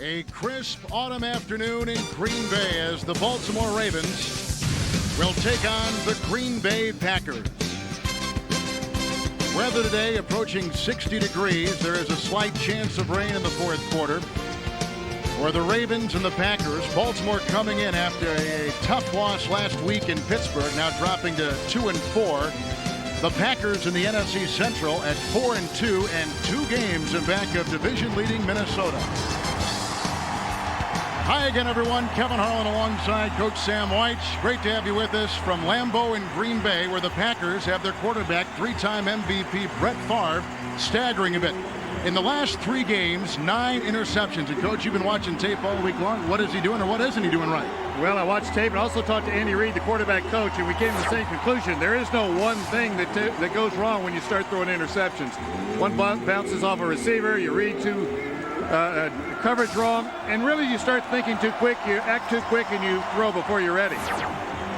A crisp autumn afternoon in Green Bay as the Baltimore Ravens will take on the Green Bay Packers. Weather today approaching 60 degrees. There is a slight chance of rain in the fourth quarter. For the Ravens and the Packers, Baltimore coming in after a tough loss last week in Pittsburgh, now dropping to 2-4. The Packers in the NFC Central at 4-2 and 2 games in back of division-leading Minnesota. Hi again, everyone. Kevin Harlan alongside Coach Sam Wyche. Great to have you with us from Lambeau in Green Bay, where the Packers have their quarterback, 3-time MVP Brett Favre, staggering a bit. In the last 3 games, 9 interceptions. And, Coach, you've been watching tape all week long. What is he doing, or what isn't he doing right? Well, I watched tape and also talked to Andy Reid, the quarterback coach, and we came to the same conclusion. There is no one thing that goes wrong when you start throwing interceptions. One bounces off a receiver, you read coverage wrong, and really you start thinking too quick, you act too quick, and you throw before you're ready.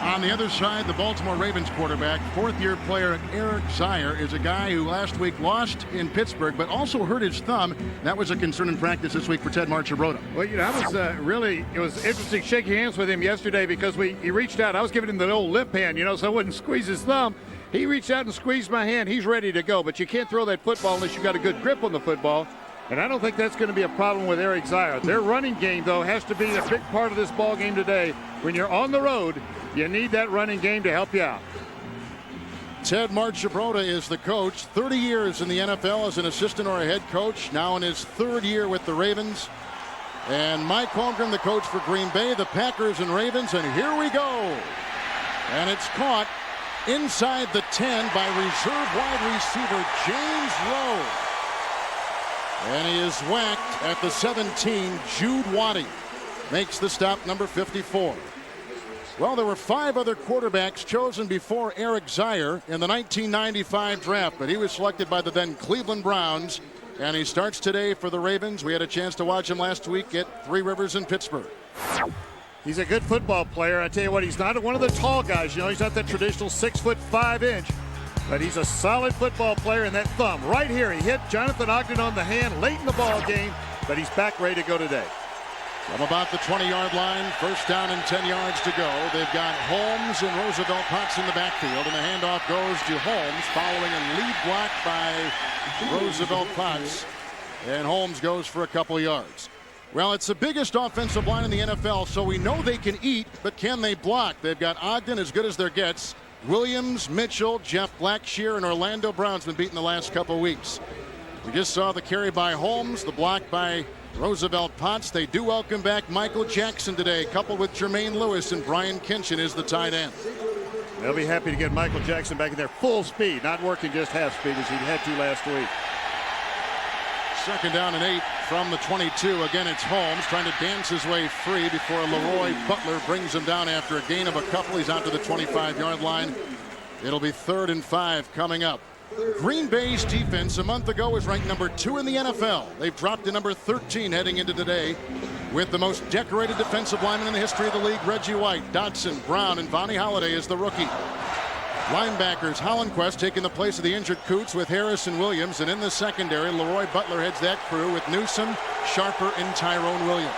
On the other side, the Baltimore Ravens quarterback, fourth-year player Eric Zeier, is a guy who last week lost in Pittsburgh, but also hurt his thumb. That was a concern in practice this week for Ted Marchibroda. Well, you know, it was interesting shaking hands with him yesterday because he reached out. I was giving him the old lip hand, you know, so I wouldn't squeeze his thumb. He reached out and squeezed my hand. He's ready to go, but you can't throw that football unless you've got a good grip on the football. And I don't think that's going to be a problem with Eric Zeier. Their running game, though, has to be a big part of this ball game today. When you're on the road, you need that running game to help you out. Ted Marchibroda is the coach. 30 years in the NFL as an assistant or a head coach. Now in his 3rd year with the Ravens. And Mike Holmgren, the coach for Green Bay, the Packers and Ravens. And here we go. And it's caught inside the 10 by reserve wide receiver James Rowe. And he is whacked at the 17. Jude Waddy makes the stop, number 54. Well, there were 5 other quarterbacks chosen before Eric Zeier in the 1995 draft, but he was selected by the then Cleveland Browns, and he starts today for the Ravens. We had a chance to watch him last week at Three Rivers in Pittsburgh. He's a good football player. I tell you what, he's not one of the tall guys. You know, he's not that traditional 6'5". But he's a solid football player, in that thumb right here. He hit Jonathan Ogden on the hand late in the ball game, but he's back ready to go today. From about the 20-yard line, first down and 10 yards to go. They've got Holmes and Roosevelt Potts in the backfield, and the handoff goes to Holmes, following a lead block by Roosevelt Potts. And Holmes goes for a couple yards. Well, it's the biggest offensive line in the NFL, so we know they can eat, but can they block? They've got Ogden, as good as there gets. Williams, Mitchell, Jeff Blackshear, and Orlando Brown's been beaten the last couple weeks. We just saw the carry by Holmes, the block by Roosevelt Potts. They do welcome back Michael Jackson today, coupled with Jermaine Lewis, and Brian Kinchin is the tight end. They'll be happy to get Michael Jackson back in there full speed, not working just half speed as he had to last week. Second down and 8 from the 22. Again, it's Holmes trying to dance his way free before Leroy Butler brings him down after a gain of a couple. He's out to the 25-yard line. It'll be 3rd and 5 coming up. Green Bay's defense a month ago was ranked number 2 in the NFL. They've dropped to number 13 heading into today with the most decorated defensive lineman in the history of the league, Reggie White, Dotson, Brown, and Vonnie Holliday is the rookie. Linebackers, Hollenquist taking the place of the injured Coots with Harris and Williams. And in the secondary, Leroy Butler heads that crew with Newsome, Sharper, and Tyrone Williams.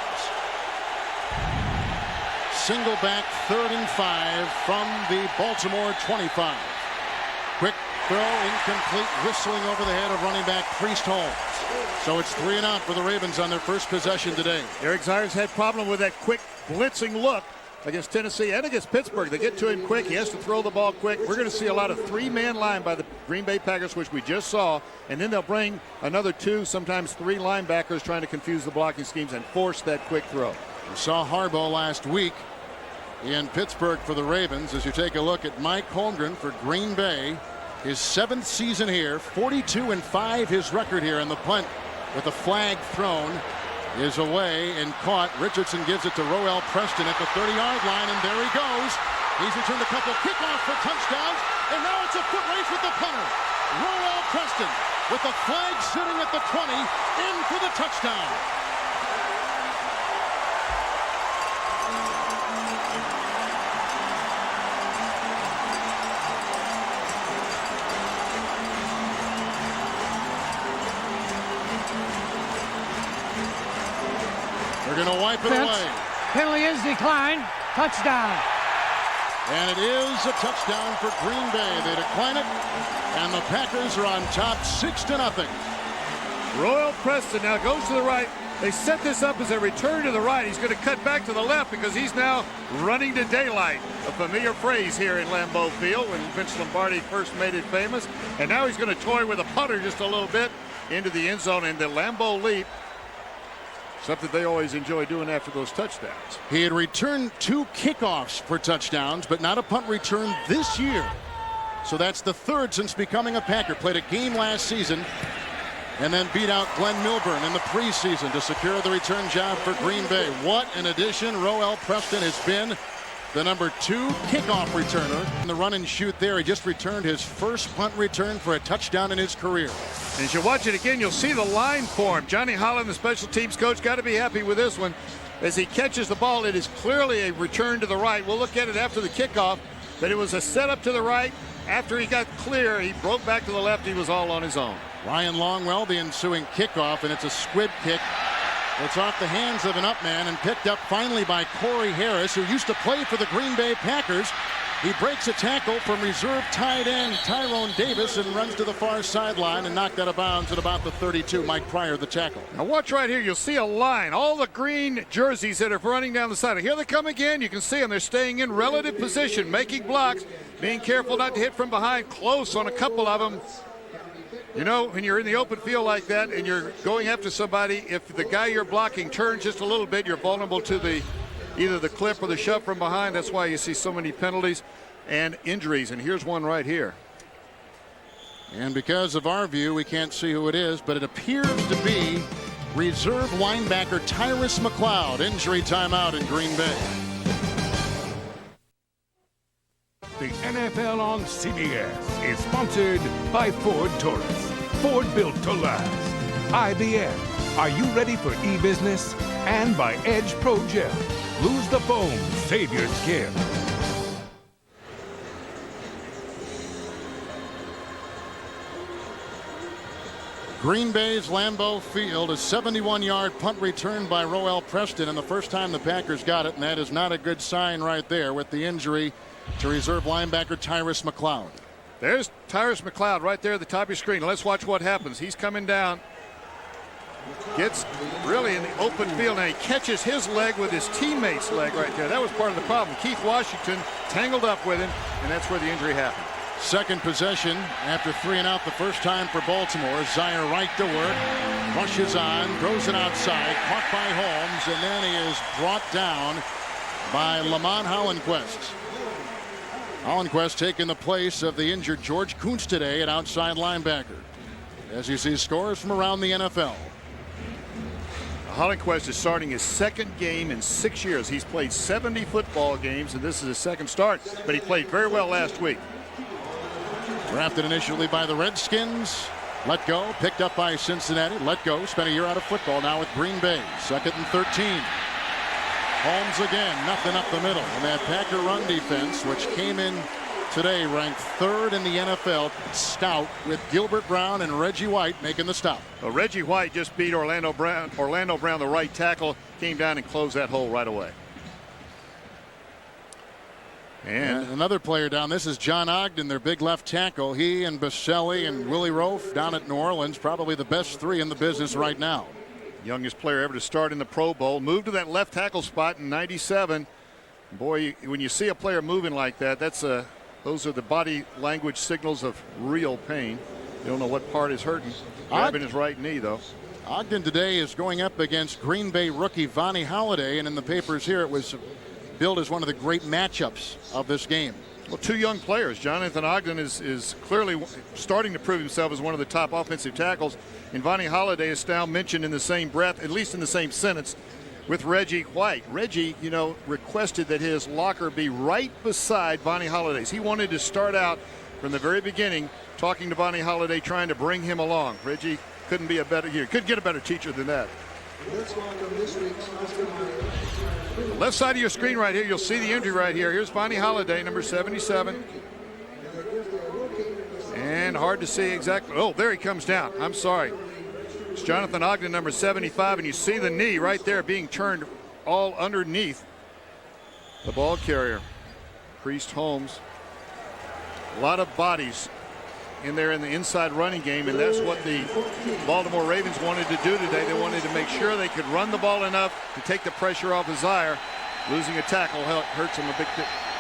Single back, 3rd and 5 from the Baltimore 25. Quick throw, incomplete, whistling over the head of running back Priest Holmes. So it's 3 and out for the Ravens on their first possession today. Eric Zeier's had problem with that quick blitzing look against Tennessee and against Pittsburgh. They get to him quick. He has to throw the ball quick. We're going to see a lot of 3-man line by the Green Bay Packers, which we just saw. And then they'll bring another 2, sometimes 3 linebackers trying to confuse the blocking schemes and force that quick throw. We saw Harbaugh last week in Pittsburgh for the Ravens. As you take a look at Mike Holmgren for Green Bay, his 7th season here, 42-5 his record here, and the punt with the flag thrown is away and caught. Richardson gives it to Roel Preston at the 30-yard line, and there he goes. He's returned a couple kickoffs for touchdowns, and now it's a foot race with the punter. Roel Preston with the flag sitting at the 20, in for the touchdown. They're going to wipe it away. Penalty is declined. Touchdown. And it is a touchdown for Green Bay. They decline it, and the Packers are on top 6-0. Royal Preston now goes to the right. They set this up as a return to the right. He's going to cut back to the left because he's now running to daylight. A familiar phrase here in Lambeau Field when Vince Lombardi first made it famous. And now he's going to toy with a putter just a little bit into the end zone in the Lambeau leap. Something they always enjoy doing after those touchdowns. He had returned 2 kickoffs for touchdowns, but not a punt return this year. So that's the 3rd since becoming a Packer. Played a game last season and then beat out Glenn Milburn in the preseason to secure the return job for Green Bay. What an addition Roel Preston has been. The number 2 kickoff returner. In the run and shoot there, he just returned his first punt return for a touchdown in his career. And as you watch it again, you'll see the line form. Johnny Harlan, the special teams coach, got to be happy with this one. As he catches the ball, it is clearly a return to the right. We'll look at it after the kickoff, but it was a setup to the right. After he got clear, he broke back to the left. He was all on his own. Ryan Longwell, the ensuing kickoff, and it's a squib kick. It's off the hands of an up man and picked up finally by Corey Harris, who used to play for the Green Bay Packers. He breaks a tackle from reserve tight end Tyrone Davis and runs to the far sideline and knocked out of bounds at about the 32. Mike Pryor, the tackle. Now watch right here. You'll see a line. All the green jerseys that are running down the side. Here they come again. You can see them. They're staying in relative position, making blocks, being careful not to hit from behind. Close on a couple of them. You know, when you're in the open field like that and you're going after somebody, if the guy you're blocking turns just a little bit, you're vulnerable to either the clip or the shove from behind. That's why you see so many penalties and injuries. And here's one right here. And because of our view, we can't see who it is, but it appears to be reserve linebacker Tyrus McCloud. Injury timeout in Green Bay. The NFL on CBS is sponsored by Ford Taurus. Ford built to last. IBM. Are you ready for e-business? And by Edge Pro Gel. Lose the foam. Save your skin. Green Bay's Lambeau Field, a 71-yard punt return by Roel Preston, and the first time the Packers got it, and that is not a good sign right there with the injury to reserve linebacker Tyrus McCloud. There's Tyrus McCloud right there at the top of your screen. Let's watch what happens. He's coming down. Gets really in the open field, and he catches his leg with his teammate's leg right there. That was part of the problem. Keith Washington tangled up with him, and that's where the injury happened. Second possession after 3 and out the first time for Baltimore. Zaire right to work. Rushes on, throws it outside, caught by Holmes, and then he is brought down by Lamont Hollenquist. Hollenquist taking the place of the injured George Kuntz today at outside linebacker. As you see scores from around the NFL. Hollenquist is starting his 2nd game in 6 years. He's played 70 football games, and this is his 2nd start, but he played very well last week. Drafted initially by the Redskins. Let go. Picked up by Cincinnati. Let go. Spent a year out of football now with Green Bay. 2nd and 13. Holmes again. Nothing up the middle. And that Packer run defense, which came in today ranked 3rd in the NFL, stout, with Gilbert Brown and Reggie White making the stop. Well, Reggie White just beat Orlando Brown, the right tackle, came down and closed that hole right away. And another player down. This is John Ogden, their big left tackle. He and Baselli and Willie Roaf down at New Orleans, probably the best 3 in the business right now. Youngest player ever to start in the Pro Bowl. Moved to that left tackle spot in '97. Boy, when you see a player moving like that, those are the body language signals of real pain. You don't know what part is hurting. Grabbing his right knee, though. Ogden today is going up against Green Bay rookie Vonnie Holliday, and in the papers here it was billed as one of the great matchups of this game. Well, 2 young players. Jonathan Ogden is clearly starting to prove himself as one of the top offensive tackles. And Vonnie Holliday is now mentioned in the same breath, at least in the same sentence, with Reggie White. Reggie, requested that his locker be right beside Vonnie Holliday's. He wanted to start out from the very beginning talking to Vonnie Holliday, trying to bring him along. Reggie couldn't get a better teacher than that. The left side of your screen right here, you'll see the injury right here. Here's Vonnie Holliday, number 77. And hard to see exactly. Oh, there he comes down. I'm sorry. It's Jonathan Ogden, number 75, and you see the knee right there being turned all underneath the ball carrier. Priest Holmes. A lot of bodies in there in the inside running game, and that's what the Baltimore Ravens wanted to do today. They wanted to make sure they could run the ball enough to take the pressure off Zaire. Losing a tackle hurts him a bit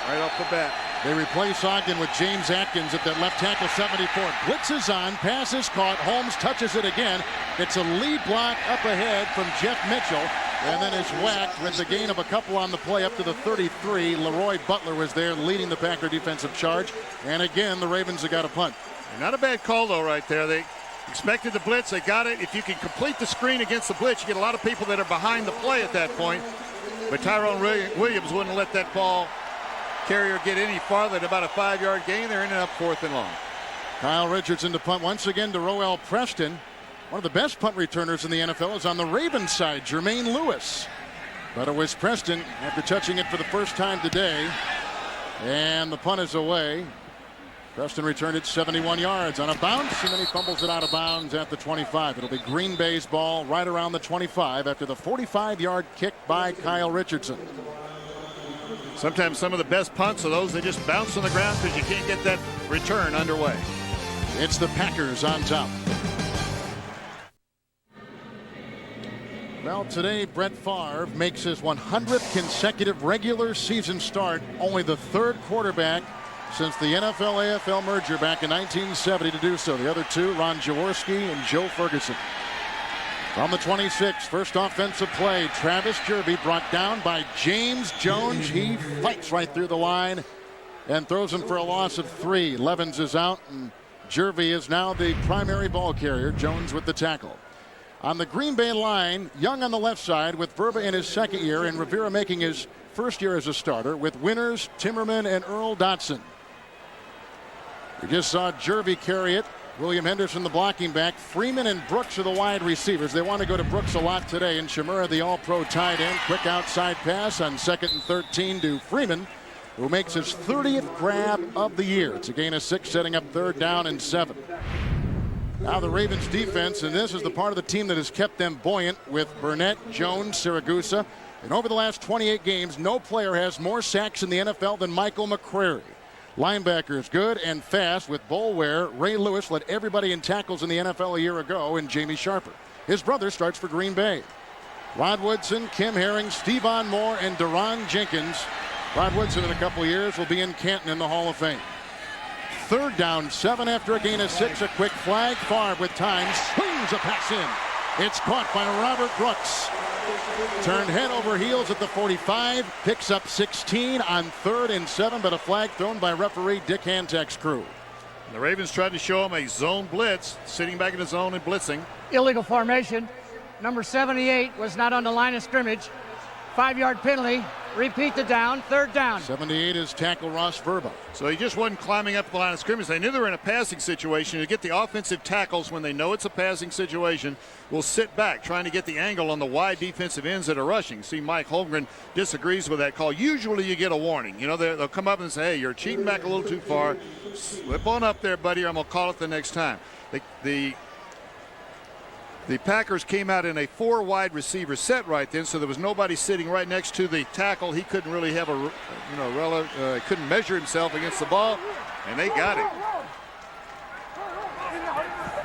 right off the bat. They replace Ogden with James Atkins at that left tackle, 74. Blitzes on, pass is caught. Holmes touches it again. It's a lead block up ahead from Jeff Mitchell, and then is whacked with the gain of a couple on the play up to the 33. Leroy Butler was there leading the Packer defensive charge, and again the Ravens have got a punt. Not a bad call though right there. They expected the blitz. They got it. If you can complete the screen against the blitz, you get a lot of people that are behind the play at that point. But Tyrone Williams wouldn't let that ball carrier get any farther than about a 5-yard gain. They're ending up 4th and long. Kyle Richardson to punt once again to Roel Preston. One of the best punt returners in the NFL is on the Ravens side, Jermaine Lewis. But it was Preston after touching it for the first time today. And the punt is away. Preston returned it 71 yards on a bounce, and then he fumbles it out of bounds at the 25. It'll be Green Bay's ball right around the 25 after the 45-yard kick by Kyle Richardson. Sometimes some of the best punts are those that just bounce on the ground because you can't get that return underway. It's the Packers on top. Well, today Brett Favre makes his 100th consecutive regular season start, only the 3rd quarterback since the NFL-AFL merger back in 1970 to do so. The other two, Ron Jaworski and Joe Ferguson. From the 26, first offensive play, Travis Jervey brought down by James Jones. He fights right through the line and throws him for a loss of 3. Levens is out, and Jervey is now the primary ball carrier. Jones with the tackle. On the Green Bay line, Young on the left side with Verba in his 2nd year and Rivera making his 1st year as a starter with Winters, Timmerman, and Earl Dotson. We just saw Jervey carry it. William Henderson, the blocking back. Freeman and Brooks are the wide receivers. They want to go to Brooks a lot today. And Shimura, the all-pro tight end. Quick outside pass on 2nd and 13 to Freeman, who makes his 30th grab of the year. It's a gain of 6, setting up 3rd down and 7. Now the Ravens defense, and this is the part of the team that has kept them buoyant with Burnett, Jones, Siragusa. And over the last 28 games, no player has more sacks in the NFL than Michael McCrary. Linebackers good and fast with Boulware. Ray Lewis led everybody in tackles in the NFL a year ago, and Jamie Sharper. His brother starts for Green Bay. Rod Woodson, Kim Herring, Stephon Moore, and Deron Jenkins. Rod Woodson in a couple of years will be in Canton in the Hall of Fame. 3rd down, 7 after a gain of 6. A quick flag. Favre with time swings a pass in. It's caught by Robert Brooks. Turned head over heels at the 45. Picks up 16 on 3rd and 7, but a flag thrown by referee Dick Hantek's crew. The Ravens tried to show him a zone blitz, sitting back in the zone and blitzing. Illegal formation. Number 78 was not on the line of scrimmage. 5-yard penalty. Repeat the down. 3rd down. 78 is tackle Ross Verba. So he just wasn't climbing up the line of scrimmage. They knew they were in a passing situation. To get the offensive tackles when they know it's a passing situation, will sit back trying to get the angle on the wide defensive ends that are rushing. See, Mike Holmgren disagrees with that call. Usually you get a warning. You know, they'll come up and say, hey, you're cheating back a little too far. Slip on up there, buddy, or I'm going to call it the next time. The Packers came out in a 4 wide receiver set right then, so there was nobody sitting right next to the tackle. He couldn't really have couldn't measure himself against the ball, and they got it.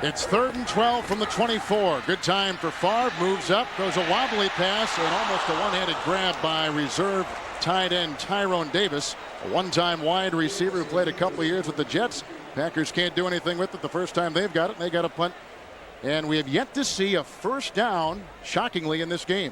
It's 3rd and 12 from the 24. Good time for Favre. Moves up, throws a wobbly pass, and almost a one-handed grab by reserve tight end Tyrone Davis, a one-time wide receiver who played a couple of years with the Jets. Packers can't do anything with it the first time they've got it, and they got a punt. And we have yet to see a 1st down, shockingly, in this game.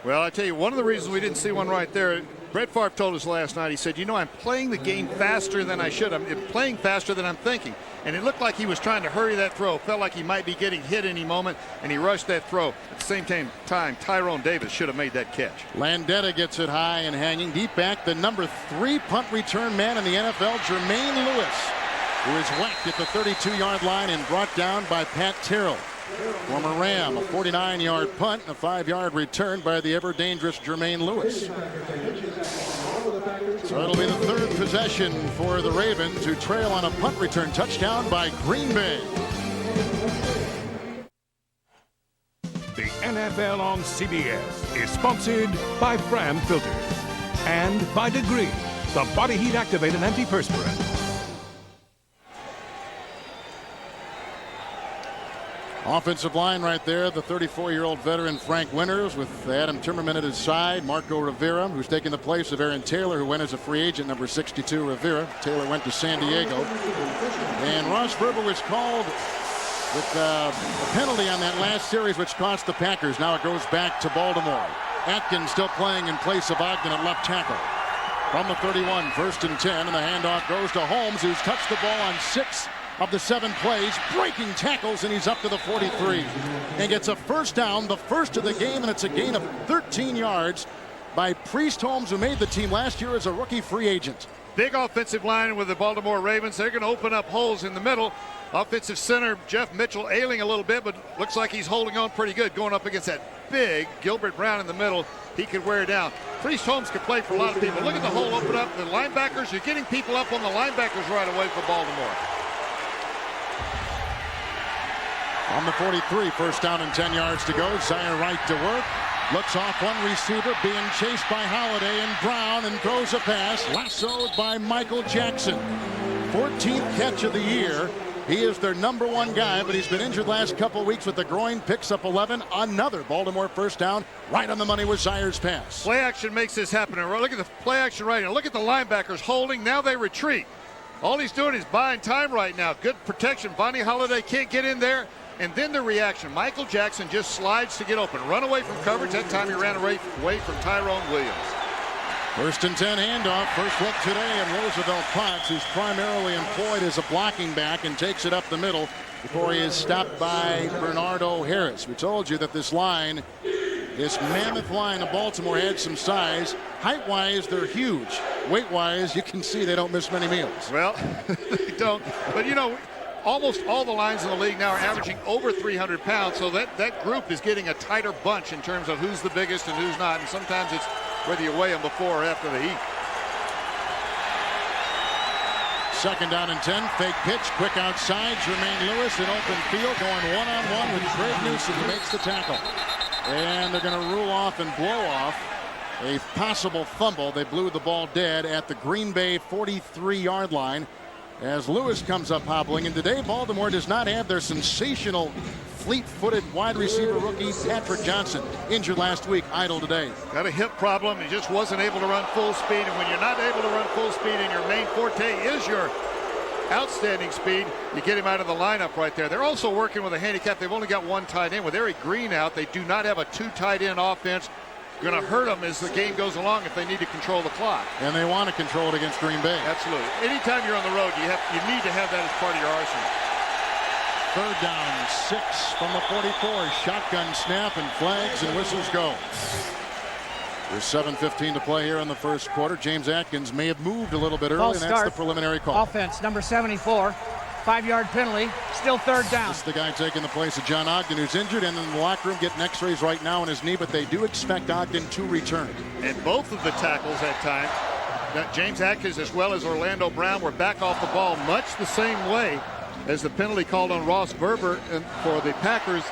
Well, I tell you, one of the reasons we didn't see one right there, Brett Favre told us last night, he said, you know, I'm playing the game faster than I should. I'm playing faster than I'm thinking. And it looked like he was trying to hurry that throw. Felt like he might be getting hit any moment, and he rushed that throw. At the same time, Tyrone Davis should have made that catch. Landetta gets it high and hanging. Deep back, the number 3 punt return man in the NFL, Jermaine Lewis, who is whacked at the 32-yard line and brought down by Pat Terrell. Former Ram, a 49-yard punt, and a 5-yard return by the ever-dangerous Jermaine Lewis. So it'll be the 3rd possession for the Ravens, who trail on a punt return touchdown by Green Bay. NFL on CBS is sponsored by Fram Filters and by Degree, the body heat activated antiperspirant. Offensive line right there, the 34-year-old veteran Frank Winters with Adam Timmerman at his side. Marco Rivera, who's taking the place of Aaron Taylor, who went as a free agent, number 62 Rivera. Taylor went to San Diego. And Ross Verber was called with a penalty on that last series, which cost the Packers. Now it goes back to Baltimore. Atkins still playing in place of Ogden at left tackle. From the 31, 1st and 10, and the handoff goes to Holmes, who's touched the ball on 6 of the 7 plays, breaking tackles, and he's up to the 43 and gets a first down, the first of the game, and it's a gain of 13 yards by Priest Holmes, who made the team last year as a rookie free agent. Big offensive line with the Baltimore Ravens. They're going to open up holes in the middle. Offensive center Jeff Mitchell ailing a little bit, but looks like he's holding on pretty good going up against that big Gilbert Brown in the middle. He could wear down. Priest Holmes could play for a lot of people. Look at the hole open up. The linebackers, you're getting people up on the linebackers right away for Baltimore. On the 43, first down and 10 yards to go. Zaire right to work. Looks off one receiver, being chased by Holiday and Brown, and throws a pass. Lassoed by Michael Jackson. 14th catch of the year. He is their #1 guy, but he's been injured last couple weeks with the groin. Picks up 11. Another Baltimore first down. Right on the money was Zaire's pass. Play action makes this happen. Look at the play action right now. Look at the linebackers holding. Now they retreat. All he's doing is buying time right now. Good protection. Bonnie Holiday can't get in there. And then the reaction. Michael Jackson just slides to get open. Run away from coverage. That time he ran away from Tyrone Williams. 1st and 10 handoff. First look today at Roosevelt Potts, who's primarily employed as a blocking back, and takes it up the middle before he is stopped by Bernardo Harris. We told you that this line, this mammoth line of Baltimore, had some size. Height-wise, they're huge. Weight-wise, you can see they don't miss many meals. Well, they don't. But, you know, almost all the lines in the league now are averaging over 300 pounds, so that group is getting a tighter bunch in terms of who's the biggest and who's not, and sometimes it's whether you weigh them before or after the heat. 2nd down and 10, fake pitch, quick outside, Jermaine Lewis in open field, going one-on-one with Craig Newsom, who makes the tackle. And they're going to rule off and blow off a possible fumble. They blew the ball dead at the Green Bay 43-yard line as Lewis comes up hobbling. And today Baltimore does not have their sensational fleet-footed wide receiver rookie Patrick Johnson, injured last week, idle today. Got a hip problem. He just wasn't able to run full speed, and when you're not able to run full speed and your main forte is your outstanding speed, you get him out of the lineup right there. They're also working with a handicap. They've only got 1 tight end. With Eric Green out, they do not have a 2 tight end offense. Going to hurt them as the game goes along if they need to control the clock. And they want to control it against Green Bay. Absolutely. Anytime you're on the road, you need to have that as part of your arsenal. 3rd down, 6 from the 44. Shotgun snap, and flags and whistles go. There's 7:15 to play here in the first quarter. James Atkins may have moved a little bit early, and that's the preliminary call. Offense, number 74. 5-yard penalty. Still 3rd down. This is the guy taking the place of John Ogden, who's injured, and in the locker room getting x-rays right now on his knee, but they do expect Ogden to return. And both of the tackles that time, James Atkins as well as Orlando Brown, were back off the ball much the same way as the penalty called on Ross Verber for the Packers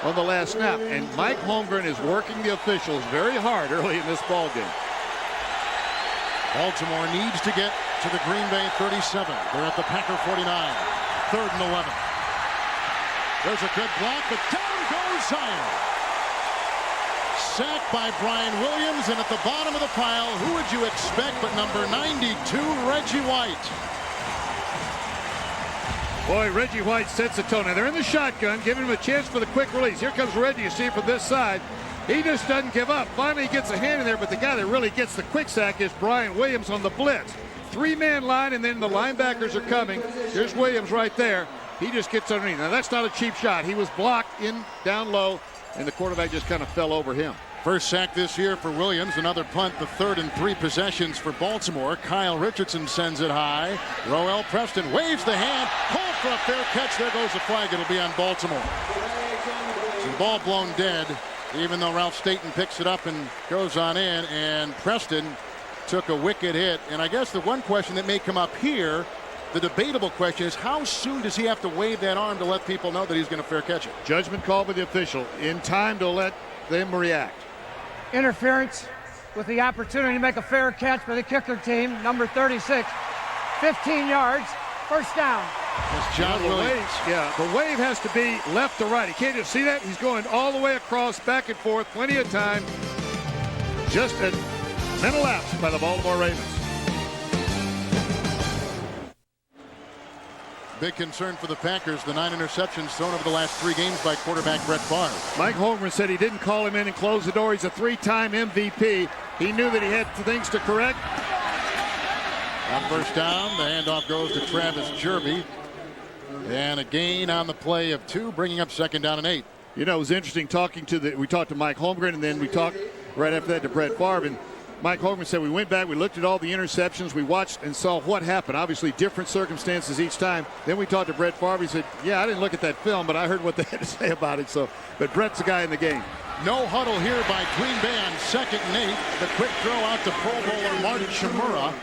on the last snap. And Mike Holmgren is working the officials very hard early in this ball game. Baltimore needs to get to the Green Bay 37. They're at the Packer 49. 3rd and 11. There's a good block, but down goes Zaire. Sacked by Brian Williams, and at the bottom of the pile, who would you expect but number 92, Reggie White. Boy, Reggie White sets the tone. Now they're in the shotgun, giving him a chance for the quick release. Here comes Reggie, you see from this side. He just doesn't give up. Finally, he gets a hand in there, but the guy that really gets the quick sack is Brian Williams on the blitz. 3-man line, and then the linebackers are coming. There's Williams right there. He just gets underneath. Now, that's not a cheap shot. He was blocked in down low, and the quarterback just kind of fell over him. First sack this year for Williams. Another punt, the 3rd and 3 possessions for Baltimore. Kyle Richardson sends it high. Roel Preston waves the hand. Called for a fair catch. There goes the flag. It'll be on Baltimore. So the ball blown dead, even though Ralph Staten picks it up and goes on in, and Preston took a wicked hit. And I guess the one question that may come up here The debatable question is, how soon does he have to wave that arm to let people know that he's going to fair catch it? Judgment call by the official in time to let them react. Interference with the opportunity to make a fair catch by the kicker team, number 36. 15 yards, first down. It's John Williams. Yeah, the wave has to be left to right. You can't just see that. He's going all the way across, back and forth, plenty of time. Just a mental lapse by the Baltimore Ravens. Big concern for the Packers, the 9 interceptions thrown over the last 3 games by quarterback Brett Favre. Mike Holmgren said he didn't call him in and close the door. He's a 3-time MVP. He knew that he had things to correct. On first down, the handoff goes to Travis Jerby. And a gain on the play of 2, bringing up second down and 8. You know, it was interesting we talked to Mike Holmgren, and then we talked right after that to Brett Favre. And Mike Holmgren said we went back, we looked at all the interceptions, we watched and saw what happened. Obviously, different circumstances each time. Then we talked to Brett Favre. He said, yeah, I didn't look at that film, but I heard what they had to say about it. So, but Brett's the guy in the game. No huddle here by Green Bay on second and 8. The quick throw out to Pro Bowler Martin Shimura.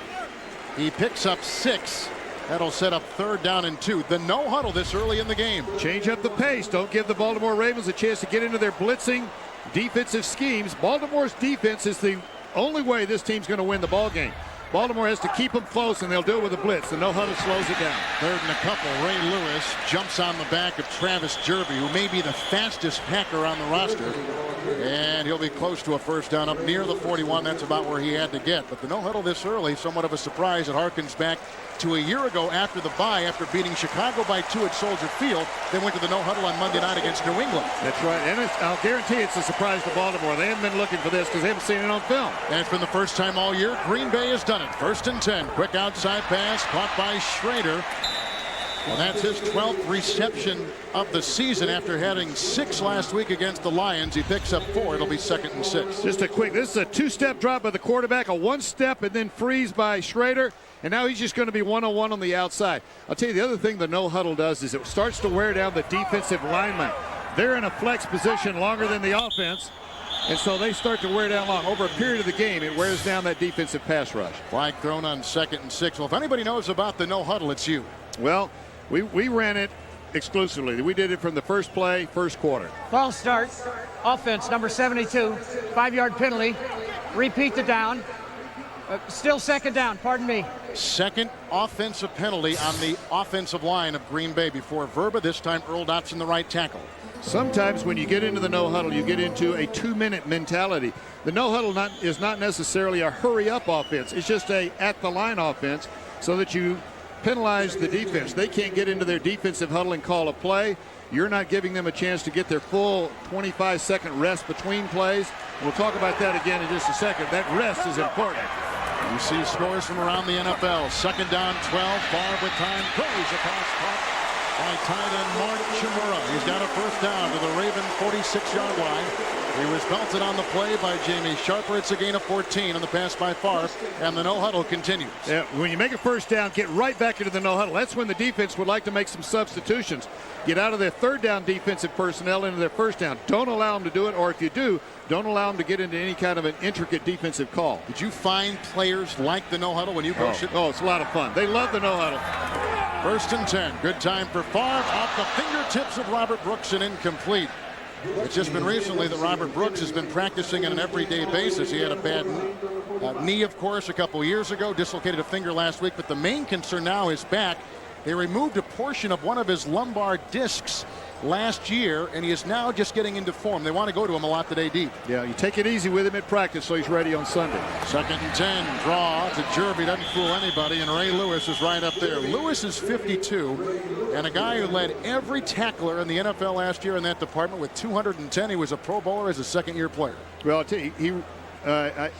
He picks up 6. That'll set up third down and 2. The no huddle this early in the game. Change up the pace. Don't give the Baltimore Ravens a chance to get into their blitzing defensive schemes. Baltimore's defense is the only way this team's going to win the ball game. Baltimore has to keep them close, and they'll do it with a blitz. The no huddle slows it down. Third and a couple. Ray Lewis jumps on the back of Travis Jerby, who may be the fastest Packer on the roster. And he'll be close to a first down up near the 41. That's about where he had to get. But the no huddle this early, somewhat of a surprise. It harkens back to a year ago after the bye, after beating Chicago by 2 at Soldier Field. They went to the no huddle on Monday night against New England. That's right. And I'll guarantee it's a surprise to Baltimore. They haven't been looking for this because they haven't seen it on film. And for the first time all year, Green Bay has done it. First and 10. Quick outside pass caught by Schrader. Well, that's his 12th reception of the season after having 6 last week against the Lions. He picks up 4. It'll be second and 6. Just a quick, this is a 2-step drop by the quarterback, a 1-step and then freeze by Schrader. And now he's just going to be one-on-one on the outside. I'll tell you the other thing the no huddle does is it starts to wear down the defensive linemen. They're in a flex position longer than the offense. And so they start to wear down long. Over a period of the game, it wears down that defensive pass rush. Flag thrown on second and 6. Well, if anybody knows about the no huddle, it's you. Well, we ran it exclusively. We did it from the first play, first quarter. False start. Offense, number 72. 5-yard penalty. Repeat the down. Still second down, pardon me. Second offensive penalty on the offensive line of Green Bay before Verba. This time Earl Dotson, the right tackle. Sometimes when you get into the no huddle, you get into a 2-minute mentality. The no huddle is not necessarily a hurry up offense. It's just a at the line offense so that you penalize the defense. They can't get into their defensive huddle and call a play. You're not giving them a chance to get their full 25-second rest between plays. We'll talk about that again in just a second. That rest is important. You see scores from around the NFL. Second down, 12. Favre with time. Throws across caught by tight end Martin Shimura. He's got a first down to the Raven 46-yard line. He was belted on the play by Jamie Sharper. It's a gain of 14 on the pass by Favre, and the no huddle continues. Yeah, when you make a first down, get right back into the no huddle. That's when the defense would like to make some substitutions. Get out of their third down defensive personnel into their first down. Don't allow them to do it, or if you do, don't allow them to get into any kind of an intricate defensive call. Did you find players like the no huddle when you coached it? Oh, it's a lot of fun. They love the no huddle. First and 10. Good time for Favre. Off the fingertips of Robert Brooks and incomplete. It's just been recently that Robert Brooks has been practicing on an everyday basis. He had a bad knee, of course, a couple years ago, dislocated a finger last week, but the main concern now is back. They removed a portion of one of his lumbar discs last year, and he is now just getting into form. They want to go to him a lot today deep. Yeah, you take it easy with him at practice so he's ready on Sunday. Second and 10, draw to Jerby, doesn't fool anybody, and Ray Lewis is right up there. Lewis is 52, and a guy who led every tackler in the NFL last year in that department with 210. He was a Pro Bowler as a second-year player. Well, I'll tell you,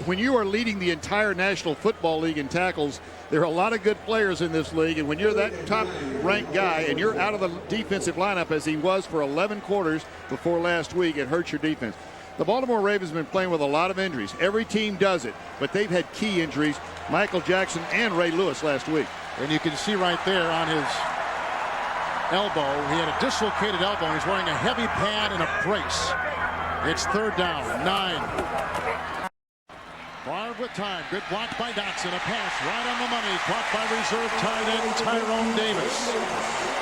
when you are leading the entire National Football League in tackles, there are a lot of good players in this league, and when you're that top-ranked guy and you're out of the defensive lineup as he was for 11 quarters before last week, it hurts your defense. The Baltimore Ravens have been playing with a lot of injuries. Every team does it, but they've had key injuries, Michael Jackson and Ray Lewis last week. And you can see right there on his elbow, he had a dislocated elbow, and he's wearing a heavy pad and a brace. It's third down, 9. Favre Favre with time. Good block by Dotson. A pass right on the money. Caught by reserve tight end Tyrone Davis.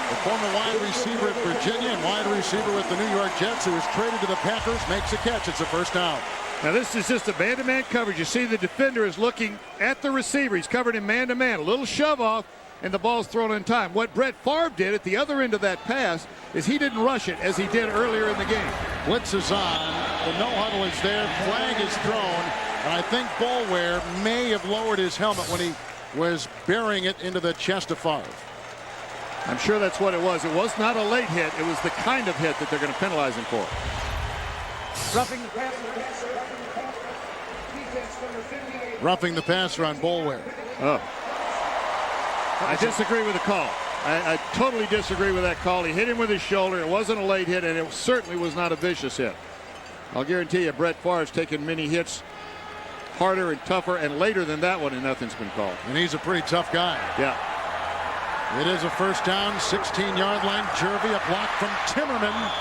The former wide receiver at Virginia and wide receiver with the New York Jets, who was traded to the Packers, makes a catch. It's a first down. Now this is just a man-to-man coverage. You see the defender is looking at the receiver. He's covered him man-to-man. A little shove off, and the ball's thrown in time. What Brett Favre did at the other end of that pass is he didn't rush it as he did earlier in the game. Blitz is on. The no huddle is there. Flag is thrown. And I think Boulware may have lowered his helmet when he was burying it into the chest of Favre. I'm sure that's what it was. It was not a late hit. It was the kind of hit that they're going to penalize him for. Roughing the passer. Roughing the passer on Boulware. Oh. I disagree with the call. I totally disagree with that call. He hit him with his shoulder. It wasn't a late hit, and it certainly was not a vicious hit. I'll guarantee you Brett Favre's taken many hits harder and tougher and later than that one, and nothing's been called. And he's a pretty tough guy. Yeah. It is a first down, 16-yard line. Jervy, a block from Timmerman.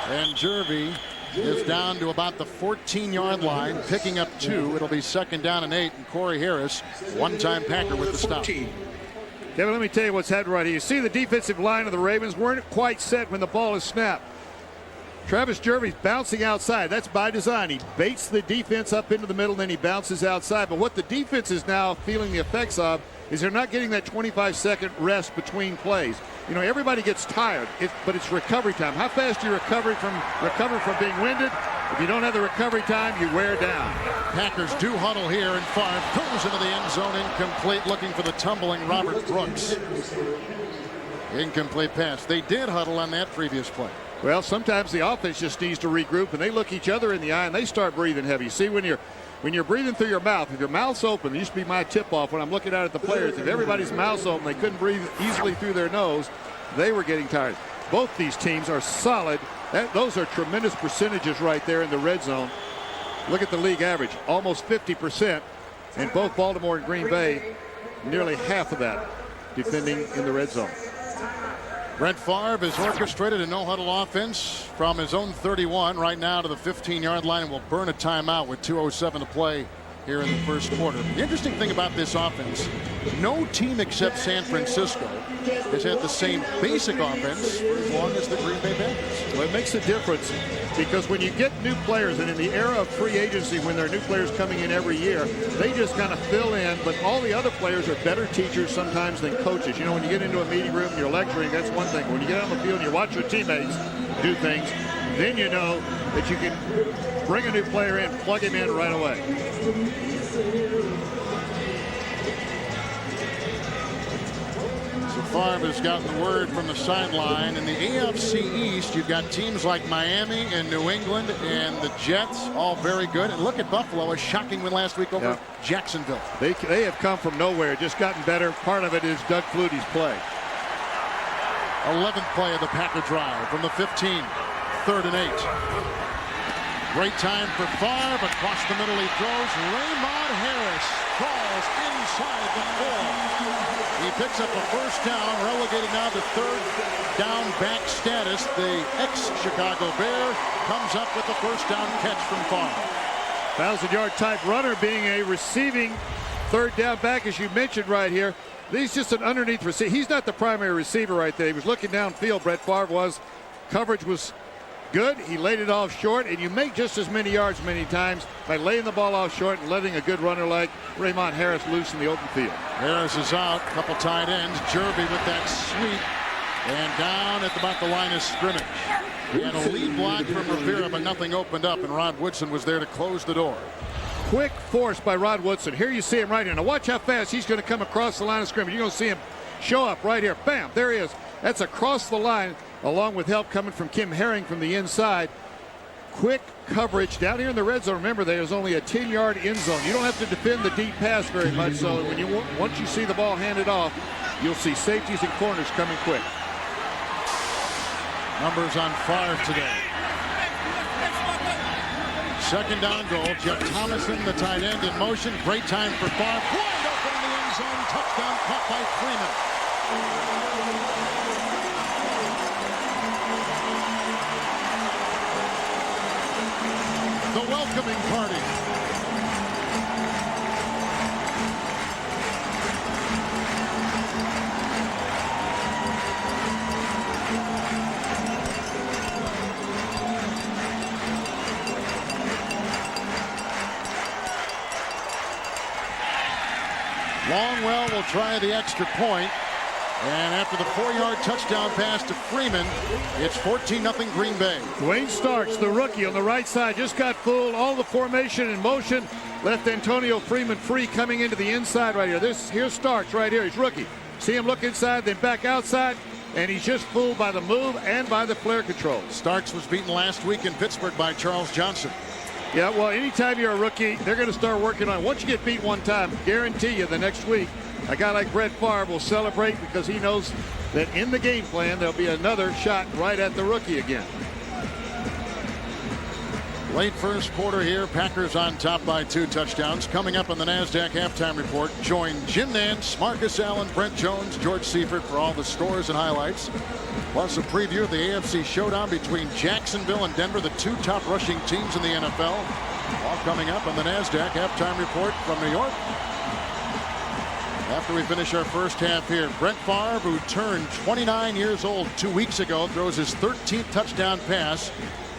And Jervy is down to about the 14-yard line, picking up 2. It'll be second down and 8. And Corey Harris, one-time Packer with the stop. Kevin, let me tell you what's happened right here. You see the defensive line of the Ravens weren't quite set when the ball is snapped. Travis Jervy's bouncing outside. That's by design. He baits the defense up into the middle, then he bounces outside. But what the defense is now feeling the effects of is they're not getting that 25-second rest between plays. You know, everybody gets tired, but it's recovery time. How fast do you recover from being winded? If you don't have the recovery time, you wear down. Packers do huddle here, and Favre goes into the end zone, incomplete, looking for the tumbling Robert Brooks. Incomplete pass. They did huddle on that previous play. Well, sometimes the offense just needs to regroup, and they look each other in the eye, and they start breathing heavy. See, when you're breathing through your mouth, if your mouth's open, it used to be my tip-off when I'm looking out at the players. If everybody's mouth's open, they couldn't breathe easily through their nose, they were getting tired. Both these teams are solid. Those are tremendous percentages right there in the red zone. Look at the league average, almost 50%. And both Baltimore and Green Bay, nearly half of that defending in the red zone. Brett Favre has orchestrated a no-huddle offense from his own 31 right now to the 15-yard line, and will burn a timeout with 2:07 to play here in the first quarter. The interesting thing about this offense, no team except San Francisco has had the same basic offense for as long as the Green Bay Packers. Well, it makes a difference because when you get new players, and in the era of free agency when there are new players coming in every year, they just kind of fill in, but all the other players are better teachers sometimes than coaches. You know, when you get into a meeting room and you're lecturing, that's one thing. When you get on the field and you watch your teammates do things, then you know that you can bring a new player in, plug him in right away. So Favre has gotten the word from the sideline. In the AFC East, you've got teams like Miami and New England and the Jets, all very good. And look at Buffalo, a shocking win last week over Jacksonville. They have come from nowhere, just gotten better. Part of it is Doug Flutie's play. 11th play of the Packer drive from the 15. 3rd and 8. Great time for Favre. Across the middle he throws. Raymond Harris falls inside the 4. He picks up a first down, relegated now to 3rd down back status. The ex-Chicago Bear comes up with the first down catch from Favre. 1,000-yard type runner, being a receiving 3rd down back, as you mentioned right here. He's just an underneath receiver. He's not the primary receiver right there. He was looking downfield, Brett Favre was. Coverage was good. He laid it off short, and you make just as many yards many times by laying the ball off short and letting a good runner like Raymond Harris loose in the open field. Harris is out. Couple tight ends. Jervy with that sweep, and down at about the line of scrimmage. He had a lead block from Rivera, but nothing opened up, and Rod Woodson was there to close the door. Quick force by Rod Woodson. Here you see him right here. Now watch how fast he's going to come across the line of scrimmage. You're going to see him show up right here. Bam, there he is. That's across the line, along with help coming from Kim Herring from the inside. Quick coverage down here in the red zone. Remember, there's only a 10-yard end zone. You don't have to defend the deep pass very much, so when once you see the ball handed off, you'll see safeties and corners coming quick. Numbers on Favre today. 2nd down goal. Jeff Thomason, the tight end, in motion. Great time for Favre. Wide open in the end zone. Touchdown caught by Freeman. The welcoming party. Longwell will try the extra point. And after the 4-yard touchdown pass to Freeman, it's 14-0 Green Bay. Dwayne Starks, the rookie on the right side, just got fooled. All the formation in motion left Antonio Freeman free coming into the inside right here. Here's Starks right here. He's rookie. See him look inside, then back outside, and he's just fooled by the move and by the flare control. Starks was beaten last week in Pittsburgh by Charles Johnson. Yeah, well, anytime you're a rookie, they're going to start working on it. Once you get beat one time, guarantee you the next week, a guy like Brett Favre will celebrate because he knows that in the game plan, there'll be another shot right at the rookie again. Late first quarter here, Packers on top by 2 touchdowns. Coming up on the NASDAQ halftime report, join Jim Nance, Marcus Allen, Brent Jones, George Seifert for all the scores and highlights. Plus a preview of the AFC showdown between Jacksonville and Denver, the 2 top rushing teams in the NFL. All coming up on the NASDAQ halftime report from New York. After we finish our first half here, Brett Favre, who turned 29 years old 2 weeks ago, throws his 13th touchdown pass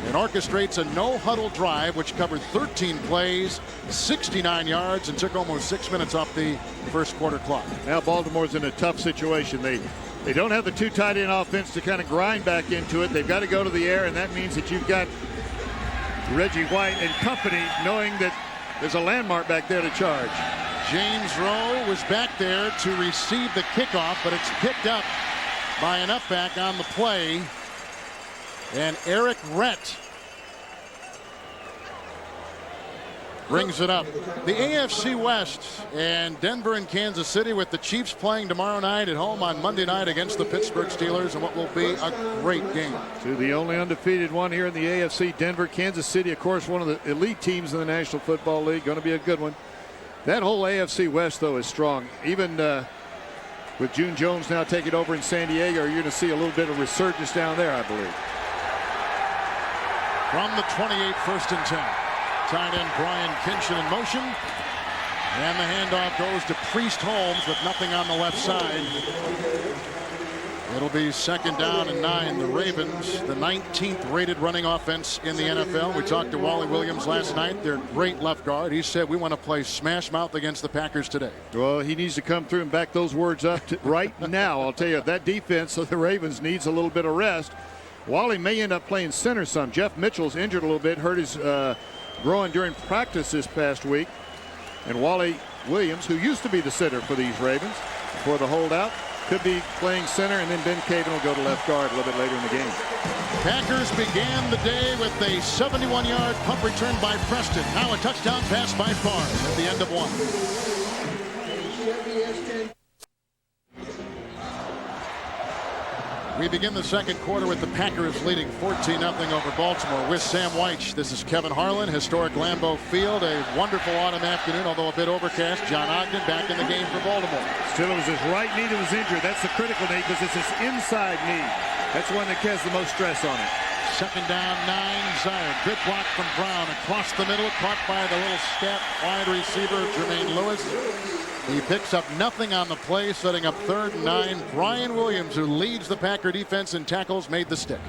and orchestrates a no-huddle drive which covered 13 plays, 69 yards, and took almost 6 minutes off the first quarter clock. Now Baltimore's in a tough situation. They don't have the 2 tight end offense to kind of grind back into it. They've got to go to the air, and that means that you've got Reggie White and company knowing that there's a landmark back there to charge. James Rowe was back there to receive the kickoff, but it's picked up by an upback on the play. And Eric Rett brings it up. The AFC West, and Denver and Kansas City, with the Chiefs playing tomorrow night at home on Monday night against the Pittsburgh Steelers, and what will be a great game. To the only undefeated one here in the AFC, Denver. Kansas City, of course, one of the elite teams in the National Football League. Going to be a good one. That whole AFC West, though, is strong. Even with June Jones now taking over in San Diego, you're going to see a little bit of resurgence down there, I believe. From the 28, 1st and 10. Tight end Brian Kinshin in motion. And the handoff goes to Priest Holmes with nothing on the left side. It'll be 2nd down and 9. The Ravens, the 19th rated running offense in the NFL. We talked to Wally Williams last night, their great left guard. He said, we want to play smash mouth against the Packers today. Well, he needs to come through and back those words up right now. I'll tell you, that defense of the Ravens needs a little bit of rest. Wally may end up playing center some. Jeff Mitchell's injured a little bit, hurt his groin during practice this past week. And Wally Williams, who used to be the center for these Ravens before the holdout, could be playing center, and then Ben Caven will go to left guard a little bit later in the game. Packers began the day with a 71-yard punt return by Preston. Now a touchdown pass by Favre at the end of 1. We begin the second quarter with the Packers leading 14-0 over Baltimore with Sam Wyche. This is Kevin Harlan, historic Lambeau Field. A wonderful autumn afternoon, although a bit overcast. John Ogden back in the game for Baltimore. Still, it was his right knee that was injured. That's the critical knee because it's his inside knee. That's the one that has the most stress on it. 2nd down, 9. Zion. Good block from Brown across the middle, caught by the little step wide receiver Jermaine Lewis. He picks up nothing on the play, setting up 3rd and 9. Brian Williams, who leads the Packer defense in tackles, made the stick.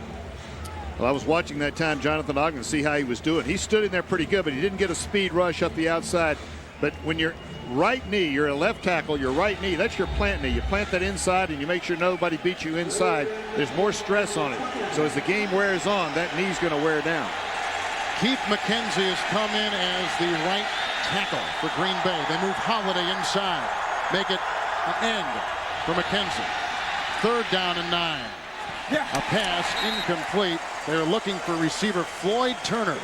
Well, I was watching that time Jonathan Ogden to see how he was doing. He stood in there pretty good, but he didn't get a speed rush up the outside. But when you're right knee, you're a left tackle, your right knee, that's your plant knee. You plant that inside and you make sure nobody beats you inside. There's more stress on it. So as the game wears on, that knee's going to wear down. Keith McKenzie has come in as the right tackle for Green Bay. They move Holiday inside. Make it an end for McKenzie. 3rd down and 9. A pass incomplete. They're looking for receiver Floyd Turner.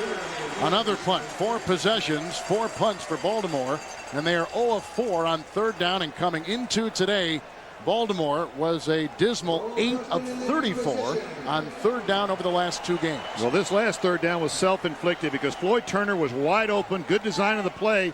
Another punt. 4 possessions, 4 punts for Baltimore. And they are 0 of 4 on 3rd down. And coming into today, Baltimore was a dismal 8 of 34 on 3rd down over the last 2 games. Well, this last 3rd down was self-inflicted because Floyd Turner was wide open, good design of the play,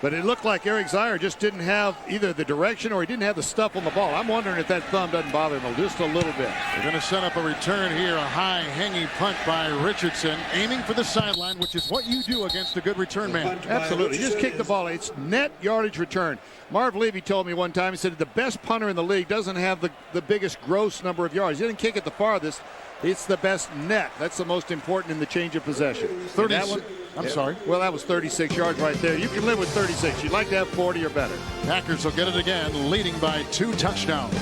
but it looked like Eric Zier just didn't have either the direction or he didn't have the stuff on the ball. I'm wondering if that thumb doesn't bother him just a little bit. They're going to set up a return here, a high hanging punt by Richardson, aiming for the sideline, which is what you do against a good return man. Absolutely. Just kick the ball. It's net yardage return. Marv Levy told me one time, he said the best punter in the league doesn't have the biggest gross number of yards. He didn't kick it the farthest. It's the best net. That's the most important in the change of possession. I'm sorry. Well, that was 36 yards right there. You can live with 36. You'd like to have 40 or better. Packers will get it again, leading by 2 touchdowns.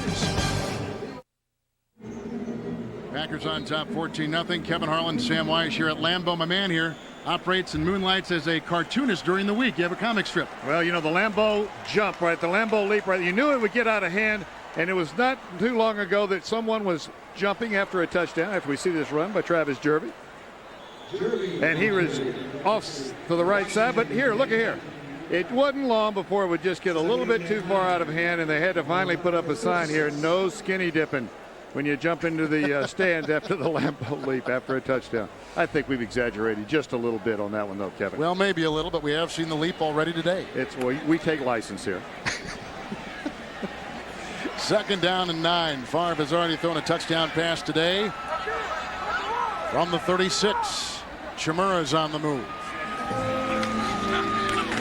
Packers on top 14-0. Kevin Harlan, Sam Wyche here at Lambeau. My man here operates and moonlights as a cartoonist during the week. You have a comic strip. Well, you know, the Lambeau jump, right? The Lambeau leap, right? You knew it would get out of hand, and it was not too long ago that someone was jumping after a touchdown, after we see this run by Travis Jervey. And he was off to the right side, but here, look at here. It wasn't long before it would just get a little bit too far out of hand, and they had to finally put up a sign here, no skinny dipping when you jump into the stands after the Lambeau leap after a touchdown. I think we've exaggerated just a little bit on that one, though, Kevin. Well, maybe a little, but we have seen the leap already today. Well, we take license here. 2nd down and 9. Favre has already thrown a touchdown pass today. From the 36, Chimura's on the move.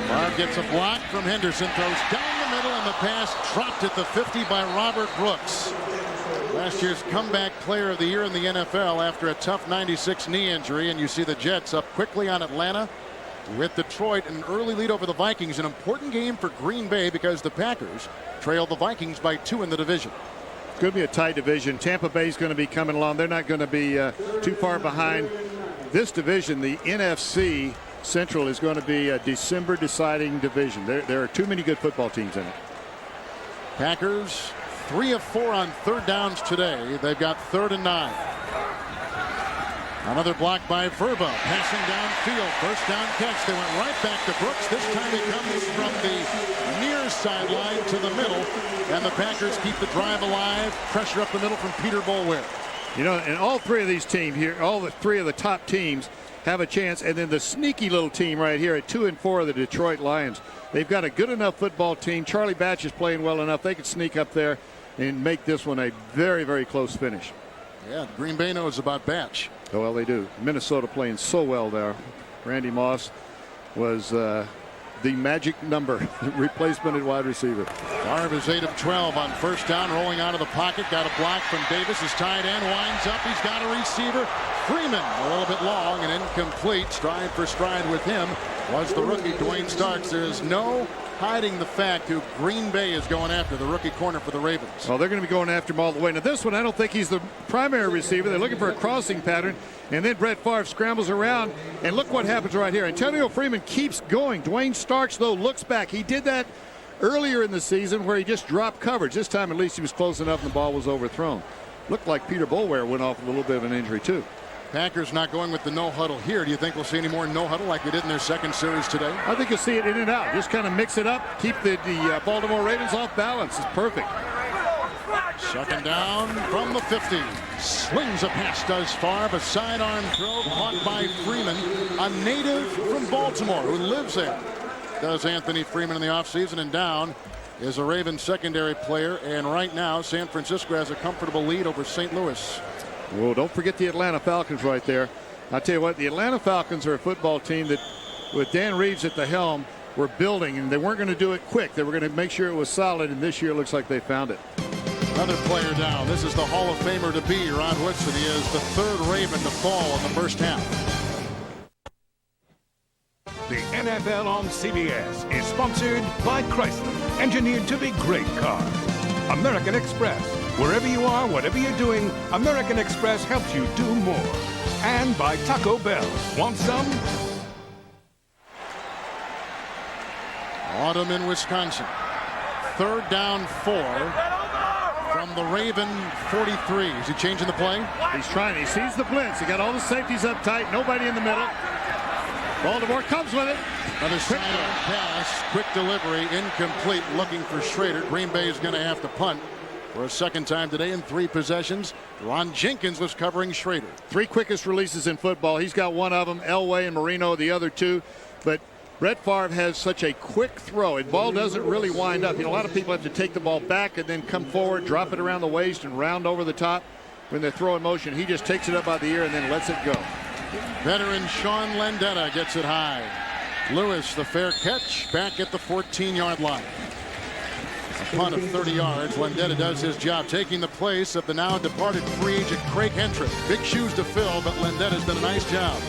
Favre gets a block from Henderson, throws down the middle, and the pass dropped at the 50 by Robert Brooks. Last year's comeback player of the year in the NFL after a tough 96 knee injury. And you see the Jets up quickly on Atlanta with Detroit, an early lead over the Vikings. An important game for Green Bay because the Packers trail the Vikings by 2 in the division. It's going to be a tight division. Tampa Bay's going to be coming along. They're not going to be too far behind. This division, the NFC Central, is going to be a December deciding division. There are too many good football teams in it. Packers 3 of 4 on 3rd downs today. They've got 3rd and 9. Another block by Verba, passing downfield, 1st down catch. They went right back to Brooks. This time it comes from the near sideline to the middle, and the Packers keep the drive alive. Pressure up the middle from Peter Boulware. You know, and all 3 of these teams here, all the 3 of the top teams have a chance, and then the sneaky little team right here at 2 and 4 of the Detroit Lions. They've got a good enough football team. Charlie Batch is playing well enough. They can sneak up there and make this one a very, very close finish. Yeah, Green Bay knows about Batch. Oh, well, they do. Minnesota playing so well there. Randy Moss was the magic number replacement at wide receiver. Favre is 8 of 12 on 1st down, rolling out of the pocket. Got a block from Davis. His tight end winds up. He's got a receiver. Freeman a little bit long and incomplete. Stride for stride with him was the rookie Dwayne Starks. There's no hiding the fact who Green Bay is going after, the rookie corner for the Ravens. Well, they're going to be going after him all the way. Now, this one, I don't think he's the primary receiver. They're looking for a crossing pattern, and then Brett Favre scrambles around, and look what happens right here. Antonio Freeman keeps going. Dwayne Starks, though, looks back. He did that earlier in the season where he just dropped coverage. This time, at least, he was close enough, and the ball was overthrown. Looked like Peter Boulware went off with a little bit of an injury, too. Packers not going with the no huddle here. Do you think we'll see any more no huddle like we did in their 2nd series today? I think you'll see it in and out. Just kind of mix it up. Keep the Baltimore Ravens off balance. It's perfect. 2nd down from the 50. Slings a pass, does Favre. A sidearm throw caught by Freeman, a native from Baltimore who lives there. Does Anthony Freeman in the offseason, and down is a Ravens secondary player. And right now, San Francisco has a comfortable lead over St. Louis. Well, don't forget the Atlanta Falcons right there. I'll tell you what, the Atlanta Falcons are a football team that, with Dan Reeves at the helm, were building, and they weren't going to do it quick. They were going to make sure it was solid, and this year it looks like they found it. Another player down. This is the Hall of Famer to be, Ron Woodson. He is the 3rd Raven to fall in the 1st half. The NFL on CBS is sponsored by Chrysler, engineered to be great cars. American Express. Wherever you are, whatever you're doing, American Express helps you do more. And by Taco Bell. Want some? Autumn in Wisconsin. 3rd down 4 from the Raven 43. Is he changing the play? He's trying. He sees the blitz. He got all the safeties up tight. Nobody in the middle. Baltimore comes with it. Another sidearm pass. Quick delivery. Incomplete. Looking for Schrader. Green Bay is going to have to punt for a 2nd time today in 3 possessions. Ron Jenkins was covering Schrader. 3 quickest releases in football. He's got one of them. Elway and Marino the other 2. But Brett Favre has such a quick throw. And ball doesn't really wind up. You know, a lot of people have to take the ball back and then come forward, drop it around the waist, and round over the top when they're throwing motion. He just takes it up by the ear and then lets it go. Veteran Sean Landeta gets it high. Lewis, the fair catch, back at the 14-yard line. A punt of 30 yards. Landeta does his job, taking the place of the now departed free agent Craig Hentrich. Big shoes to fill, but Landeta's done a nice job.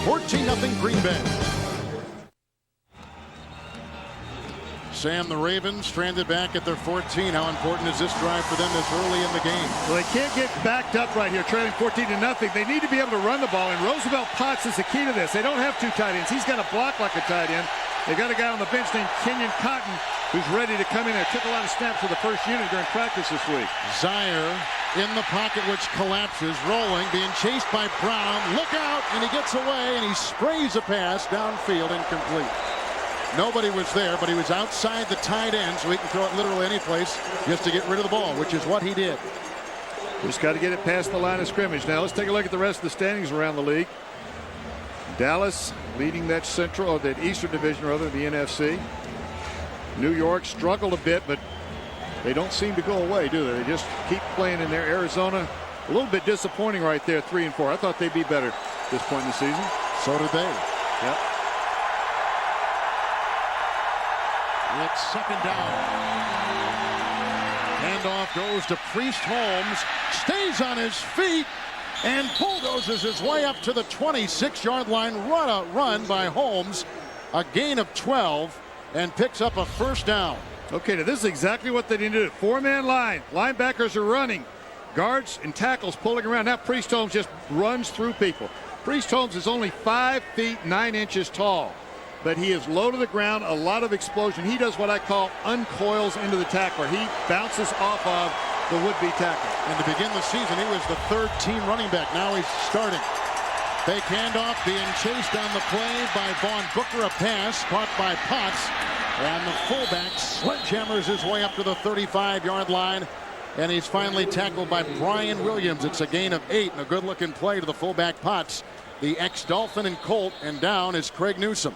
14-0 Green Bay. Sam, the Ravens stranded back at their 14. How important is this drive for them this early in the game? Well, they can't get backed up right here, trailing 14-0. They need to be able to run the ball, and Roosevelt Potts is the key to this. They don't have two tight ends. He's got to block like a tight end. They got a guy on the bench named Kenyon Cotton who's ready to come in there. Took a lot of snaps for the first unit during practice this week. Zaire in the pocket, which collapses, rolling, being chased by Brown. Look out, and he gets away, and he sprays a pass downfield, incomplete. Nobody was there, but he was outside the tight end, so he can throw it literally any place just to get rid of the ball, which is what he did. Just got to get it past the line of scrimmage. Now let's take a look at the rest of the standings around the league. Dallas leading that Central, or that Eastern Division rather, the NFC. New York struggled a bit, but they don't seem to go away, do they? They just keep playing in there. Arizona, a little bit disappointing right there, 3-4. I thought they'd be better at this point in the season. So did they. Yep. It's second down. Handoff goes to Priest Holmes. Stays on his feet and bulldozes his way up to the 26-yard line. Run by Holmes. A gain of 12 and picks up a first down. Okay, now this is exactly what they need to do. Four-man line. Linebackers are running. Guards and tackles pulling around. Now Priest Holmes just runs through people. Priest Holmes is only 5 feet 9 inches tall, but he is low to the ground, a lot of explosion. He does what I call uncoils into the tackler. He bounces off of the would-be tackler. And to begin the season, he was the third-team running back. Now he's starting. Fake handoff being chased on the play by Vaughn Booker. A pass caught by Potts. And the fullback sledgehammers his way up to the 35-yard line. And he's finally tackled by Brian Williams. It's a gain of 8 and a good-looking play to the fullback Potts, the ex-Dolphin and Colt. And down is Craig Newsome.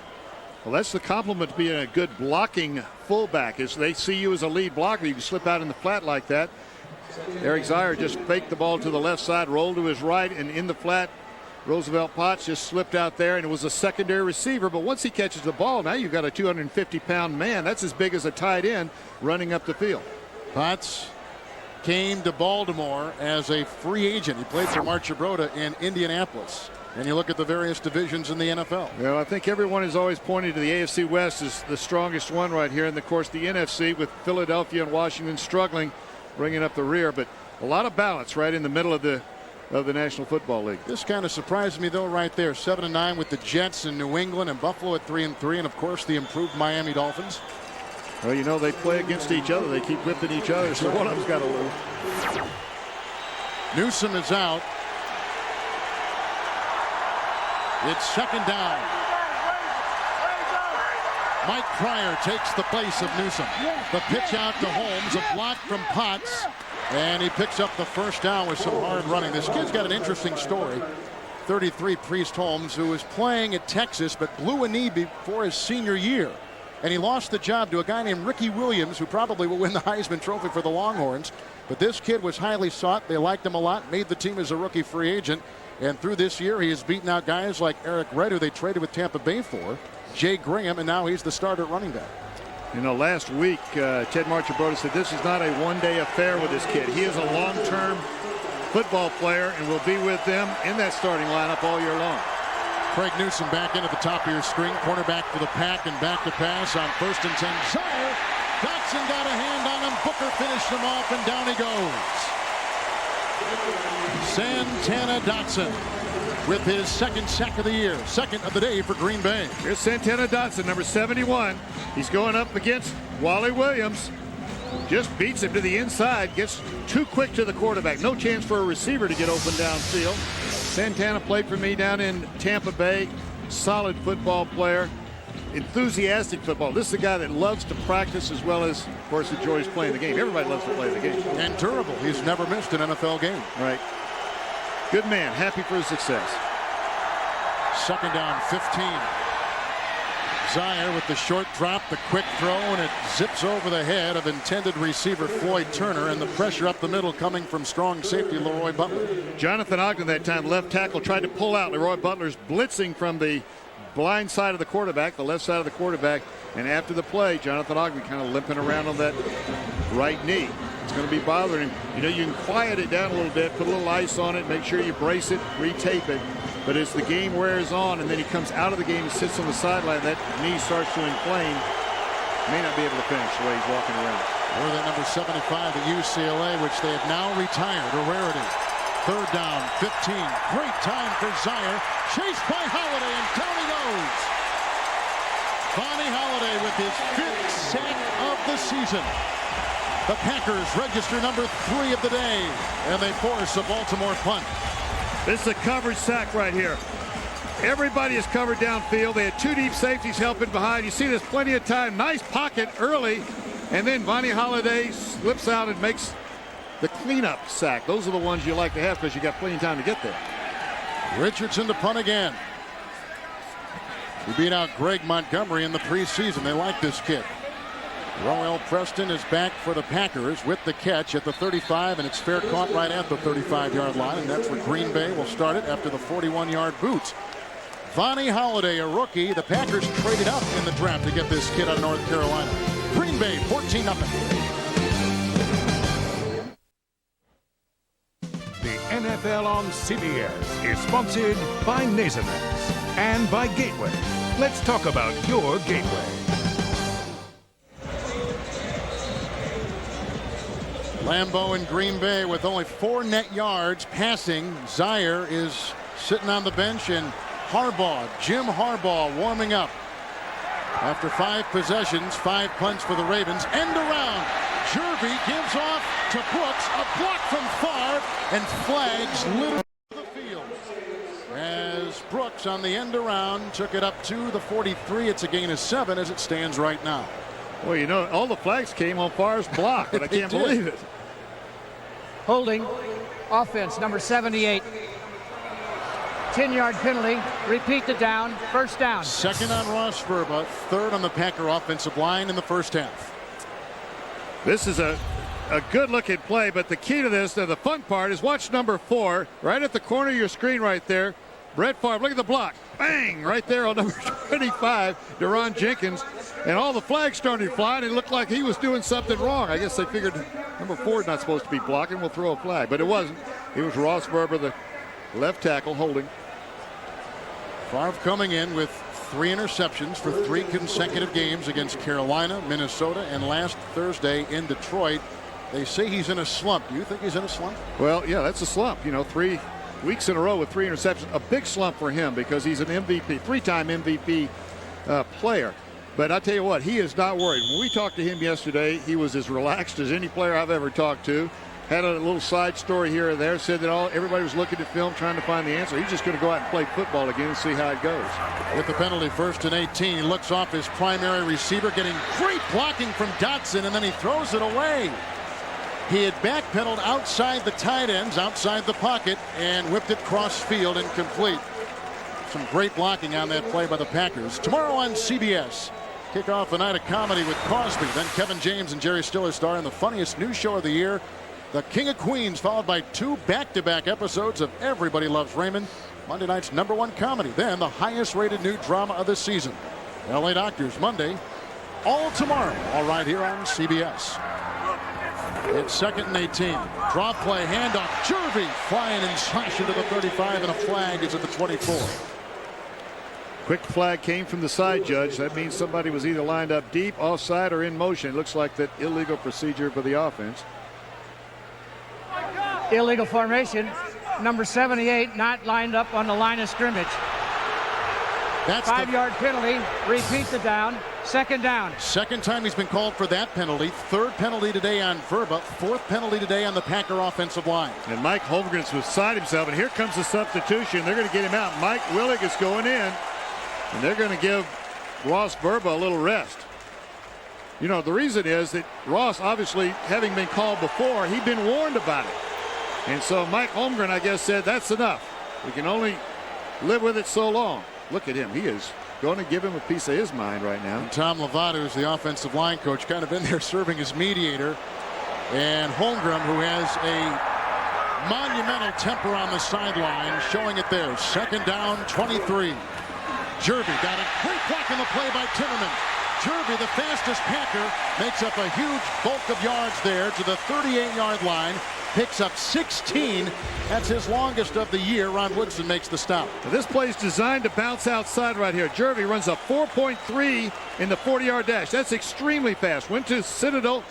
Well, that's the compliment to being a good blocking fullback. Is they see you as a lead blocker, you can slip out in the flat like that. Eric Zaire just faked the ball to the left side, rolled to his right, and in the flat, Roosevelt Potts just slipped out there, and it was a secondary receiver. But once he catches the ball, now you've got a 250-pound man. That's as big as a tight end running up the field. Potts came to Baltimore as a free agent. He played for Mark Gibrota in Indianapolis. And you look at the various divisions in the NFL. Well, I think everyone is always pointing to the AFC West as the strongest one right here. And, of course, the NFC with Philadelphia and Washington struggling, bringing up the rear. But a lot of balance right in the middle of the National Football League. This kind of surprised me, though, right there. 7-9 with the Jets in New England, and Buffalo at 3-3. And, of course, the improved Miami Dolphins. Well, you know, they play against each other. They keep whipping each other, so one of them's got to lose. Newsome is out. It's second down. Mike Pryor takes the place of Newsome. The pitch out to Holmes, a block from Potts, and he picks up the first down with some hard running. This kid's got an interesting story. 33, Priest Holmes, who was playing at Texas but blew a knee before his senior year. And he lost the job to a guy named Ricky Williams, who probably will win the Heisman Trophy for the Longhorns. But this kid was highly sought. They liked him a lot, made the team as a rookie free agent. And through this year, he has beaten out guys like Eric Red, who they traded with Tampa Bay for, Jay Graham, and now he's the starter at running back. You know, last week, Ted Marchibroda said this is not a one-day affair with this kid. He is a long-term football player and will be with them in that starting lineup all year long. Craig Newsome back into the top of your string. Cornerback for the pack and back to pass on 1st and 10. Zaire. Dotson got a hand on him. Booker finished him off, and down he goes. Santana Dotson with his second sack of the year, second of the day for Green Bay. Here's Santana Dotson, number 71. He's going up against Wally Williams. Just beats him to the inside, gets too quick to the quarterback. No chance for a receiver to get open downfield. Santana played for me down in Tampa Bay. Solid football player. Enthusiastic football. This is a guy that loves to practice as well as, of course, enjoys playing the game. Everybody loves to play the game. And durable. He's never missed an NFL game. Right. Good man. Happy for his success. Second down, 15. Zaire with the short drop, the quick throw, and it zips over the head of intended receiver Floyd Turner, and the pressure up the middle coming from strong safety Leroy Butler. Jonathan Ogden that time, left tackle, tried to pull out. Leroy Butler's blitzing from the blind side of the quarterback, the left side of the quarterback, and after the play, Jonathan Ogden kind of limping around on that right knee. It's going to be bothering him. You know, you can quiet it down a little bit, put a little ice on it, make sure you brace it, retape it. But as the game wears on and then he comes out of the game and sits on the sideline, that knee starts to inflame. May not be able to finish the way he's walking around. Or that number 75 at UCLA, which they have now retired, a rarity. Third down, 15. Great time for Zaire. Chased by Holiday, and down he goes. Vonnie Holiday with his 5th sack of the season. The Packers register number 3 of the day, and they force a Baltimore punt. This is a coverage sack right here. Everybody is covered downfield. They had 2 deep safeties helping behind. You see there's plenty of time. Nice pocket early. And then Vonnie Holiday slips out and makes the cleanup sack. Those are the ones you like to have because you got plenty of time to get there. Richardson to punt again. He beat out Greg Montgomery in the preseason. They like this kid. Roel Preston is back for the Packers with the catch at the 35, and it's fair caught right at the 35-yard line, and that's where Green Bay will start it after the 41-yard boot. Vonnie Holiday, a rookie. The Packers traded up in the draft to get this kid out of North Carolina. Green Bay 14-0. The NFL on CBS is sponsored by Nasonex and by Gateway. Let's talk about your Gateway. Lambeau in Green Bay with only 4 net yards passing. Zaire is sitting on the bench, and Harbaugh, Jim Harbaugh, warming up. After 5 possessions, 5 punts for the Ravens. End around. Jervy gives off to Brooks. A block from Favre, and flags literally the field. As Brooks on the end around took it up to the 43. It's a gain of 7 as it stands right now. Well, you know, all the flags came on Favre's block, but I can't believe it. Holding offense, number 78. 10-yard penalty. Repeat the down. First down. Second on Ross Verba. Third on the Packer offensive line in the first half. This is a good-looking play, but the key to this, the fun part, is watch number 4, right at the corner of your screen right there. Brett Favre, look at the block. Bang! Right there on number 25, Deron Jenkins. And all the flags started flying. It looked like he was doing something wrong. I guess they figured number 4 is not supposed to be blocking. We'll throw a flag. But it wasn't. It was Ross Verba, the left tackle, holding. Favre coming in with 3 interceptions for 3 consecutive games against Carolina, Minnesota, and last Thursday in Detroit. They say he's in a slump. Do you think he's in a slump? Well, yeah, that's a slump. You know, 3 weeks in a row with 3 interceptions. A big slump for him because he's an MVP, 3-time MVP player. But I tell you what, he is not worried. When we talked to him yesterday, he was as relaxed as any player I've ever talked to. Had a little side story here or there. Said that everybody was looking at film trying to find the answer. He's just going to go out and play football again and see how it goes. With the penalty, 1st and 18. He looks off his primary receiver, getting great blocking from Dotson, and then he throws it away. He had backpedaled outside the tight ends, outside the pocket, and whipped it cross field incomplete. Some great blocking on that play by the Packers. Tomorrow on CBS, kick off a night of comedy with Cosby. Then Kevin James and Jerry Stiller star in the funniest news show of the year, The King of Queens, followed by 2 back-to-back episodes of Everybody Loves Raymond, Monday night's #1 comedy. Then the highest-rated new drama of the season, LA Doctors, Monday. All tomorrow, all right here on CBS. It's 2nd and 18. Drop play, handoff. Jervy flying and slashing to the 35, and a flag is at the 24. Quick flag came from the side judge. That means somebody was either lined up deep, offside, or in motion. It looks like that illegal procedure for the offense. Illegal formation. Number 78 not lined up on the line of scrimmage. That's 5-yard penalty. Repeat the down. 2nd down. Second time he's been called for that penalty. 3rd penalty today on Verba. 4th penalty today on the Packer offensive line. And Mike Holmgren's beside himself. And here comes the substitution. They're going to get him out. Mike Willig is going in. And they're going to give Ross Verba a little rest. You know, the reason is that Ross, obviously, having been called before, he'd been warned about it. And so Mike Holmgren, I guess, said that's enough. We can only live with it so long. Look at him. He is going to give him a piece of his mind right now. And Tom Lovato, who's the offensive line coach, kind of in there serving as mediator. And Holmgren, who has a monumental temper on the sideline, showing it there. 2nd down, 23. Jervy got a great block in the play by Timmerman. Jervy, the fastest Packer, makes up a huge bulk of yards there to the 38-yard line. Picks up 16. That's his longest of the year. Ron Woodson makes the stop. Well, this play is designed to bounce outside right here. Jervy runs a 4.3 in the 40-yard dash. That's extremely fast. Went to Citadel.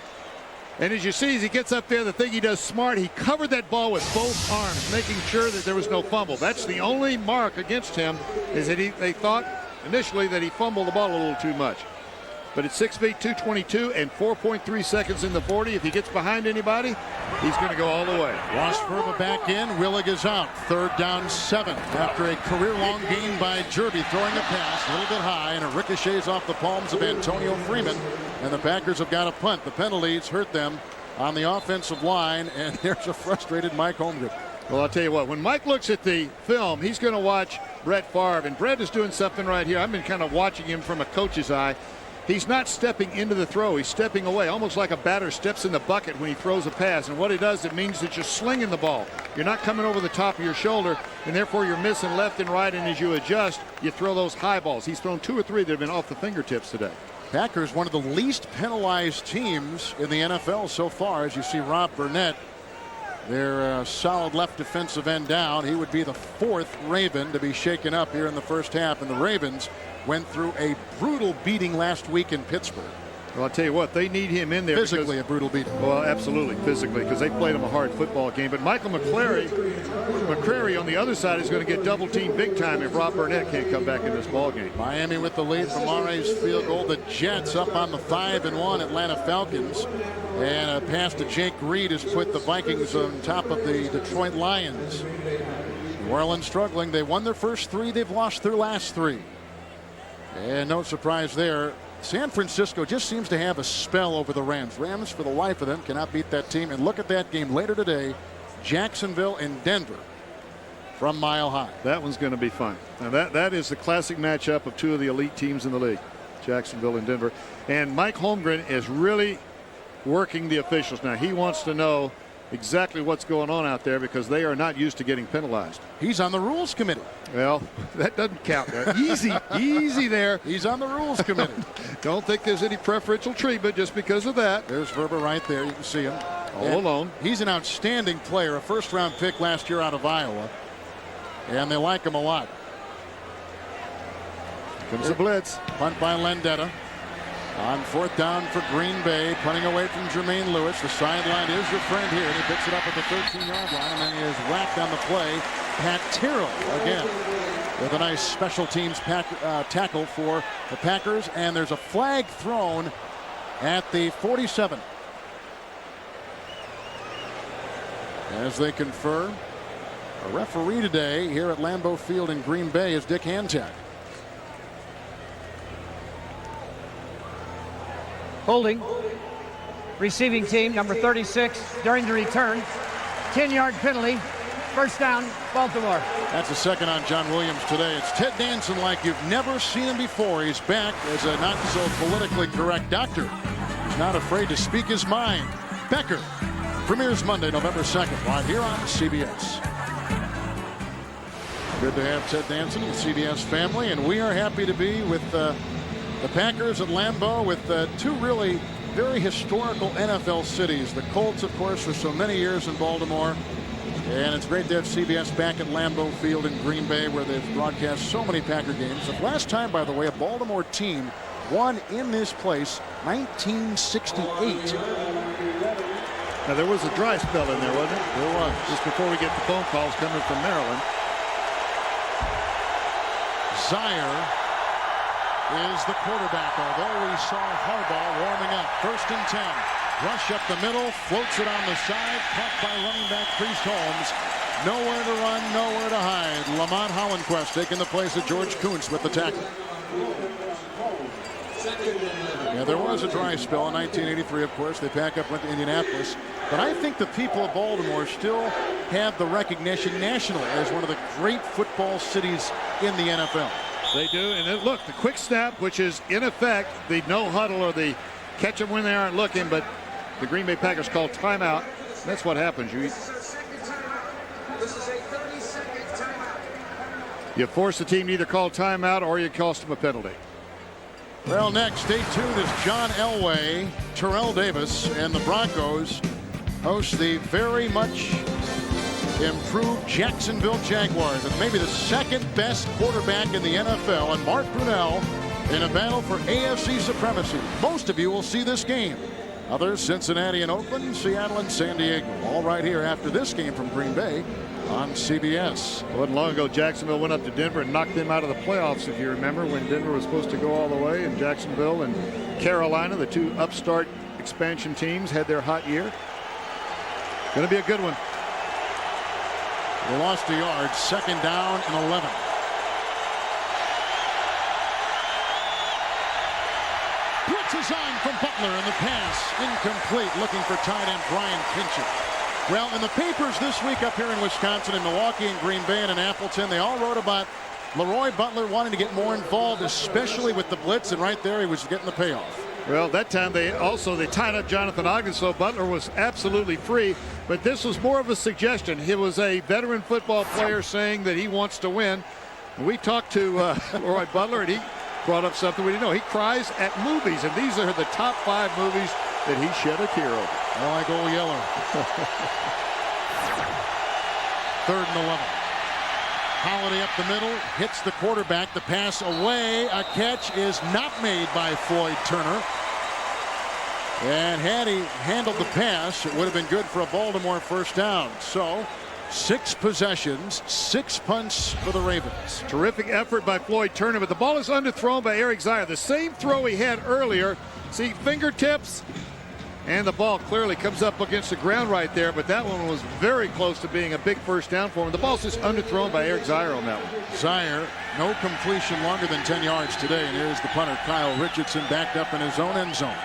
And as you see, as he gets up there, the thing he does smart, he covered that ball with both arms, making sure that there was no fumble. That's the only mark against him, is that they thought initially that he fumbled the ball a little too much. But at 6 feet, 222, and 4.3 seconds in the 40, if he gets behind anybody, he's going to go all the way. Ross Verba back in. Willig is out. 3rd down 7 after a career-long gain by Jervy, throwing a pass a little bit high, and it ricochets off the palms of Antonio Freeman. And the Packers have got a punt. The penalties hurt them on the offensive line, and there's a frustrated Mike Holmgren. Well, I'll tell you what, when Mike looks at the film, he's going to watch Brett Favre, and Brett is doing something right here. I've been kind of watching him from a coach's eye. He's not stepping into the throw. He's stepping away, almost like a batter steps in the bucket when he throws a pass. And what it does, it means that you're slinging the ball. You're not coming over the top of your shoulder, and therefore you're missing left and right. And as you adjust, you throw those high balls. He's thrown 2 or 3 that have been off the fingertips today. Packers, one of the least penalized teams in the NFL so far. As you see Rob Burnett, their solid left defensive end down. He would be the 4th Raven to be shaken up here in the first half. And the Ravens went through a brutal beating last week in Pittsburgh. Well, I'll tell you what, they need him in there. Physically a brutal beating. Well, absolutely, physically, because they played him a hard football game. But Michael McCrary on the other side is going to get double-teamed big time if Rob Burnett can't come back in this ball game. Miami with the lead from Mare's field goal. The Jets up on the 5-1 Atlanta Falcons. And a pass to Jake Reed has put the Vikings on top of the Detroit Lions. New Orleans struggling. They won their first 3. They've lost their last 3. And no surprise there. San Francisco just seems to have a spell over the Rams. Rams, for the life of them, cannot beat that team. And look at that game later today. Jacksonville and Denver from Mile High. That one's going to be fun. Now that is the classic matchup of 2 of the elite teams in the league, Jacksonville and Denver. And Mike Holmgren is really working the officials now. He wants to know exactly what's going on out there because they are not used to getting penalized. He's on the rules committee. Well, that doesn't count. Easy there. He's on the rules committee. Don't think there's any preferential treatment just because of that. There's Verba right there. You can see him. All alone. He's an outstanding player, a first-round pick last year out of Iowa. And they like him a lot. Comes the blitz. Punt by Landetta. On 4th down for Green Bay, punting away from Jermaine Lewis. The sideline is your friend here, and he picks it up at the 13-yard line, and then he is whacked on the play. Pat Tyrrell again with a nice special teams tackle for the Packers, and there's a flag thrown at the 47. As they confer, a referee today here at Lambeau Field in Green Bay is Dick Hantak. Holding. Receiving team, number 36, during the return. 10-yard penalty. First down, Baltimore. That's a second on John Williams today. It's Ted Danson like you've never seen him before. He's back as a not so politically correct doctor. He's not afraid to speak his mind. Becker premieres Monday, November 2nd, live here on CBS. Good to have Ted Danson and the CBS family, and we are happy to be with the Packers at Lambeau with 2 really very historical NFL cities. The Colts, of course, for so many years in Baltimore. And it's great to have CBS back at Lambeau Field in Green Bay, where they've broadcast so many Packer games. The last time, by the way, a Baltimore team won in this place, 1968. Now, there was a dry spell in there, wasn't it? There was. Just before we get the phone calls coming from Maryland. Zaire is the quarterback, although we saw Harbaugh warming up. 1st and 10. Rush up the middle, floats it on the side, caught by running back Priest Holmes. Nowhere to run, nowhere to hide. Lamont Hollenquest taking the place of George Kuntz with the tackle. Yeah, there was a dry spell in 1983, of course. They pack up, went to Indianapolis. But I think the people of Baltimore still have the recognition nationally as one of the great football cities in the NFL. They do, and then, look, the quick snap, which is in effect the no huddle or the catch them when they aren't looking, but the Green Bay Packers call timeout. That's what happens. You force the team to either call timeout or you cost them a penalty. Well, next, stay tuned as John Elway, Terrell Davis, and the Broncos host the very much improved Jacksonville Jaguars. It's maybe the second best quarterback in the NFL, and Mark Brunell in a battle for AFC supremacy. Most of you will see this game. Others, Cincinnati and Oakland, Seattle and San Diego. All right here after this game from Green Bay on CBS. It wasn't long ago Jacksonville went up to Denver and knocked them out of the playoffs, if you remember, when Denver was supposed to go all the way, and Jacksonville and Carolina, the two upstart expansion teams, had their hot year. Going to be a good one. They lost a yard, second down and 11. Blitz is on from Butler, and the pass incomplete, looking for tight end Brian Kinchen. Well, in the papers this week up here in Wisconsin, in Milwaukee and Green Bay and in Appleton, they all wrote about Leroy Butler wanting to get more involved, especially with the blitz, and right there he was getting the payoff. Well, that time they tied up Jonathan Ogden, so Butler was absolutely free. But this was more of a suggestion. He was a veteran football player saying that he wants to win. We talked to Leroy Butler, and he brought up something we didn't know. He cries at movies, and these are the top 5 movies that he shed a tear over. I like Old Yeller. 3rd and 11. Holiday up the middle, hits the quarterback. The pass away. A catch is not made by Floyd Turner. And had he handled the pass, it would have been good for a Baltimore first down. So 6 possessions, 6 punts for the Ravens. Terrific effort by Floyd Turner, but the ball is underthrown by Eric Zier. The same throw he had earlier. See, fingertips, and the ball clearly comes up against the ground right there, but that one was very close to being a big first down for him. The ball's just underthrown by Eric Zier on that one. Zier, no completion longer than 10 yards today, and here's the punter, Kyle Richardson, backed up in his own end zone.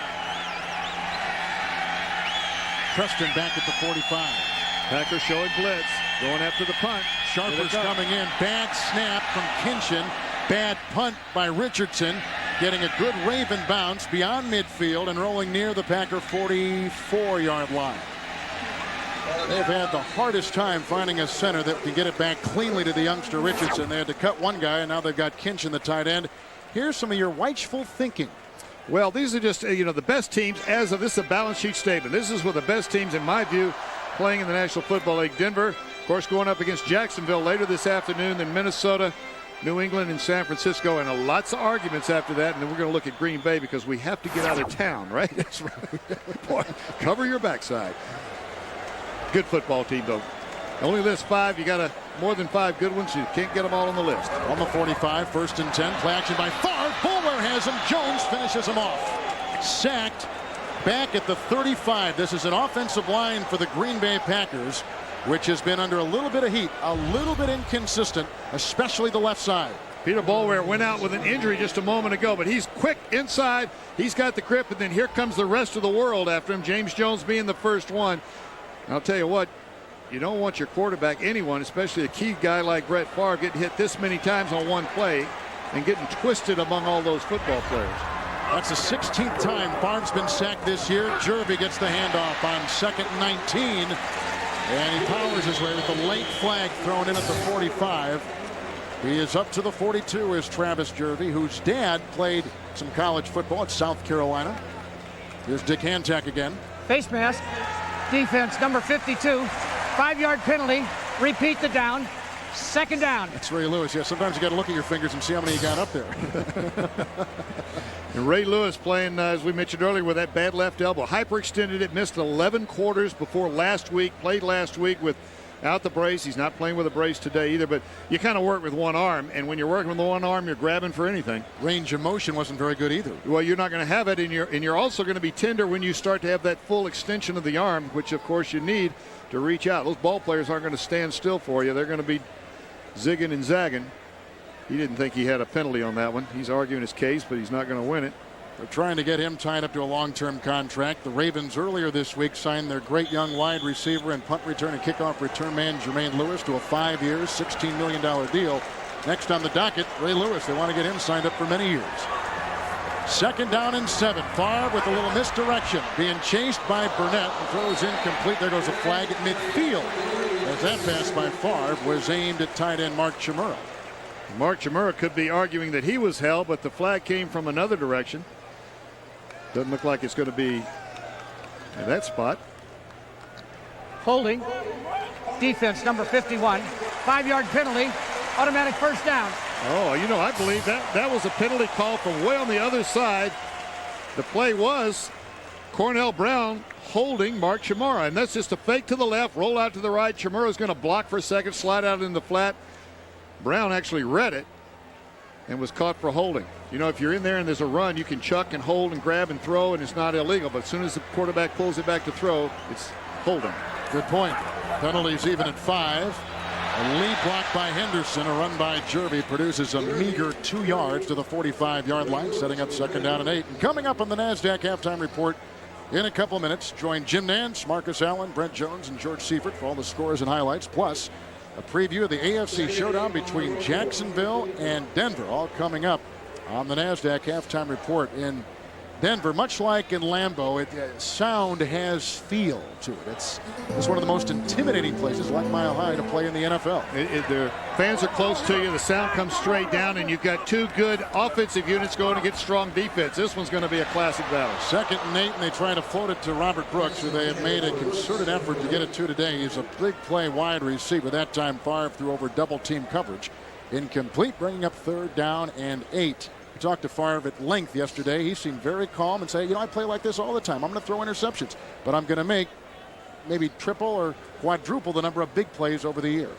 Preston back at the 45. Packers showing blitz, going after the punt. Sharper's coming in. Bad snap from Kinchen. Bad punt by Richardson. Getting a good Raven bounce beyond midfield and rolling near the Packer 44-yard line. They've had the hardest time finding a center that can get it back cleanly to the youngster Richardson. They had to cut one guy, and now they've got Kinchen, the tight end. Here's some of your Wycheful thinking. Well, these are just, the best teams as of this is a balance sheet statement. This is with the best teams, in my view, playing in the National Football League. Denver, of course, going up against Jacksonville later this afternoon, then Minnesota, New England, and San Francisco, and lots of arguments after that. And then we're going to look at Green Bay because we have to get out of town, right? That's right. Boy, cover your backside. Good football team, though. Only list 5. You got more than 5 good ones. You can't get them all on the list. On the 45, 1st and 10. Play action by Favre. Boulware has him. Jones finishes him off. Sacked back at the 35. This is an offensive line for the Green Bay Packers, which has been under a little bit of heat, a little bit inconsistent, especially the left side. Peter Boulware went out with an injury just a moment ago, but he's quick inside. He's got the grip, and then here comes the rest of the world after him, James Jones being the first one. And I'll tell you what, you don't want your quarterback, anyone, especially a key guy like Brett Favre, getting hit this many times on one play and getting twisted among all those football players. That's the 16th time Favre's been sacked this year. Jervy gets the handoff on 2nd and 19. And he powers his way with the late flag thrown in at the 45. He is up to the 42 is Travis Jervy, whose dad played some college football at South Carolina. Here's Dick Hantack again. Face mask, defense, number 52. 5-yard penalty, repeat the down, 2nd down. That's Ray Lewis. Yeah, sometimes you got to look at your fingers and see how many you got up there. And Ray Lewis playing, as we mentioned earlier, with that bad left elbow. Hyperextended it, missed 11 quarters before last week. Played last week without the brace. He's not playing with a brace today either, but you kind of work with one arm, and when you're working with one arm, you're grabbing for anything. Range of motion wasn't very good either. Well, you're not going to have it, and you're also going to be tender when you start to have that full extension of the arm, which, of course, you need to reach out. Those ball players aren't going to stand still for you. They're going to be zigging and zagging. He didn't think he had a penalty on that one. He's arguing his case, but he's not going to win it. They're trying to get him tied up to a long-term contract. The Ravens earlier this week signed their great young wide receiver and punt return and kickoff return man Jermaine Lewis to a 5-year, $16 million deal. Next on the docket, Ray Lewis. They want to get him signed up for many years. 2nd down and 7. Favre with a little misdirection, being chased by Burnett, and throws incomplete. There goes a flag at midfield, as that pass by Favre was aimed at tight end Mark Chmura. Mark Chmura could be arguing that he was held, but the flag came from another direction. Doesn't look like it's going to be in that spot. Holding. Defense number 51. 5-yard penalty. Automatic first down. Oh, you know, I believe that was a penalty call from way on the other side. The play was Cornell Brown holding Mark Chmura, and that's just a fake to the left, roll out to the right. Chmura's going to block for a second, slide out in the flat. Brown actually read it and was caught for holding. You know, if you're in there and there's a run, you can chuck and hold and grab and throw, and it's not illegal. But as soon as the quarterback pulls it back to throw, it's holding. Good point. Penalties even at 5. A lead block by Henderson. A run by Jerby produces a meager 2 yards to the 45-yard line, setting up 2nd down and 8. And coming up on the NASDAQ halftime report in a couple of minutes, join Jim Nance, Marcus Allen, Brent Jones, and George Seifert for all the scores and highlights, plus a preview of the AFC showdown between Jacksonville and Denver, all coming up on the NASDAQ halftime report in Denver. Much like in Lambeau, sound has feel to it. It's one of the most intimidating places, like Mile High, to play in the NFL. The fans are close to you. The sound comes straight down, and you've got 2 good offensive units going against strong defense. This one's going to be a classic battle. 2nd and 8, and they try to float it to Robert Brooks, who they have made a concerted effort to get it to today. He's a big play wide receiver. That time Favre threw over double team coverage. Incomplete, bringing up 3rd down and 8. We talked to Favre at length yesterday. He seemed very calm and said, you know, I play like this all the time. I'm going to throw interceptions, but I'm going to make maybe triple or quadruple the number of big plays over the year.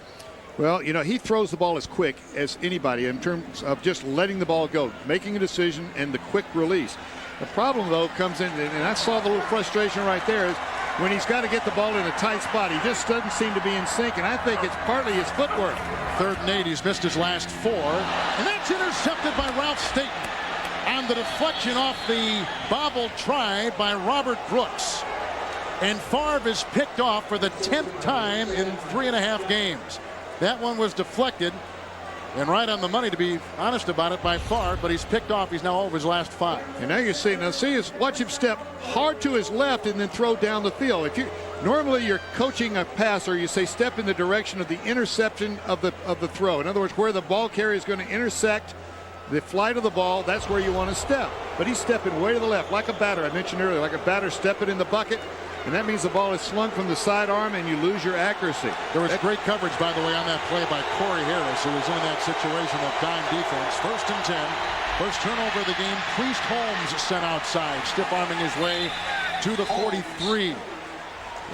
Well, you know, he throws the ball as quick as anybody in terms of just letting the ball go, making a decision, and the quick release. The problem, though, comes in, and I saw the little frustration right there, is when he's got to get the ball in a tight spot. He just doesn't seem to be in sync, and I think it's partly his footwork. 3rd and 8. He's missed his last 4, and that's intercepted by Ralph Staten on the deflection off the bobble try by Robert Brooks. And Favre is picked off for the 10th time in 3.5 games. That one was deflected and right on the money, to be honest about it, by Favre, but he's picked off. He's now over his last 5. And now you're seeing, watch him step hard to his left and then throw down the field. If you normally you're coaching a passer, you say step in the direction of the interception of the throw. In other words, where the ball carrier is going to intersect the flight of the ball, that's where you want to step. But he's stepping way to the left, like a batter. I mentioned earlier, like a batter stepping in the bucket. And that means the ball is slung from the sidearm and you lose your accuracy. There was great coverage, by the way, on that play by Corey Harris, who was in that situation of dime defense. 1st and 10. First turnover of the game. Priest Holmes sent outside, stiff-arming his way to the 43.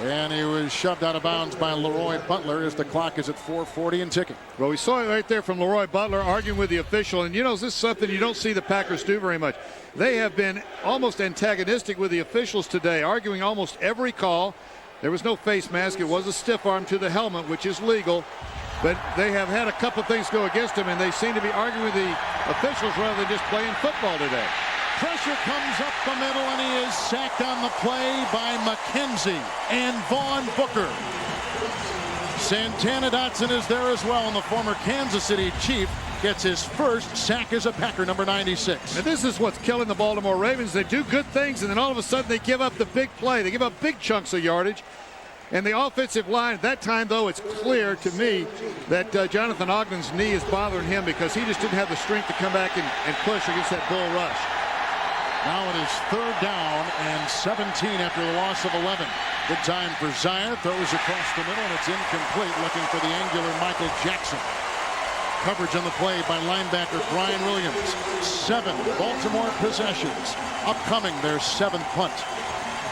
And he was shoved out of bounds by Leroy Butler as the clock is at 4:40 and ticking. Well, we saw it right there from Leroy Butler arguing with the official. And, you know, this is something you don't see the Packers do very much. They have been almost antagonistic with the officials today, arguing almost every call. There was no face mask. It was a stiff arm to the helmet, which is legal. But they have had a couple things go against them, and they seem to be arguing with the officials rather than just playing football today. Pressure comes up the middle, and he is sacked on the play by McKenzie and Vaughn Booker. Santana Dotson is there as well, and the former Kansas City Chief gets his first sack as a Packer, number 96. And this is what's killing the Baltimore Ravens. They do good things, and then all of a sudden they give up the big play. They give up big chunks of yardage. And the offensive line, at that time, though, it's clear to me that Jonathan Ogden's knee is bothering him because he just didn't have the strength to come back and push against that bull rush. Now it is 3rd down and 17 after the loss of 11. Good time for Zion. Throws across the middle, and it's incomplete, looking for the angular Michael Jackson. Coverage on the play by linebacker Brian Williams. 7 Baltimore possessions. Upcoming their 7th punt.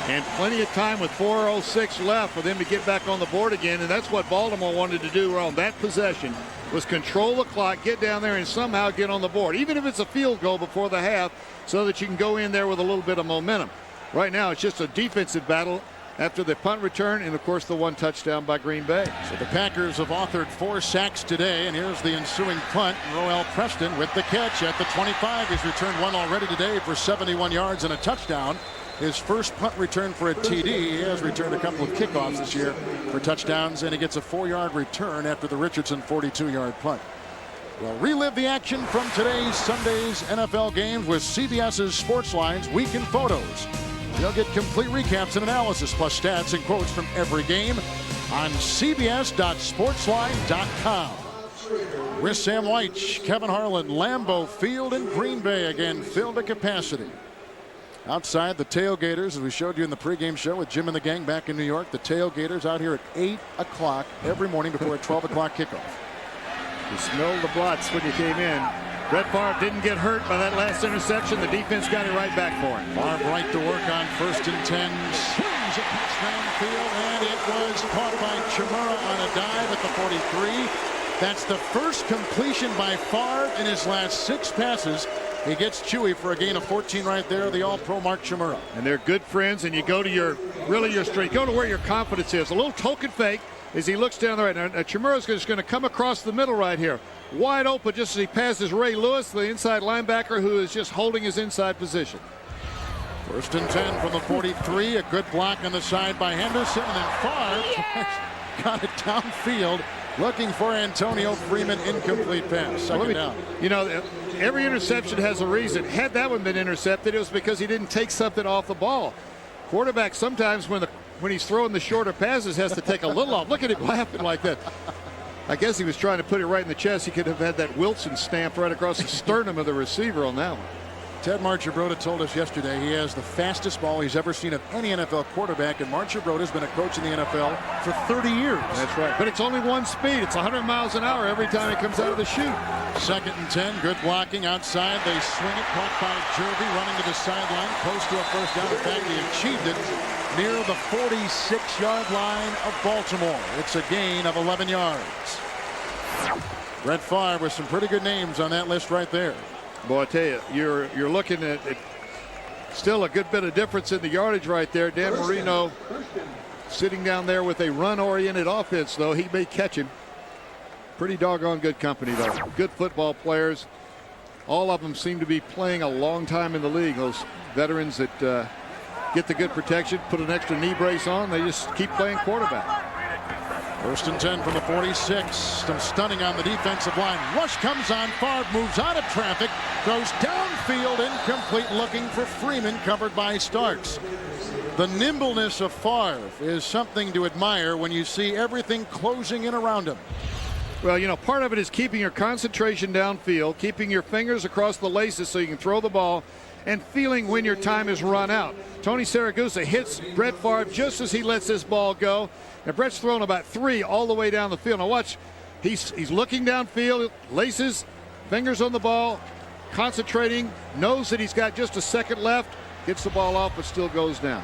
And plenty of time with 4:06 left for them to get back on the board again. And that's what Baltimore wanted to do on that possession, was control the clock, get down there, and somehow get on the board, even if it's a field goal before the half, so that you can go in there with a little bit of momentum. Right now, it's just a defensive battle after the punt return and, of course, the 1 touchdown by Green Bay. So the Packers have authored 4 sacks today, and here's the ensuing punt. Roel Preston with the catch at the 25. He's returned 1 already today for 71 yards and a touchdown. His first punt return for a TD. He has returned a couple of kickoffs this year for touchdowns, and he gets a 4-yard return after the Richardson 42-yard punt. Well, relive the action from Sunday's NFL games with CBS's Sports Lines Weekend Photos. You'll get complete recaps and analysis, plus stats and quotes from every game on cbs.sportsline.com. with Sam Wyche, Kevin Harlan. Lambeau Field in Green Bay again filled to capacity. Outside, the Tailgaters, as we showed you in the pregame show with Jim and the gang back in New York, the Tailgaters out here at 8 o'clock every morning before a 12 o'clock kickoff. You smelled the blots when you came in. Brett Favre didn't get hurt by that last interception. The defense got it right back for him. Favre right to work on 1st and 10. Swings across downfield, and it was caught by Chimura on a dive at the 43. That's the first completion by Favre in his last 6 passes. He gets Chewy for a gain of 14 right there, the All-Pro Mark Chimura. And they're good friends, and you go to your strength. Go to where your confidence is. A little token fake as he looks down the right. Now Chimura's just going to come across the middle right here. Wide open just as he passes Ray Lewis, the inside linebacker, who is just holding his inside position. 1st and 10 from the 43. A good block on the side by Henderson, and then Favre got it downfield looking for Antonio Freeman. Incomplete pass. Second down. You know, every interception has a reason. Had that one been intercepted, it was because he didn't take something off the ball. Quarterback sometimes when he's throwing the shorter passes has to take a little off. Look at him laughing like that. I guess he was trying to put it right in the chest. He could have had that Wilson stamp right across the sternum of the receiver on that one. Ted Marchibroda told us yesterday he has the fastest ball he's ever seen of any NFL quarterback, and Marchibroda's been a coach in the NFL for 30 years. That's right. But it's only one speed. It's 100 miles an hour every time it comes out of the chute. 2nd and 10. Good blocking outside. They swing it. Caught by Jervy, running to the sideline. Close to a 1st down. In fact, he achieved it near the 46-yard line of Baltimore. It's a gain of 11 yards. Brett Favre with some pretty good names on that list right there. Boy, I tell you, you're looking at still a good bit of difference in the yardage right there. Dan Marino sitting down there with a run-oriented offense, though. He may catch him. Pretty doggone good company, though. Good football players. All of them seem to be playing a long time in the league. Those veterans that get the good protection, put an extra knee brace on, they just keep playing quarterback. 1st and 10 from the 46. Some stunning on the defensive line. Rush comes on. Favre moves out of traffic. Throws downfield, incomplete, looking for Freeman, covered by Starks. The nimbleness of Favre is something to admire when you see everything closing in around him. Well, you know, part of it is keeping your concentration downfield, keeping your fingers across the laces so you can throw the ball, and feeling when your time is run out. Tony Siragusa hits Brett Favre just as he lets this ball go. And Brett's thrown about 3 all the way down the field. Now watch, he's looking downfield, laces, fingers on the ball, concentrating, knows that he's got just a second left, gets the ball off, but still goes down.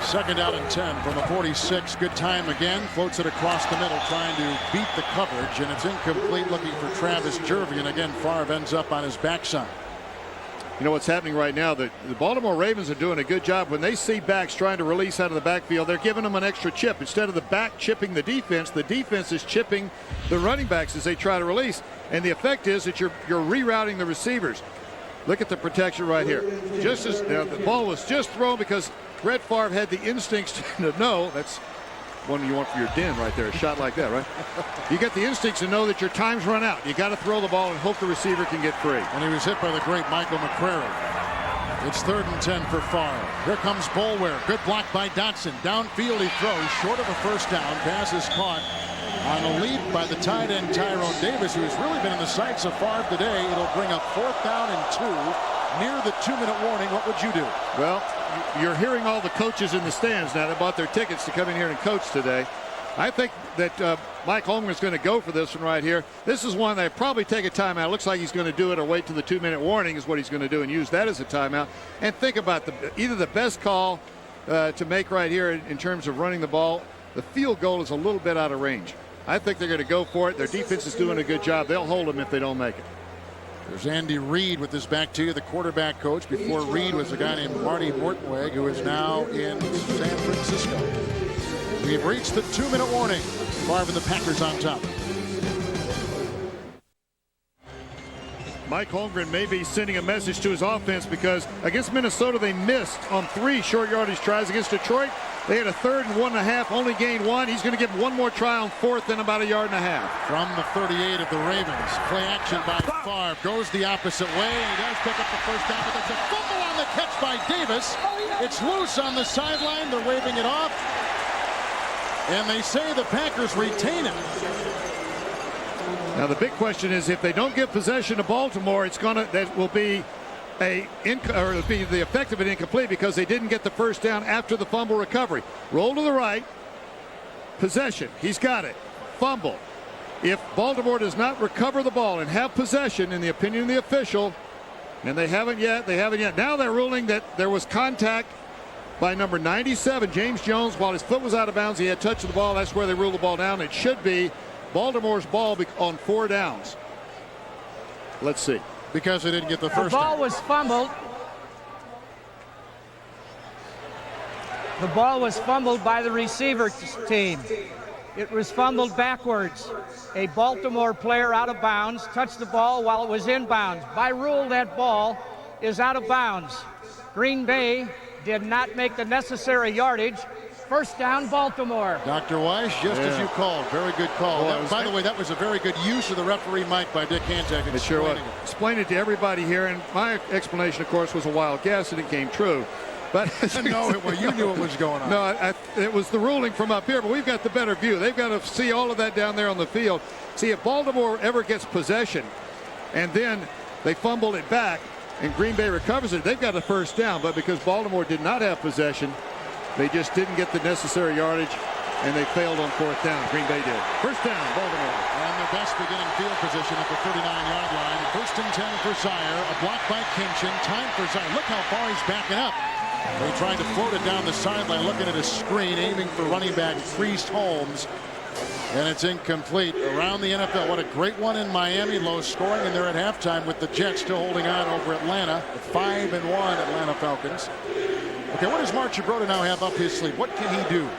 2nd down and 10 from the 46. Good time again. Floats it across the middle, trying to beat the coverage, and it's incomplete, looking for Travis Jervy, and again Favre ends up on his backside. You know what's happening right now? The Baltimore Ravens are doing a good job. When they see backs trying to release out of the backfield, they're giving them an extra chip. Instead of the back chipping the defense is chipping the running backs as they try to release. And the effect is that you're rerouting the receivers. Look at the protection right here. Just as the ball was just thrown because Brett Favre had the instincts to know. That's one you want for your den right there, a shot like that, right? You get the instincts to know that your time's run out. You got to throw the ball and hope the receiver can get free. And he was hit by the great Michael McCrary. It's 3rd and 10 for Favre. Here comes Boulware. Good block by Dotson. Downfield he throws, short of a 1st down. Pass is caught on a leap by the tight end Tyrone Davis, who has really been in the sights of Favre today. It'll bring up 4th down and 2. Near the 2-minute warning. What would you do? Well, you're hearing all the coaches in the stands now that bought their tickets to come in here and coach today. I think that Mike Holmgren's going to go for this one right here. This is one that probably take a timeout. Looks like he's going to do it or wait till the 2-minute warning is what he's going to do and use that as a timeout. And think about either the best call to make right here in terms of running the ball. The field goal is a little bit out of range. I think they're going to go for it. Their defense is doing a good job. They'll hold them if they don't make it. There's Andy Reid with his back to you, the quarterback coach. Before Reid was a guy named Marty Mortweg, who is now in San Francisco. We've reached the 2-minute warning. Favre and the Packers on top. Mike Holmgren may be sending a message to his offense because against Minnesota they missed on 3 short yardage tries. Against Detroit they had a 3rd and 1.5, only gained 1. He's going to give one more try on 4th and about 1.5 yards. From the 38 of the Ravens, play action by Favre, goes the opposite way. He does pick up the 1st down, but there's a fumble on the catch by Davis. It's loose on the sideline. They're waving it off. And they say the Packers retain it. Now the big question is, if they don't give possession to Baltimore, that will be the effect of an incomplete because they didn't get the first down after the fumble recovery. Roll to the right. Possession. He's got it. Fumble. If Baltimore does not recover the ball and have possession, in the opinion of the official, and they haven't yet. Now they're ruling that there was contact by number 97, James Jones, while his foot was out of bounds. He had touched the ball. That's where they ruled the ball down. It should be Baltimore's ball on 4 downs. Let's see. Because they didn't get the first The ball down. was fumbled. The ball was fumbled by the receiver team. It was fumbled backwards. A Baltimore player out of bounds touched the ball while it was in bounds. By rule, that ball is out of bounds. Green Bay did not make the necessary yardage. First down, Baltimore. Dr. Wyche, just as you called. Very good call. By the way, that was a very good use of the referee mic by Dick Hantek. It sure was. Explain it to everybody here, and my explanation, of course, was a wild guess, and it came true. But no, well, you knew what was going on. No, it was the ruling from up here, but we've got the better view. They've got to see all of that down there on the field. See, if Baltimore ever gets possession, and then they fumble it back, and Green Bay recovers it, they've got a first down. But because Baltimore did not have possession, they just didn't get the necessary yardage, and they failed on 4th down. Green Bay did. First down, Baltimore. And their best beginning field position at the 39-yard line. 1st and 10 for Zaire. A block by Kinchin. Time for Zaire. Look how far he's backing up. They tried to float it down the sideline, looking at a screen, aiming for running back Priest Holmes. And it's incomplete. Around the NFL, what a great one in Miami, low scoring, and they're at halftime with the Jets still holding on over Atlanta. 5-1 Atlanta Falcons. Okay, what does Mark Gibrota now have up his sleeve? What can he do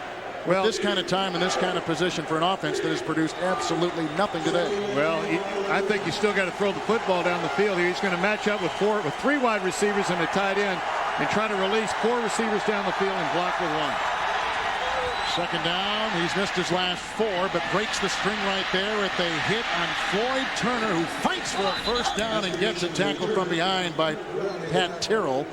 with this kind of time and this kind of position for an offense that has produced absolutely nothing today? Well, I think you still got to throw the football down the field here. He's going to match up with 3 wide receivers and a tight end and try to release 4 receivers down the field and block with 1. 2nd down. He's missed his last 4, but breaks the string right there at the hit on Floyd Turner, who fights for a first down and gets a tackle from behind by Pat Tyrrell.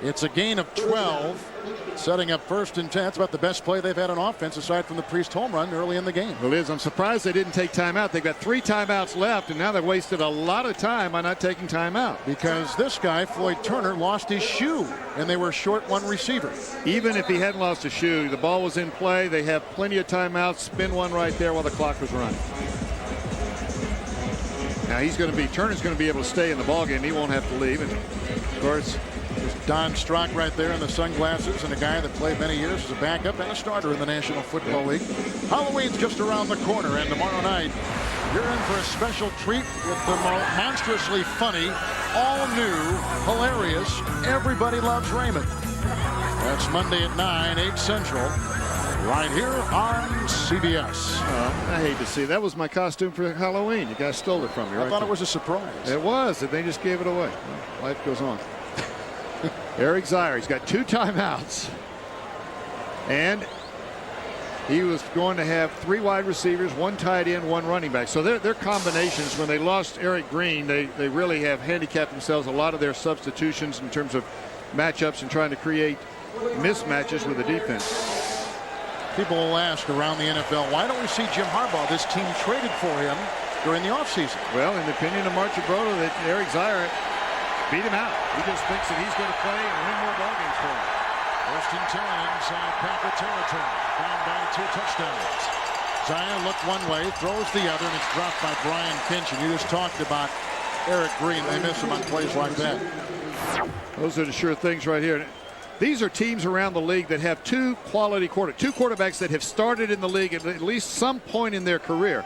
It's a gain of 12, setting up 1st and 10. That's about the best play they've had on offense aside from the Priest home run early in the game. Well, I'm surprised they didn't take timeout. They've got 3 timeouts left, and now they've wasted a lot of time by not taking timeout. Because this guy, Floyd Turner, lost his shoe, and they were short 1 receiver. Even if he hadn't lost a shoe, the ball was in play. They have plenty of timeouts. Spin 1 right there while the clock was running. Now Turner's going to be able to stay in the ballgame. He won't have to leave. And of course, there's Don Strock right there in the sunglasses, and a guy that played many years as a backup and a starter in the National Football League. Halloween's just around the corner, and tomorrow night you're in for a special treat with the monstrously funny, all new, hilarious, Everybody Loves Raymond. That's Monday at 9, 8 Central, right here on CBS. I hate to see it. That was my costume for Halloween. You guys stole it from me. I thought it was a surprise. It was, and they just gave it away. Well, life goes on. Eric Zaire, he's got 2 timeouts. And he was going to have 3 wide receivers, 1 tight end, 1 running back. So their combinations, when they lost Eric Green, they really have handicapped themselves. A lot of their substitutions in terms of matchups and trying to create mismatches with the defense. People will ask around the NFL, why don't we see Jim Harbaugh? This team traded for him during the offseason. Well, in the opinion of Mark Gibrota, that Eric Zaire beat him out. He just thinks that he's going to play and win more ballgames for him. 1st and 10 inside Packer territory. Down by 2 touchdowns. Zaire looked one way, throws the other, and it's dropped by Brian Kinchin. You just talked about Eric Green. They miss him on plays like that. Those are the sure things right here. These are teams around the league that have 2 quality quarterbacks that have started in the league at least some point in their career.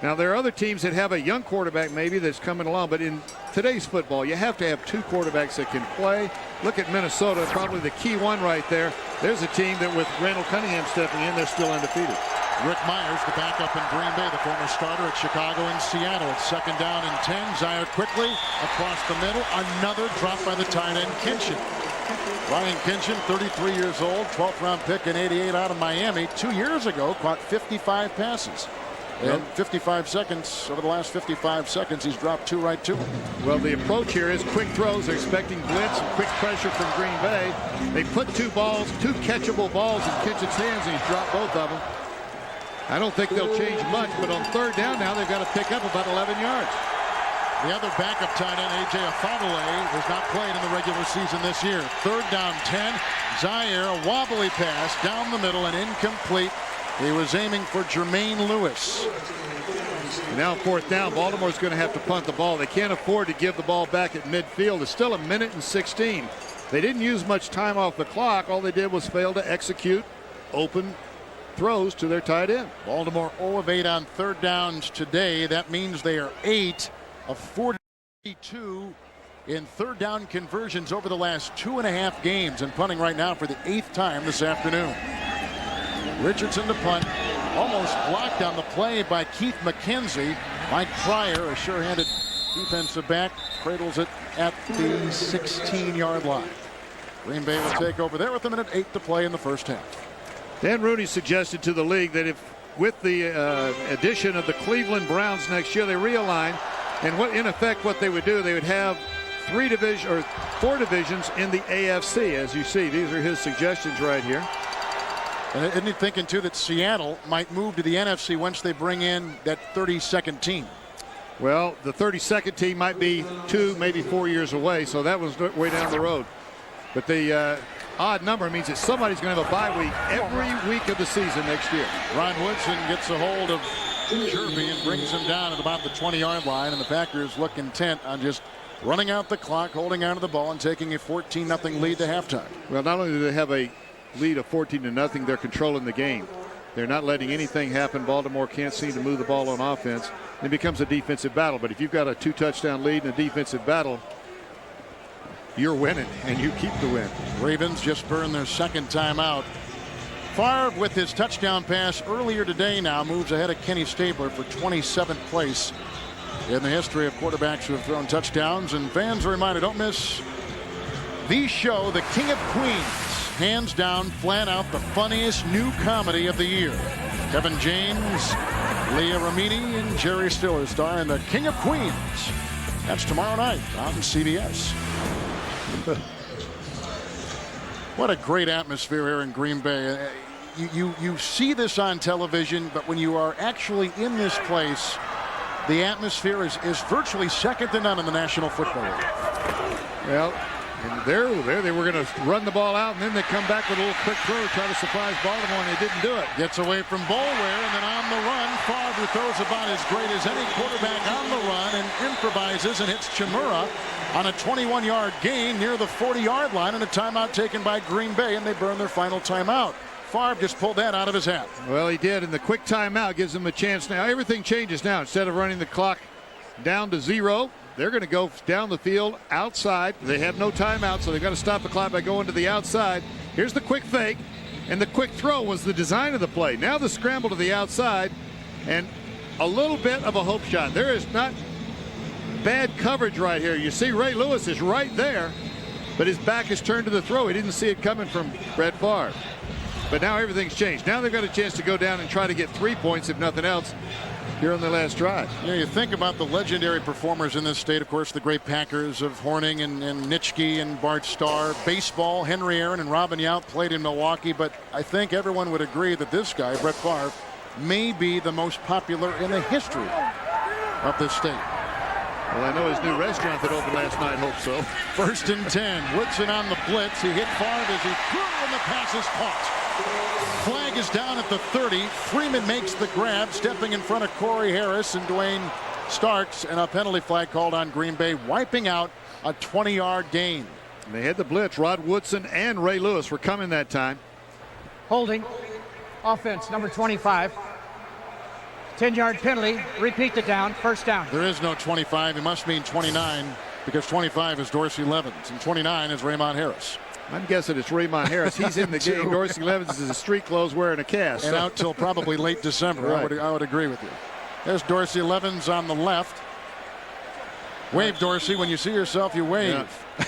Now, there are other teams that have a young quarterback maybe that's coming along, but in today's football, you have to have 2 quarterbacks that can play. Look at Minnesota, probably the key one right there. There's a team that with Randall Cunningham stepping in, they're still undefeated. Rick Myers, the backup in Green Bay, the former starter at Chicago and Seattle. It's 2nd down and 10. Zaire quickly across the middle. Another drop by the tight end, Kinchin. Brian Kinchin, 33 years old, 12th round pick in '88 out of Miami. 2 years ago, caught 55 passes. And 55 seconds, over the last 55 seconds, he's dropped 2 right to him. Well, the approach here is quick throws. They're expecting blitz and quick pressure from Green Bay. They put 2 balls, 2 catchable balls in Kinchin's hands, and he's dropped both of them. I don't think they'll change much, but on third down now they've got to pick up about 11 yards. The other backup tight end, A.J. Afadale, has not played in the regular season this year. Third down 10. Zaire, a wobbly pass down the middle and incomplete. He was aiming for Jermaine Lewis. Now fourth down, Baltimore's going to have to punt the ball. They can't afford to give the ball back at midfield. It's still 1:16. They didn't use much time off the clock. All they did was fail to execute open throws to their tight end. Baltimore 0 of 8 on third downs today. That means they are 8 of 42 in third down conversions over the last 2.5 games, and punting right now for the 8th time this afternoon. Richardson to punt, almost blocked on the play by Keith McKenzie. Mike Pryor, a sure-handed defensive back, cradles it at the 16-yard line. Green Bay will take over there with 1:08 to play in the first half. Dan Rooney suggested to the league that if with the addition of the Cleveland Browns next year, they realign, and in effect what they would do, they would have 4 divisions in the AFC. As you see, these are his suggestions right here. And isn't he thinking too that Seattle might move to the NFC once they bring in that 32nd team? Well, the 32nd team might be 2, maybe 4 years away, so that was way down the road. But the odd number means that somebody's going to have a bye week every week of the season next year. Ron Woodson gets a hold of Sherby and brings him down at about the 20-yard line, and the Packers look intent on just running out the clock, holding on to the ball, and taking a 14-0 lead to halftime. Well, not only do they have a lead of 14-0, they're controlling the game. They're not letting anything happen. Baltimore can't seem to move the ball on offense. It becomes a defensive battle. But if you've got a 2-touchdown lead in a defensive battle, you're winning, and you keep the win. Ravens just burned their second timeout. Favre, with his touchdown pass earlier today, now moves ahead of Kenny Stabler for 27th place in the history of quarterbacks who have thrown touchdowns. And fans are reminded, don't miss the show, The King of Queens. Hands down, flat out, the funniest new comedy of the year. Kevin James, Leah Remini, and Jerry Stiller star in The King of Queens. That's tomorrow night on CBS. What a great atmosphere here in Green Bay. You see this on television, but when you are actually in this place, the atmosphere is virtually second to none in the National Football League. Well, and there they were going to run the ball out, and then they come back with a little quick throw, try to surprise Baltimore, and they didn't do it. Gets away from Boulware, and then on the run, Favre, who throws about as great as any quarterback on the run, and improvises and hits Chimura on a 21-yard gain near the 40-yard line, and a timeout taken by Green Bay, and they burn their final timeout. Favre just pulled that out of his hat. Well, he did, and the quick timeout gives them a chance now. Everything changes now. Instead of running the clock down to 0, they're going to go down the field outside. They have no timeout, so they've got to stop the clock by going to the outside. Here's the quick fake, and the quick throw was the design of the play. Now the scramble to the outside, and a little bit of a hope shot. There is not bad coverage right here. You see Ray Lewis is right there, but his back is turned to the throw. He didn't see it coming from Brett Favre. But now everything's changed. Now they've got a chance to go down and try to get 3 points, if nothing else, here on the last drive. Yeah, you think about the legendary performers in this state. Of course, the great Packers of Horning and Nitschke and Bart Starr. Baseball, Henry Aaron and Robin Yount played in Milwaukee. But I think everyone would agree that this guy, Brett Favre, may be the most popular in the history of this state. Well, I know his new restaurant that opened last night. Hope so. 1st and 10. Woodson on the blitz. He hit Favre as he threw, and the pass is caught. Flag is down at the 30. Freeman makes the grab, stepping in front of Corey Harris and Dwayne Starks, and a penalty flag called on Green Bay, wiping out a 20-yard gain. And they had the blitz. Rod Woodson and Ray Lewis were coming that time. Holding. Offense, number 25. 10-yard penalty. Repeat the down. First down. There is no 25. He must mean 29, because 25 is Dorsey Levens, and 29 is Raymond Harris. I'm guessing it's Raymond Harris. He's in the game. Dorsey Levens is a street clothes wearing a cast. And out till probably late December. Right. I would agree with you. There's Dorsey Levens on the left. Wave, Dorsey. When you see yourself, you wave. Yeah,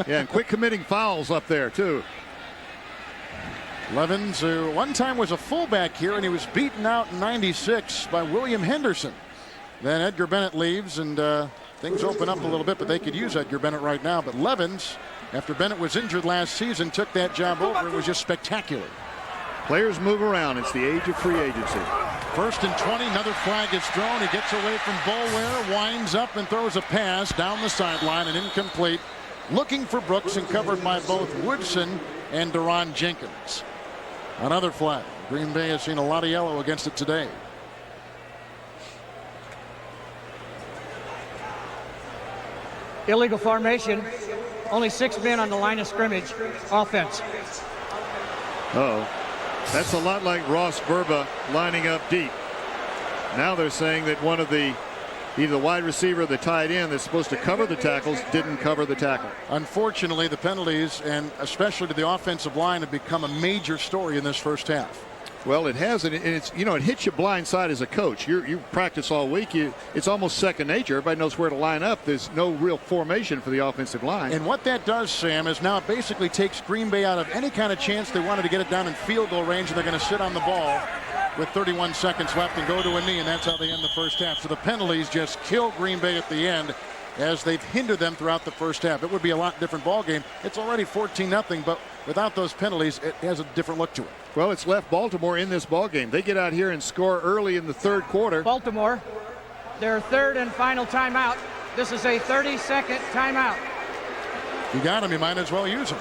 yeah, and quit committing fouls up there, too. Levens, who one time was a fullback here, and he was beaten out in '96 by William Henderson. Then Edgar Bennett leaves, and things open up a little bit, but they could use Edgar Bennett right now. But Levens, after Bennett was injured last season, took that job over. It was just spectacular. Players move around. It's the age of free agency. 1st and 20. Another flag is thrown. He gets away from Boulware, winds up and throws a pass down the sideline and incomplete. Looking for Brooks and covered by both Woodson and Deron Jenkins. Another flag. Green Bay has seen a lot of yellow against it today. Illegal formation. Only 6 men on the line of scrimmage. Offense. Oh, that's a lot like Ross Burba lining up deep. Now they're saying that one of the either the wide receiver or the tight end that's supposed to cover the tackles didn't cover the tackle. Unfortunately, the penalties, and especially to the offensive line, have become a major story in this first half. Well, it has, and it's, you know, it hits you blindside as a coach. You practice all week. It's almost second nature. Everybody knows where to line up. There's no real formation for the offensive line. And what that does, Sam, is now it basically takes Green Bay out of any kind of chance they wanted to get it down in field goal range, and they're going to sit on the ball with 31 seconds left and go to a knee, and that's how they end the first half. So the penalties just kill Green Bay at the end, as they've hindered them throughout the first half. It would be a lot different ball game. It's already 14-0, but without those penalties, it has a different look to it. Well, it's left Baltimore in this ball game. They get out here and score early in the third quarter. Baltimore, their third and final timeout. This is a 30-second timeout. You got them, you might as well use them.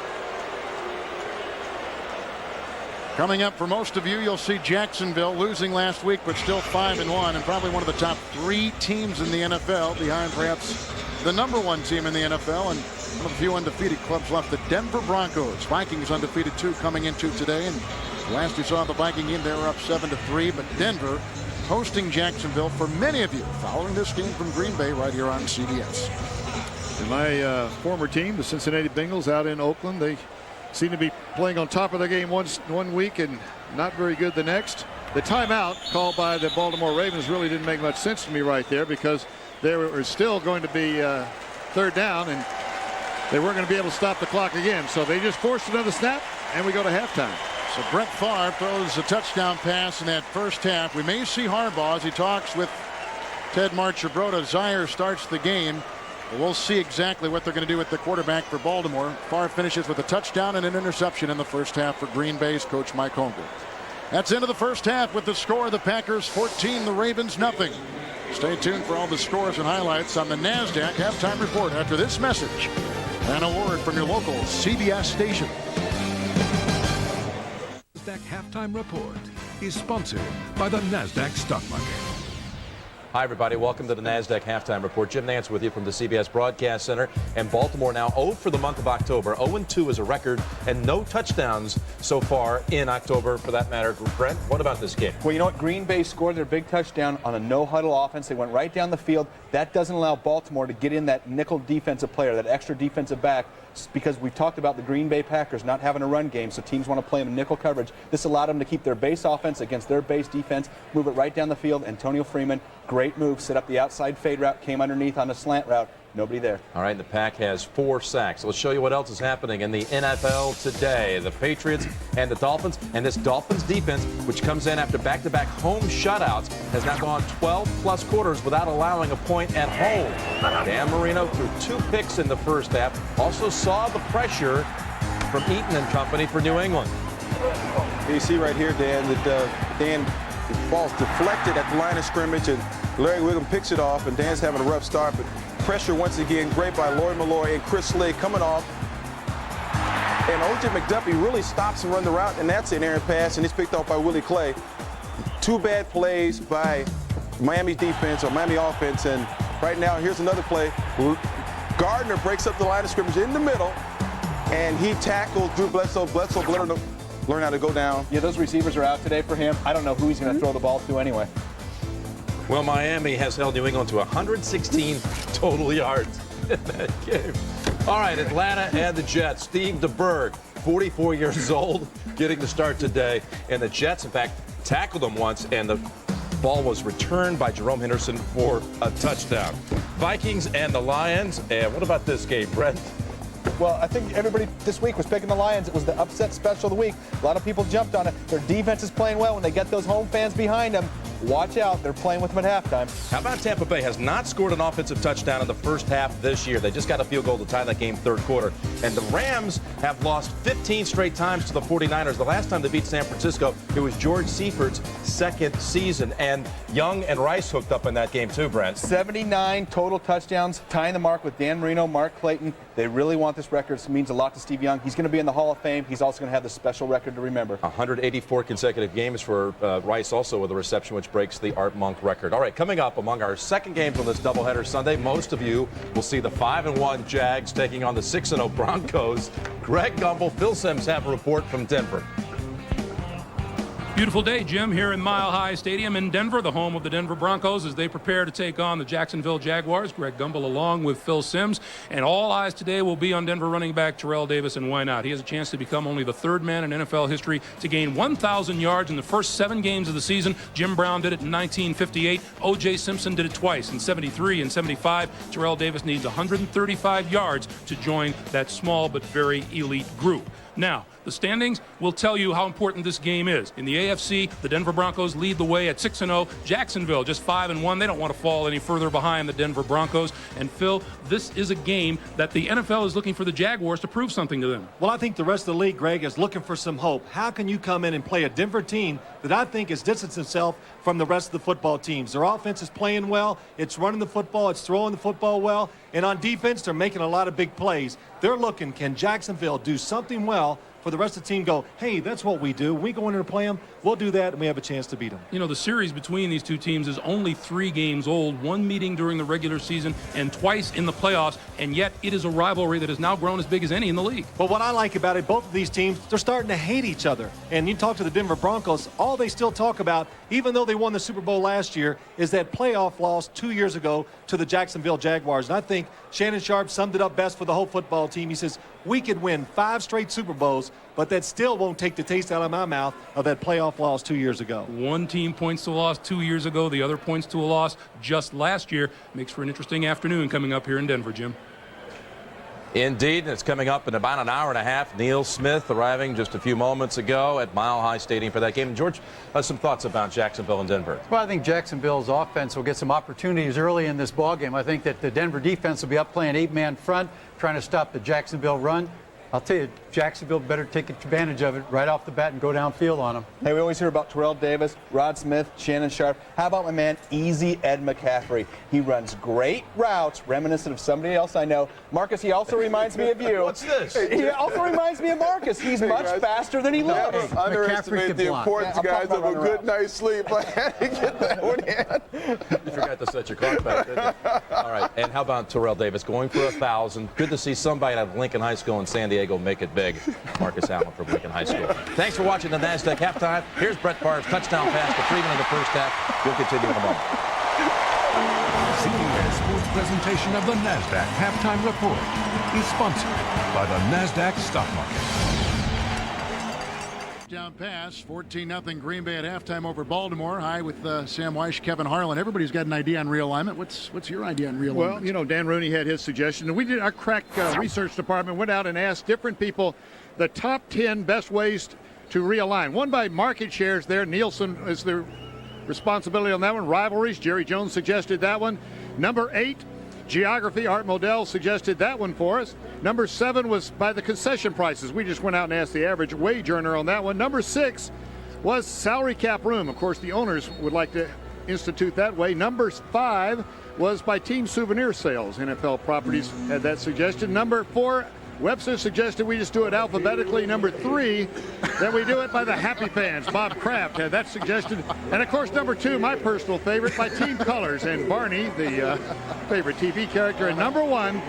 Coming up for most of you, you'll see Jacksonville losing last week, but still 5-1, and probably one of the top 3 teams in the NFL, behind perhaps the #1 team in the NFL, and one of the few undefeated clubs left, the Denver Broncos. Vikings undefeated 2 coming into today, and last you saw the Viking game, they were up 7-3, but Denver hosting Jacksonville for many of you following this game from Green Bay right here on CBS. And my former team, the Cincinnati Bengals, out in Oakland, they seem to be playing on top of their game one week and not very good the next. The timeout called by the Baltimore Ravens really didn't make much sense to me right there, because there was still going to be third down, and they weren't going to be able to stop the clock again. So they just forced another snap, and we go to halftime. So Brett Favre throws a touchdown pass in that first half. We may see Harbaugh as he talks with Ted Marchibroda. Zaire starts the game. We'll see exactly what they're going to do with the quarterback for Baltimore. Favre finishes with a touchdown and an interception in the first half for Green Bay's coach Mike Holmgren. That's into the first half with the score: the Packers 14, the Ravens nothing. Stay tuned for all the scores and highlights on the NASDAQ halftime report after this message and a word from your local CBS station. NASDAQ halftime report is sponsored by the NASDAQ stock market. Hi, everybody. Welcome to the NASDAQ Halftime Report. Jim Nantz with you from the CBS Broadcast Center. And Baltimore now 0 for the month of October. 0-2 is a record, and no touchdowns so far in October, for that matter. Brent, what about this game? Well, you know what? Green Bay scored their big touchdown on a no-huddle offense. They went right down the field. That doesn't allow Baltimore to get in that nickel defensive player, that extra defensive back, because we've talked about the Green Bay Packers not having a run game, so teams want to play them in nickel coverage. This allowed them to keep their base offense against their base defense, move it right down the field. Antonio Freeman, great move, set up the outside fade route, came underneath on the slant route. Nobody there. All right, the Pack has 4 sacks. Let's show you what else is happening in the NFL today. The Patriots and the Dolphins, and this Dolphins defense, which comes in after back-to-back home shutouts, has now gone 12-plus quarters without allowing a point at home. Dan Marino threw 2 picks in the first half. Also saw the pressure from Eaton and company for New England. You see right here, Dan, that Dan ball's deflected at the line of scrimmage, and Larry Wiggum picks it off, and Dan's having a rough start, but pressure once again great by Lloyd Malloy and Chris Slade coming off. And O.J. McDuffie really stops and runs the route, and that's an errant pass, and it's picked off by Willie Clay. 2 bad plays by Miami defense or Miami offense, and right now here's another play. Gardner breaks up the line of scrimmage in the middle, and he tackles Drew Bledsoe. Bledsoe learn how to go down. Yeah, those receivers are out today for him. I don't know who he's going to throw the ball to anyway. Well, Miami has held New England to 116 total yards in that game. All right, Atlanta and the Jets. Steve DeBerg, 44 years old, getting the start today. And the Jets, in fact, tackled him once, and the ball was returned by Jerome Henderson for a touchdown. Vikings and the Lions. And what about this game, Brent? Well, I think everybody this week was picking the Lions. It was the upset special of the week. A lot of people jumped on it. Their defense is playing well when they get those home fans behind them. Watch out. They're playing with them at halftime. How about Tampa Bay has not scored an offensive touchdown in the first half this year? They just got a field goal to tie that game third quarter. And the Rams have lost 15 straight times to the 49ers. The last time they beat San Francisco, it was George Seifert's second season. And Young and Rice hooked up in that game too, Brent. 79 total touchdowns, tying the mark with Dan Marino, Mark Clayton. They really want this record. It means a lot to Steve Young. He's going to be in the Hall of Fame. He's also going to have this special record to remember. 184 consecutive games for Rice, also with a reception, which breaks the Art Monk record. All right, coming up among our second games on this doubleheader Sunday, most of you will see the 5-1 Jags taking on the 6-0 Broncos. Greg Gumbel, Phil Simms have a report from Denver. Beautiful day, Jim, here in Mile High Stadium in Denver, the home of the Denver Broncos, as they prepare to take on the Jacksonville Jaguars. Greg Gumbel along with Phil Simms. And all eyes today will be on Denver running back Terrell Davis, and why not? He has a chance to become only the third man in NFL history to gain 1,000 yards in the first 7 games of the season. Jim Brown did it in 1958. O.J. Simpson did it twice in 73 and 75. Terrell Davis needs 135 yards to join that small but very elite group. Now, the standings will tell you how important this game is. In the AFC, the Denver Broncos lead the way at 6-0. Jacksonville just 5-1. They don't want to fall any further behind the Denver Broncos. And Phil, this is a game that the NFL is looking for the Jaguars to prove something to them. Well, I think the rest of the league, Greg, is looking for some hope. How can you come in and play a Denver team that I think has distanced itself from the rest of the football teams? Their offense is playing well. It's running the football. It's throwing the football well. And on defense, they're making a lot of big plays. They're looking, can Jacksonville do something well for the rest of the team go, hey, that's what we do. We go in there and play them, we'll do that, and we have a chance to beat them. You know, the series between these two teams is only 3 games old, 1 meeting during the regular season and twice in the playoffs, and yet it is a rivalry that has now grown as big as any in the league. But what I like about it, both of these teams, they're starting to hate each other. And you talk to the Denver Broncos, all they still talk about, even though they won the Super Bowl last year, is that playoff loss 2 years ago to the Jacksonville Jaguars. And I think Shannon Sharpe summed it up best for the whole football team. He says, we could win 5 straight Super Bowls, but that still won't take the taste out of my mouth of that playoff loss 2 years ago. One team points to a loss 2 years ago. The other points to a loss just last year. Makes for an interesting afternoon coming up here in Denver, Jim. Indeed, and it's coming up in about an hour and a half. Neil Smith arriving just a few moments ago at Mile High Stadium for that game. George, some thoughts about Jacksonville and Denver? Well, I think Jacksonville's offense will get some opportunities early in this ballgame. I think that the Denver defense will be up playing 8-man front, trying to stop the Jacksonville run. I'll tell you, Jacksonville better take advantage of it right off the bat and go downfield on them. Hey, we always hear about Terrell Davis, Rod Smith, Shannon Sharpe. How about my man, Easy Ed McCaffrey? He runs great routes, reminiscent of somebody else I know. Marcus, he also reminds me of you. What's this? He also reminds me of Marcus. He's much faster than he looks. Underestimate the importance, guys, of a good night's sleep. I had to get that one in. You forgot to set your clock back, didn't you? All right, and how about Terrell Davis going for 1,000? Good to see somebody out of Lincoln High School in San Diego make it big. Marcus Allen from Lincoln High School. Thanks for watching the NASDAQ Halftime. Here's Brett Favre's touchdown pass to Freeman in the first half. We'll continue in a moment. CBS Sports presentation of the NASDAQ Halftime Report is sponsored by the NASDAQ Stock Market. Down pass, 14-0 Green Bay at halftime over Baltimore. High with Sam Wyche, Kevin Harlan. Everybody's got an idea on realignment. What's your idea on realignment? Well, you know, Dan Rooney had his suggestion. And we did, our crack research department went out and asked different people the top 10 best ways to realign. One by market shares there. Nielsen is the responsibility on that one. Rivalries, Jerry Jones suggested that one. Number 8, geography. Art Modell suggested that one for us. Number 7 was by the concession prices. We just went out and asked the average wage earner on that one. Number 6 was salary cap room. Of course, the owners would like to institute that way. Number 5 was by team souvenir sales. NFL properties had that suggestion. Number 4, Webster suggested we just do it alphabetically. Number 3, that we do it by the happy fans. Bob Kraft had that suggestion. And of course, number 2, my personal favorite, by team colors. And Barney, the favorite TV character. And number 1,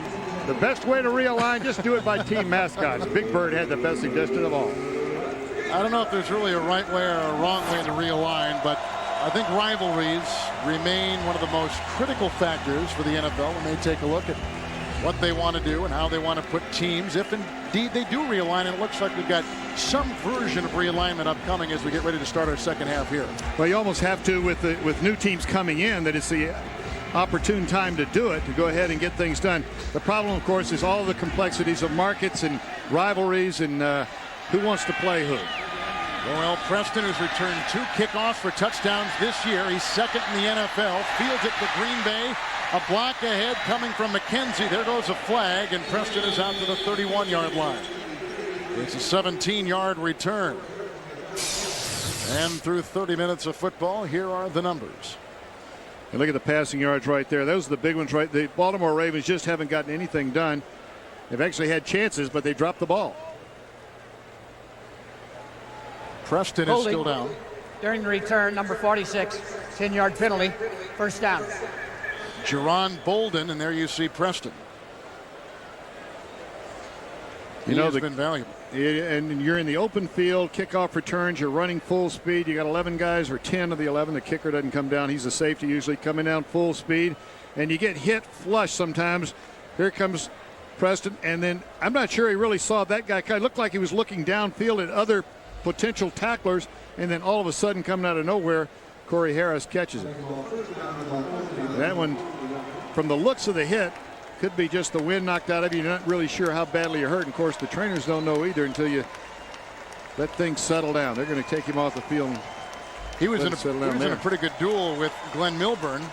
the best way to realign, just do it by team mascots. Big Bird had the best suggestion of all. I don't know if there's really a right way or a wrong way to realign, but I think rivalries remain one of the most critical factors for the NFL when they take a look at what they want to do and how they want to put teams, if indeed they do realign. And it looks like we've got some version of realignment upcoming as we get ready to start our second half here. Well, you almost have to with new teams coming in, that it's the opportune time to do it, to go ahead and get things done. The problem, of course, is all the complexities of markets and rivalries and who wants to play who. Roel Preston, who's returned 2 kickoffs for touchdowns this year. He's second in the NFL. Fields it for Green Bay. A block ahead coming from McKenzie. There goes a flag, and Preston is out to the 31-yard line. It's a 17-yard return. And through 30 minutes of football, here are the numbers. And look at the passing yards right there. Those are the big ones, right? The Baltimore Ravens just haven't gotten anything done. They've actually had chances, but they dropped the ball. Preston is still down. During the return, number 46, 10-yard penalty, first down. Jerron Bolden, and there you see Preston. He has been valuable. And you're in the open field, kickoff returns, you're running full speed. You got 11 guys, or 10 of the 11. The kicker doesn't come down. He's a safety usually, coming down full speed. And you get hit flush sometimes. Here comes Preston. And then I'm not sure he really saw that guy. Kind of looked like he was looking downfield at other potential tacklers. And then all of a sudden, coming out of nowhere, Corey Harris catches it. That one, from the looks of the hit, could be just the wind knocked out of you. You're not really sure how badly you're hurt. And of course, the trainers don't know either until you let things settle down. They're going to take him off the field. He was in a pretty good duel with Glenn Milburn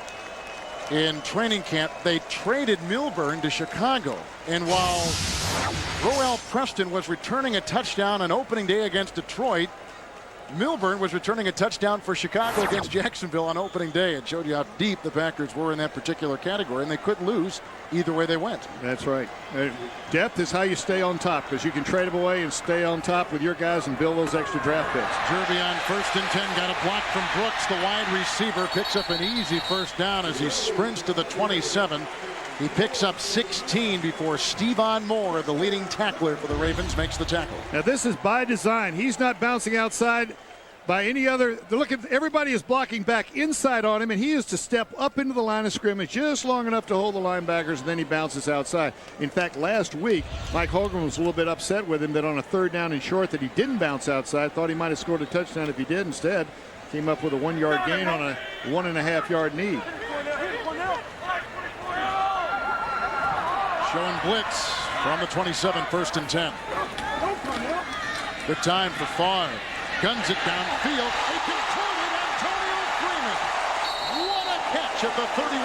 in training camp. They traded Milburn to Chicago. And while Roel Preston was returning a touchdown on opening day against Detroit, Milburn was returning a touchdown for Chicago against Jacksonville on opening day. It showed you how deep the Packers were in that particular category, and they couldn't lose either way they went. That's right. Depth is how you stay on top, because you can trade them away and stay on top with your guys and build those extra draft picks. Jervy on 1st and 10, got a block from Brooks, the wide receiver, picks up an easy first down as he sprints to the 27. He picks up 16 before Stephon Moore, the leading tackler for the Ravens, makes the tackle. Now this is by design. He's not bouncing outside by any other. Look at everybody is blocking back inside on him, and he is to step up into the line of scrimmage just long enough to hold the linebackers, and then he bounces outside. In fact, last week, Mike Holmgren was a little bit upset with him that on a 3rd down and short that he didn't bounce outside. Thought he might have scored a touchdown if he did. Instead, came up with a 1-yard gain on a 1.5-yard need. Showing blitz from the 27, 1st and 10. Good time for Favre. Guns it downfield. A contorted Antonio Freeman. What a catch at the 31.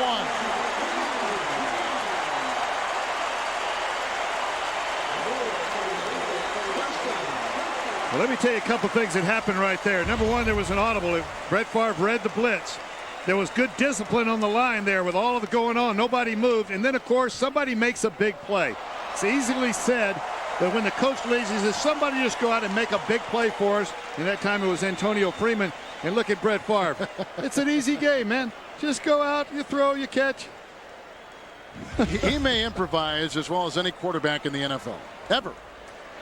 Well, let me tell you a couple things that happened right there. Number one, there was an audible. Brett Favre read the blitz. There was good discipline on the line there with all of it going on. Nobody moved. And then, of course, somebody makes a big play. It's easily said, but when the coach leaves, he says, somebody just go out and make a big play for us. And that time it was Antonio Freeman. And look at Brett Favre. It's an easy game, man. Just go out, you throw, you catch. He may improvise as well as any quarterback in the NFL, ever.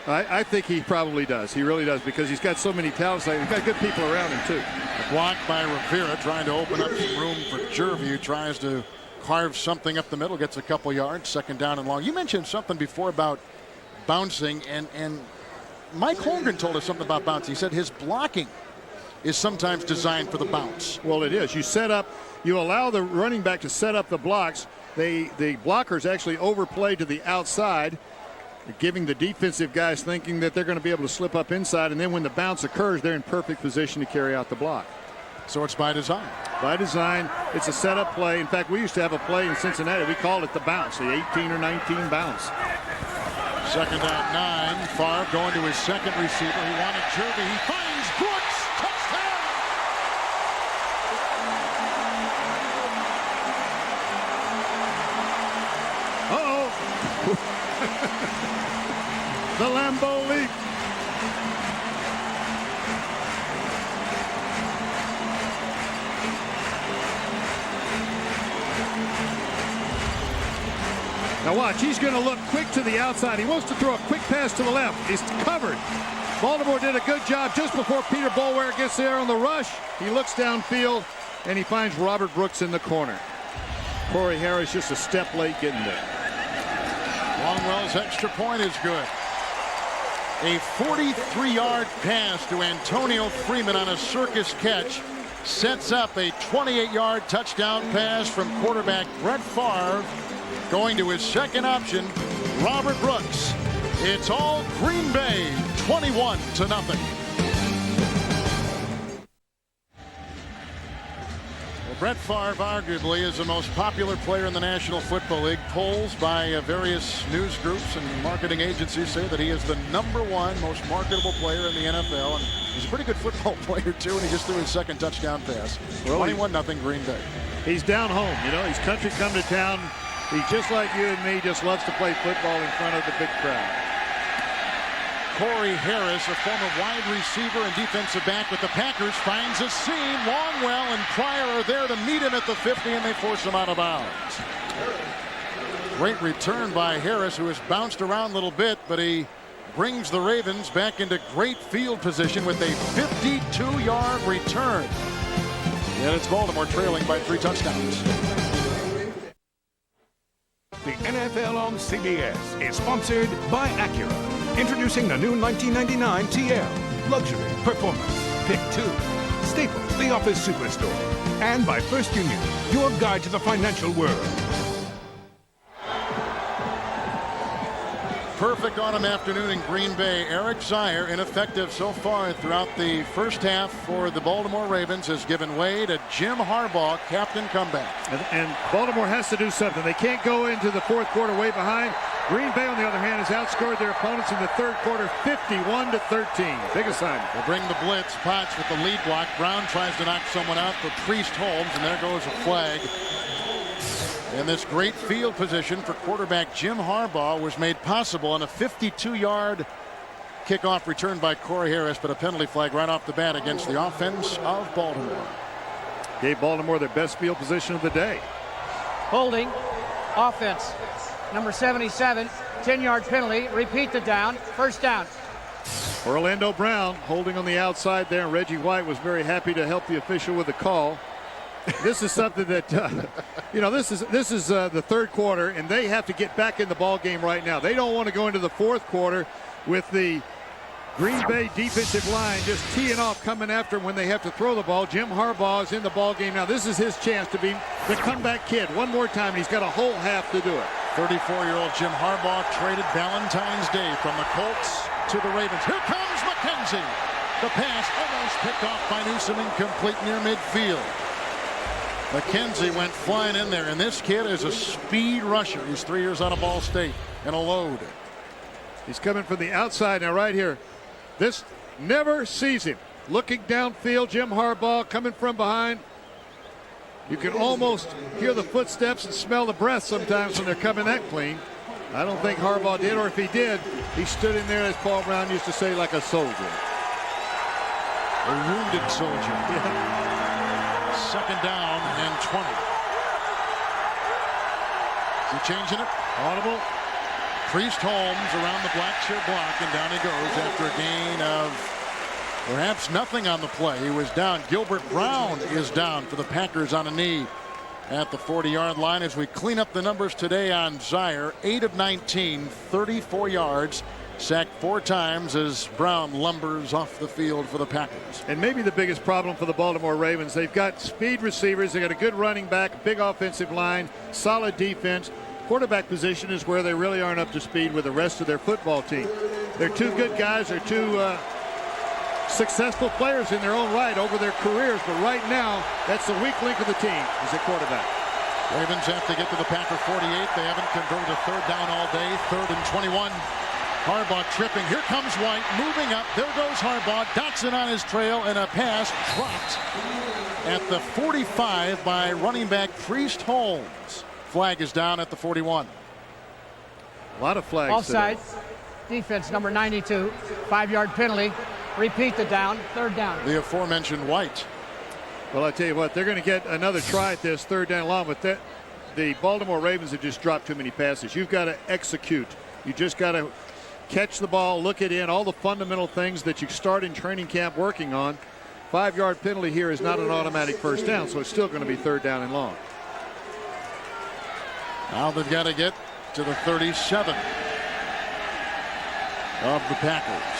I think he probably does. He really does, because he's got so many talents. He's got good people around him, too. A block by Rivera, trying to open up some room for Jervy, who tries to carve something up the middle, gets a couple yards, 2nd down and long. You mentioned something before about bouncing, and Mike Holmgren told us something about bouncing. He said his blocking is sometimes designed for the bounce. Well, it is. You set up, you allow the running back to set up the blocks. The blockers actually overplay to the outside, giving the defensive guys thinking that they're going to be able to slip up inside, and then when the bounce occurs, they're in perfect position to carry out the block. So it's by design. By design. It's a setup play. In fact, we used to have a play in Cincinnati. We called it the bounce, the 18 or 19 bounce. 2nd down 9. Favre going to his 2nd receiver. He wanted Jervy. He finds Brooks. Touchdown! Uh-oh. The Lambeau leap. Now watch, he's going to look quick to the outside. He wants to throw a quick pass to the left. He's covered. Baltimore did a good job just before Peter Boulware gets there on the rush. He looks downfield, and he finds Robert Brooks in the corner. Corey Harris just a step late getting there. Longwell's extra point is good. A 43-yard pass to Antonio Freeman on a circus catch sets up a 28-yard touchdown pass from quarterback Brett Favre. Going to his 2nd option, Robert Brooks. It's all Green Bay, 21-0. Brett Favre arguably is the most popular player in the National Football League. Polls by various news groups and marketing agencies say that he is the #1 most marketable player in the NFL. And he's a pretty good football player, too, and he just threw his second touchdown pass. 21-0 Green Bay. He's down home. You know, he's country come to town. He's just like you and me, just loves to play football in front of the big crowd. Corey Harris, a former wide receiver and defensive back with the Packers, finds a seam. Longwell and Pryor are there to meet him at the 50, and they force him out of bounds. Great return by Harris, who has bounced around a little bit, but he brings the Ravens back into great field position with a 52-yard return. And it's Baltimore trailing by 3 touchdowns. The NFL on CBS is sponsored by Acura. Introducing the new 1999 TL. Luxury, performance, pick 2. Staples, the office superstore. And by First Union, your guide to the financial world. Perfect autumn afternoon in Green Bay. Eric Zeier, ineffective so far throughout the first half for the Baltimore Ravens, has given way to Jim Harbaugh, captain comeback. And Baltimore has to do something. They can't go into the fourth quarter way behind. Green Bay, on the other hand, has outscored their opponents in the third quarter 51-13. Big assignment. They'll bring the blitz. Potts with the lead block. Brown tries to knock someone out for Priest Holmes, and there goes a flag. And this great field position for quarterback Jim Harbaugh was made possible on a 52-yard kickoff return by Corey Harris, but a penalty flag right off the bat against the offense of Baltimore. Gave Baltimore their best field position of the day. Holding, offense, number 77, 10-yard penalty, repeat the down, first down. Orlando Brown holding on the outside there, and Reggie White was very happy to help the official with the call. This is something that, you know, this is the third quarter, and they have to get back in the ball game right now. They don't want to go into the fourth quarter with the Green Bay defensive line just teeing off, coming after them when they have to throw the ball. Jim Harbaugh is in the ball game now. This is his chance to be the comeback kid. One more time, and he's got a whole half to do it. 34-year-old Jim Harbaugh traded Valentine's Day from the Colts to the Ravens. Here comes McKenzie. The pass almost picked off by Newsome, incomplete near midfield. McKenzie went flying in there, and this kid is a speed rusher. He's 3 years out of Ball State and a load. He's coming from the outside now right here. This never sees him. Looking downfield, Jim Harbaugh coming from behind. You can almost hear the footsteps and smell the breath sometimes when they're coming that clean. I don't think Harbaugh did, or if he did, he stood in there, as Paul Brown used to say, like a soldier. A wounded soldier. Yeah. Second down and 20. Is he changing it? Audible. Priest Holmes around the black chair block, and down he goes after a gain of perhaps nothing on the play. He was down. Gilbert Brown is down for the Packers on a knee at the 40-yard line as we clean up the numbers today on Zeier. 8 of 19, 34 yards. Sacked 4 times as Brown lumbers off the field for the Packers. And maybe the biggest problem for the Baltimore Ravens, they've got speed receivers, they got a good running back, big offensive line, solid defense. Quarterback position is where they really aren't up to speed with the rest of their football team. They're 2 good guys, they're 2 successful players in their own right over their careers, but right now that's the weak link of the team is at quarterback. Ravens have to get to the Packer 48. They haven't converted a third down all day. 3rd and 21. Harbaugh tripping. Here comes White moving up. There goes Harbaugh. Dotson on his trail, and a pass dropped at the 45 by running back Priest Holmes. Flag is down at the 41. A lot of flags. Offside. Defense number 92. 5-yard penalty. Repeat the down. 3rd down. The aforementioned White. Well, I tell you what, they're going to get another try at this 3rd down long, but the Baltimore Ravens have just dropped too many passes. You've got to execute. You just got to catch the ball, look it in, all the fundamental things that you start in training camp working on. 5-yard penalty here is not an automatic first down, so it's still going to be 3rd down and long. Now they've got to get to the 37 of the Packers.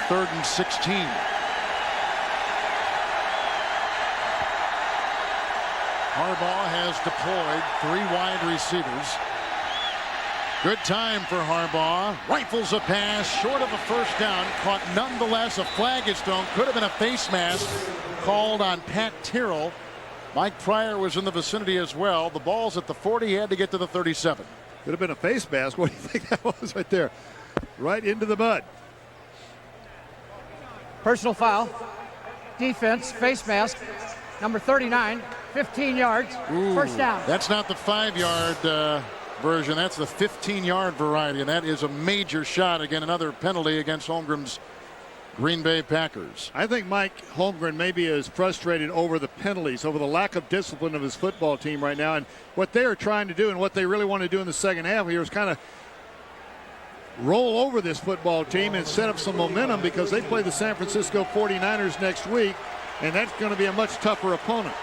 3rd and 16. Harbaugh has deployed 3 wide receivers. Good time for Harbaugh. Rifles a pass short of a first down. Caught nonetheless. A flag is thrown. Could have been a face mask called on Pat Tyrrell Mike Pryor was in the vicinity as well. The ball's at the 40. He had to get to the 37. Could have been a face mask. What do you think that was right there? Right into the mud. Personal foul. Defense, face mask. Number 39, 15 yards. Ooh, first down. That's not the 5-yard version. That's the 15-yard variety, and that is a major shot. Again, another penalty against Holmgren's Green Bay Packers. I think Mike Holmgren maybe is frustrated over the penalties, over the lack of discipline of his football team right now. And what they are trying to do and what they really want to do in the second half here is kind of roll over this football team and set up some momentum, because they play the San Francisco 49ers next week, and that's going to be a much tougher opponent.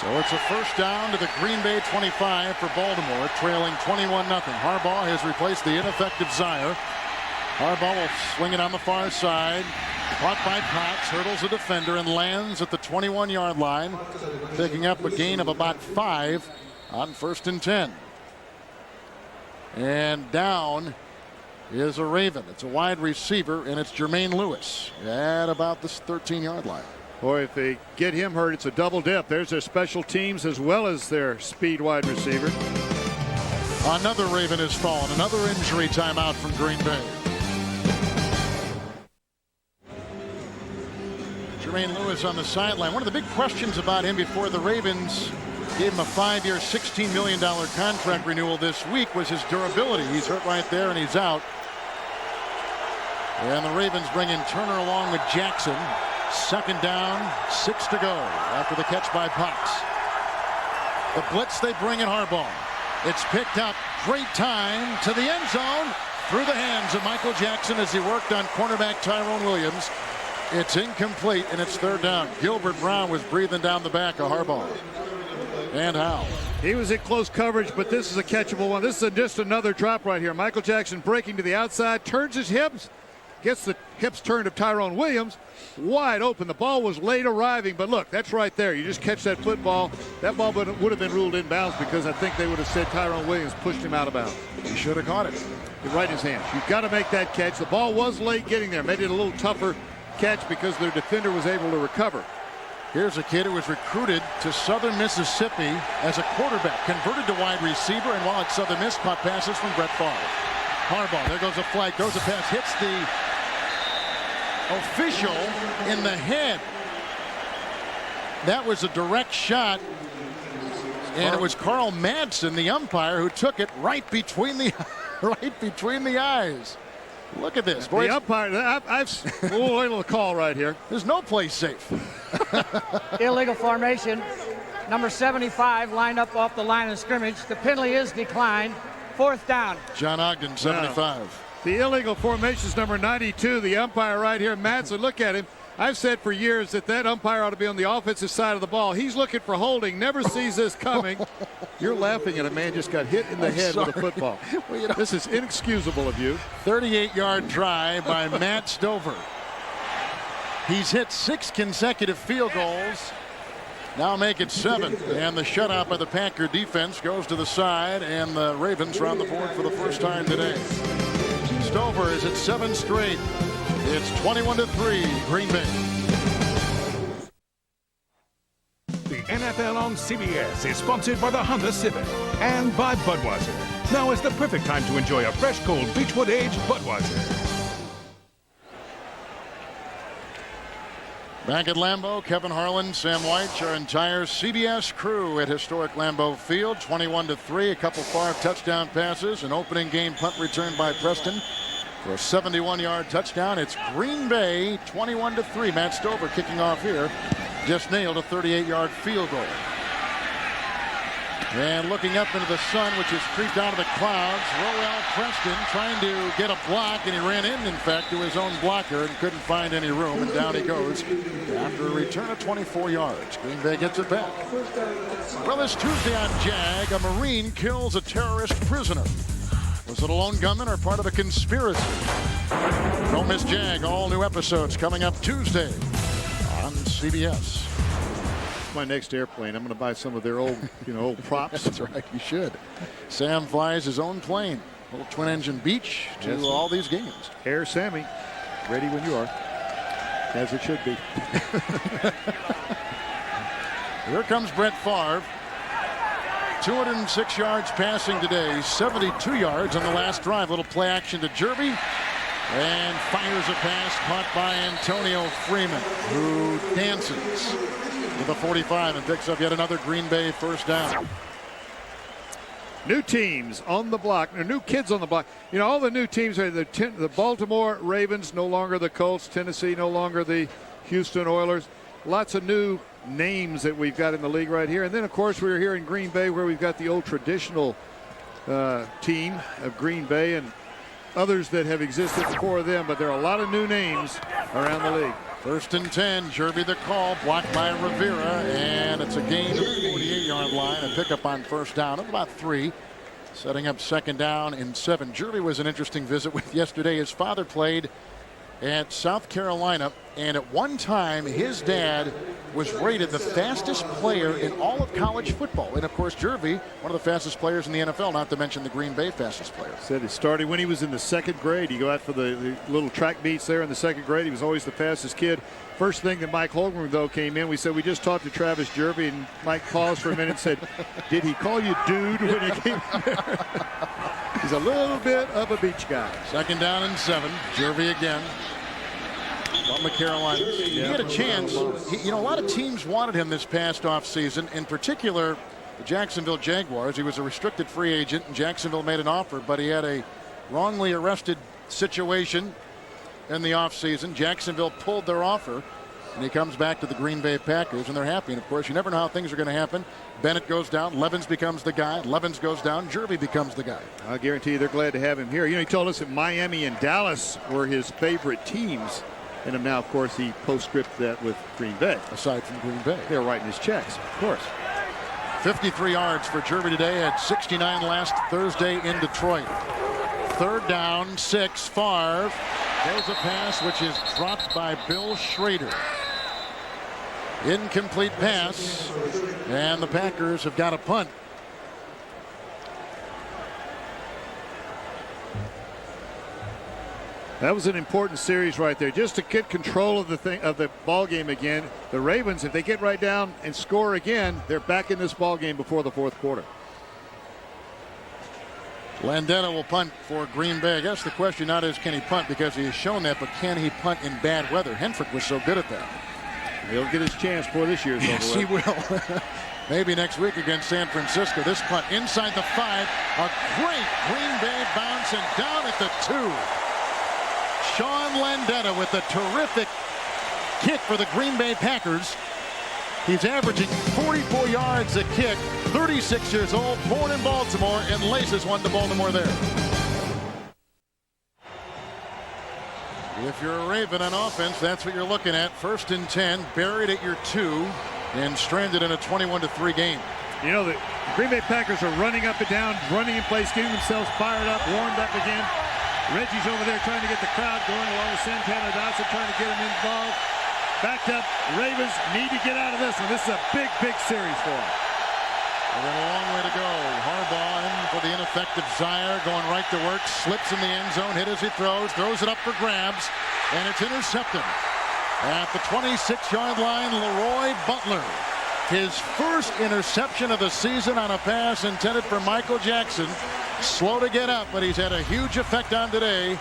So it's a first down to the Green Bay 25 for Baltimore, trailing 21-0. Harbaugh has replaced the ineffective Zaire. Harbaugh will swing it on the far side. Caught by Potts, hurdles a defender and lands at the 21-yard line, picking up a gain of about 5 on 1st and 10. And down is a Raven. It's a wide receiver, and it's Jermaine Lewis at about this 13-yard line. Boy, if they get him hurt, it's a double dip. There's their special teams as well as their speed wide receiver. Another Raven has fallen. Another injury timeout from Green Bay. Jermaine Lewis on the sideline. One of the big questions about him before the Ravens gave him a 5-year, $16 million contract renewal this week was his durability. He's hurt right there, and he's out. And the Ravens bring in Turner along with Jackson. 2nd down, 6 to go after the catch by Potts. The blitz, they bring in Harbaugh. It's picked up. Great time to the end zone through the hands of Michael Jackson as he worked on cornerback Tyrone Williams. It's incomplete, and it's 3rd down. Gilbert Brown was breathing down the back of Harbaugh. And how? He was in close coverage, but this is a catchable one. This is just another drop right here. Michael Jackson breaking to the outside, turns his hips, gets the hips turned of Tyrone Williams. Wide open. The ball was late arriving, but look, that's right there. You just catch that football. That ball would have been ruled inbounds, because I think they would have said Tyrone Williams pushed him out of bounds. He should have caught it. Right in his hands. You've got to make that catch. The ball was late getting there. Made it a little tougher catch because their defender was able to recover. Here's a kid who was recruited to Southern Mississippi as a quarterback, converted to wide receiver, and while at Southern Miss, caught passes from Brett Favre. Harbaugh, there goes a flag, throws a pass, hits the official in the head. That was a direct shot, and it was Carl Madsen, the umpire, who took it right between the eyes. Look at this. Boy, the umpire, we'll wait till the call right here. There's no place safe. Illegal formation. Number 75 lined up off the line of scrimmage. The penalty is declined. 4th down. John Ogden, 75. Now, the illegal formation is number 92. The umpire right here, Madsen, look at him. I've said for years that umpire ought to be on the offensive side of the ball. He's looking for holding, never sees this coming. You're laughing at a man just got hit in the head with a football. Well, this is inexcusable of you. 38-yard try by Matt Stover. He's hit 6 consecutive field goals. Now make it 7. And the shutout by the Packer defense goes to the side, and the Ravens are on the board for the first time today. Stover is at 7 straight. It's 21-3, Green Bay. The NFL on CBS is sponsored by the Honda Civic and by Budweiser. Now is the perfect time to enjoy a fresh, cold Beechwood aged Budweiser. Back at Lambeau, Kevin Harlan, Sam Wyche, our entire CBS crew at historic Lambeau Field. 21-3, a couple far touchdown passes, an opening game punt return by Preston for a 71-yard touchdown. It's Green Bay 21-3. Matt Stover kicking off here. Just nailed a 38-yard field goal. And looking up into the sun, which has creeped out of the clouds, Roel Preston trying to get a block, and he ran in fact, to his own blocker and couldn't find any room, and down he goes after a return of 24 yards. Green Bay gets it back. Well, this Tuesday on JAG, a Marine kills a terrorist prisoner. Was it a lone gunman or part of a conspiracy? Don't miss JAG. All new episodes coming up Tuesday on CBS. My next airplane. I'm going to buy some of their old, old props. That's right. You should. Sam flies his own plane. Little twin-engine Beach to all these games. Air Sammy, ready when you are, as it should be. Here comes Brett Favre. 206 yards passing today, 72 yards on the last drive. Little play action to Jerby. And fires a pass caught by Antonio Freeman, who dances with a 45 and picks up yet another Green Bay first down. New teams on the block, or new kids on the block. You know, all the new teams are the Baltimore Ravens, no longer the Colts. Tennessee, no longer the Houston Oilers. Lots of new names that we've got in the league right here. And then, of course, we're here in Green Bay where we've got the old traditional team of Green Bay and others that have existed before them. But there are a lot of new names around the league. 1st and 10. Jerby the call, blocked by Rivera, and it's a gain to the 48-yard line. A pickup on first down of about 3. Setting up 2nd down and 7. Jerby was an interesting visit with yesterday. His father played at South Carolina, and at one time his dad was rated the fastest player in all of college football. And of course Jerby, one of the fastest players in the NFL, not to mention the Green Bay fastest player. Said it started when he was in the 2nd grade. You go out for the little track meets there in the 2nd grade. He was always the fastest kid. First thing that Mike Holmgren, though, came in, we said we just talked to Travis Jerby, and Mike paused for a minute and said, did he call you dude when he came in there? He's a little bit of a beach guy. 2nd down and 7. Jerby again. From the Carolinas. He had a chance. You know, a lot of teams wanted him this past offseason. In particular, the Jacksonville Jaguars. He was a restricted free agent, and Jacksonville made an offer, but he had a wrongly arrested situation in the offseason. Jacksonville pulled their offer, and he comes back to the Green Bay Packers, and they're happy. And of course, you never know how things are going to happen. Bennett goes down, Levens becomes the guy. Levens goes down, Jerby becomes the guy. I guarantee you they're glad to have him here. You know, he told us that Miami and Dallas were his favorite teams. And now, of course, he postscripted that with Green Bay. Aside from Green Bay. They're writing his checks, of course. 53 yards for Jerby today at 69 last Thursday in Detroit. 3rd down, 6. Favre throws a pass which is dropped by Bill Schrader. Incomplete pass, and the Packers have got a punt. That was an important series right there, just to get control of the ball game again. The Ravens, if they get right down and score again, they're back in this ball game before the 4th quarter. Landeta will punt for Green Bay. I guess the question not is can he punt, because he has shown that, but can he punt in bad weather? Henfrick was so good at that. He'll get his chance for this year's over. Yes, he will. Maybe next week against San Francisco. This punt inside the 5. A great Green Bay bounce and down at the 2. Sean Landeta with a terrific kick for the Green Bay Packers. He's averaging 44 yards a kick, 36 years old, born in Baltimore, and laces one to Baltimore there. If you're a Raven on offense, that's what you're looking at. 1st and 10, buried at your 2, and stranded in a 21-3 game. You know, the Green Bay Packers are running up and down, running in place, getting themselves fired up, warmed up again. Reggie's over there trying to get the crowd going along with Santana Dawson, trying to get them involved. Backed up. Ravens need to get out of this one. This is a big, big series for them. Well, a long way to go. Harbaugh in for the ineffective Zaire, going right to work, slips in the end zone, hit as he throws it up for grabs, and it's intercepted. At the 26-yard line, Leroy Butler. His first interception of the season on a pass intended for Michael Jackson. Slow to get up, but he's had a huge effect on today.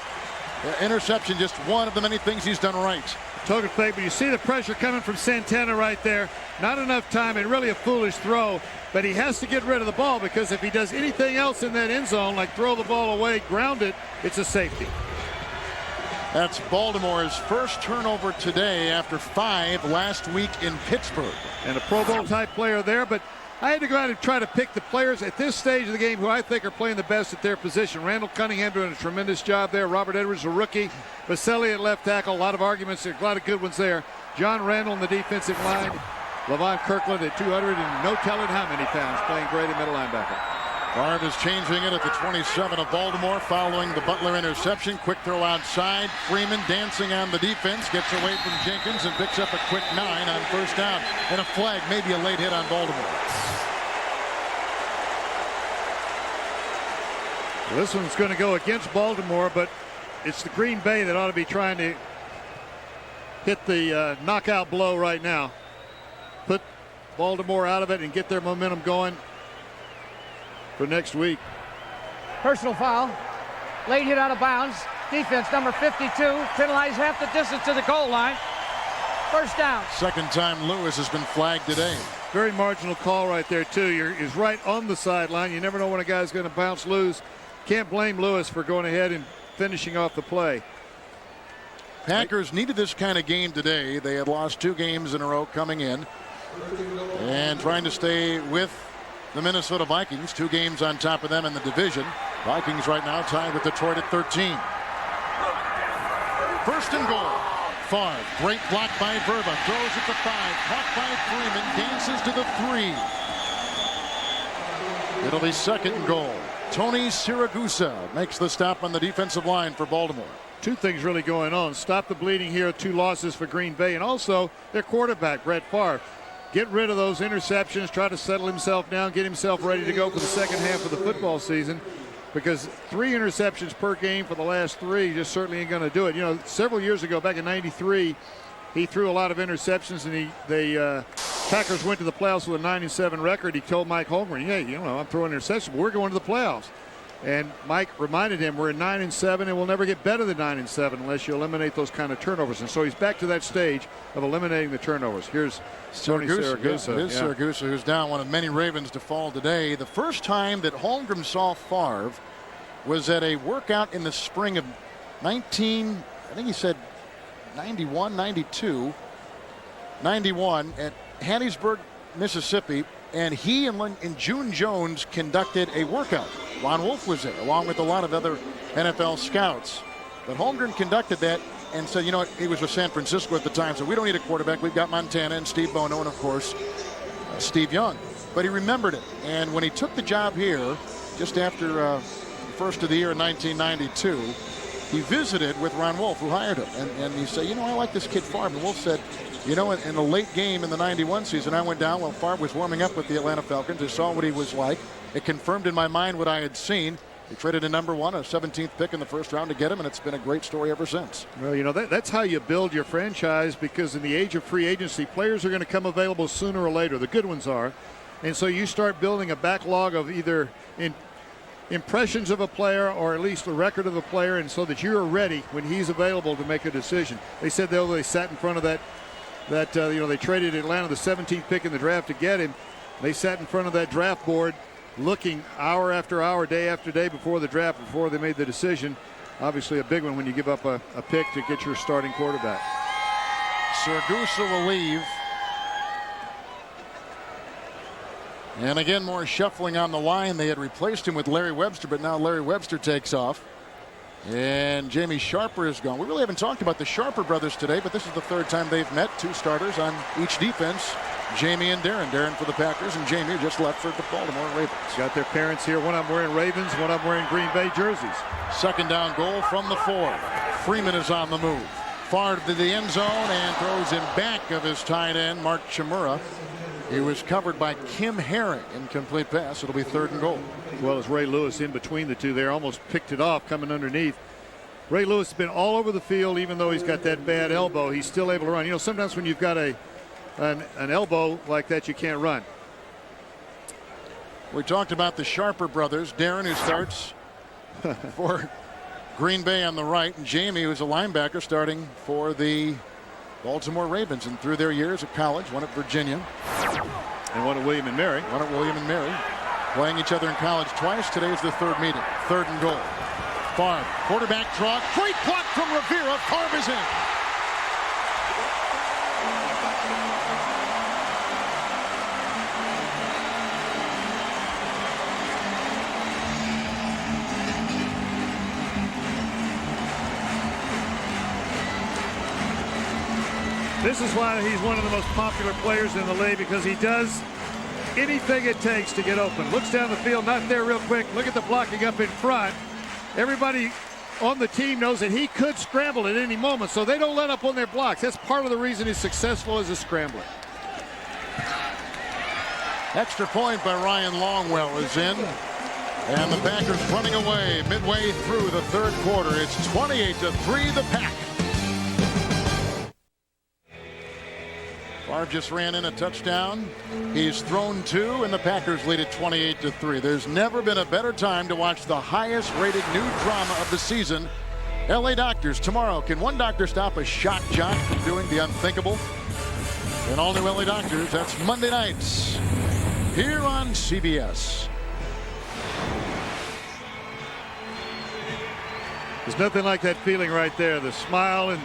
Interception, just one of the many things he's done right. Token fake, but you see the pressure coming from Santana right there. Not enough time, and really a foolish throw. But he has to get rid of the ball, because if he does anything else in that end zone, like throw the ball away, ground it, it's a safety. That's Baltimore's first turnover today after 5 last week in Pittsburgh. And a Pro Bowl type player there, but I had to go out and try to pick the players at this stage of the game who I think are playing the best at their position. Randall Cunningham doing a tremendous job there. Robert Edwards, a rookie. Vasselli at left tackle. A lot of arguments there. A lot of good ones there. John Randall in the defensive line. Levon Kirkland at 200 and no telling how many pounds, playing great at middle linebacker. Favre is changing it at the 27 of Baltimore following the Butler interception. Quick throw outside. Freeman dancing on the defense. Gets away from Jenkins and picks up a quick 9 on first down. And a flag, maybe a late hit on Baltimore. This one's going to go against Baltimore, but it's the Green Bay that ought to be trying to hit the knockout blow right now. Put Baltimore out of it and get their momentum going for next week. Personal foul. Late hit out of bounds. Defense number 52 penalized half the distance to the goal line. First down. Second time Lewis has been flagged today. Very marginal call right there, too. He's right on the sideline. You never know when a guy's going to bounce loose. Can't blame Lewis for going ahead and finishing off the play. Packers needed this kind of game today. They had lost 2 games in a row coming in and trying to stay with the Minnesota Vikings. 2 games on top of them in the division. Vikings right now tied with Detroit at 13. First and goal. Favre, great block by Verba, throws at the 5, caught by Freeman, dances to the 3. It'll be second and goal. Tony Siragusa makes the stop on the defensive line for Baltimore. 2 things really going on. Stop the bleeding here, 2 losses for Green Bay, and also their quarterback, Brett Favre. Get rid of those interceptions, try to settle himself down, get himself ready to go for the second half of the football season, because 3 interceptions per game for the last 3 just certainly ain't going to do it. You know, several years ago, back in '93, he threw a lot of interceptions, and the Packers went to the playoffs with a 9-7 record. He told Mike Holmgren, hey, you know, I'm throwing interceptions, but we're going to the playoffs. And Mike reminded him, we're at 9-7, and we'll never get better than 9-7 unless you eliminate those kind of turnovers. And so he's back to that stage of eliminating the turnovers. Here's Tony Siragusa. It is Siragusa, who's down, one of many Ravens to fall today. The first time that Holmgren saw Favre was at a workout in the spring of 91, 91 at Hattiesburg, Mississippi. And he and June Jones conducted a workout. Ron Wolf was there, along with a lot of other NFL scouts. But Holmgren conducted that and said, you know what, he was with San Francisco at the time, so we don't need a quarterback. We've got Montana and Steve Bono and, of course, Steve Young. But he remembered it. And when he took the job here, just after the first of the year in 1992, he visited with Ron Wolf, who hired him. And he said, you know, I like this kid Favre. And Wolf said, you know, in a late game in the '91 season, I went down while Favre was warming up with the Atlanta Falcons. I saw what he was like. It confirmed in my mind what I had seen. We traded a number 1, a 17th pick in the first round to get him, and it's been a great story ever since. Well, you know, that's how you build your franchise, because in the age of free agency, players are going to come available sooner or later. The good ones are. And so you start building a backlog of either impressions of a player or at least the record of a player, and so that you're ready when he's available to make a decision. They said they sat in front of that you know, they traded Atlanta the 17th pick in the draft to get him. They sat in front of that draft board looking hour after hour, day after day before the draft, before they made the decision. Obviously a big one when you give up a pick to get your starting quarterback. Siragusa will leave. And again, more shuffling on the line. They had replaced him with Larry Webster, but now Larry Webster takes off. And Jamie Sharper is gone. We really haven't talked about the Sharper brothers today, but this is the 3rd time they've met. 2 starters on each defense. Jamie and Darren. Darren for the Packers, and Jamie just left for the Baltimore Ravens. Got their parents here. One of them wearing Ravens, one of them wearing Green Bay jerseys. Second down goal from the 4. Freeman is on the move. Far to the end zone and throws in back of his tight end, Mark Chmura. He was covered by Kim Herring. Incomplete pass. It'll be 3rd and goal. As well as Ray Lewis in between the two there. Almost picked it off coming underneath. Ray Lewis has been all over the field. Even though he's got that bad elbow, he's still able to run. You know, sometimes when you've got an elbow like that, you can't run. We talked about the Sharper brothers. Darren, who starts for Green Bay on the right, and Jamie, who's a linebacker, starting for the Baltimore Ravens, and through their years at college, one at Virginia. And one at William and Mary. One at William and Mary. Playing each other in college twice. Today's the 3rd meeting. 3rd and goal. Favre, quarterback draw. Great block from Rivera. Favre is in. This is why he's one of the most popular players in the league, because he does anything it takes to get open. Looks down the field, not there real quick. Look at the blocking up in front. Everybody on the team knows that he could scramble at any moment, so they don't let up on their blocks. That's part of the reason he's successful as a scrambler. Extra point by Ryan Longwell is in. And the Packers running away midway through the 3rd quarter. It's 28-3 the Pack. Favre just ran in a touchdown. He's thrown 2, and the Packers lead it 28-3. There's never been a better time to watch the highest-rated new drama of the season. LA doctors tomorrow. Can one doctor stop a shock jock from doing the unthinkable? And all new LA doctors. That's Monday nights here on CBS. There's nothing like that feeling right there. The smile and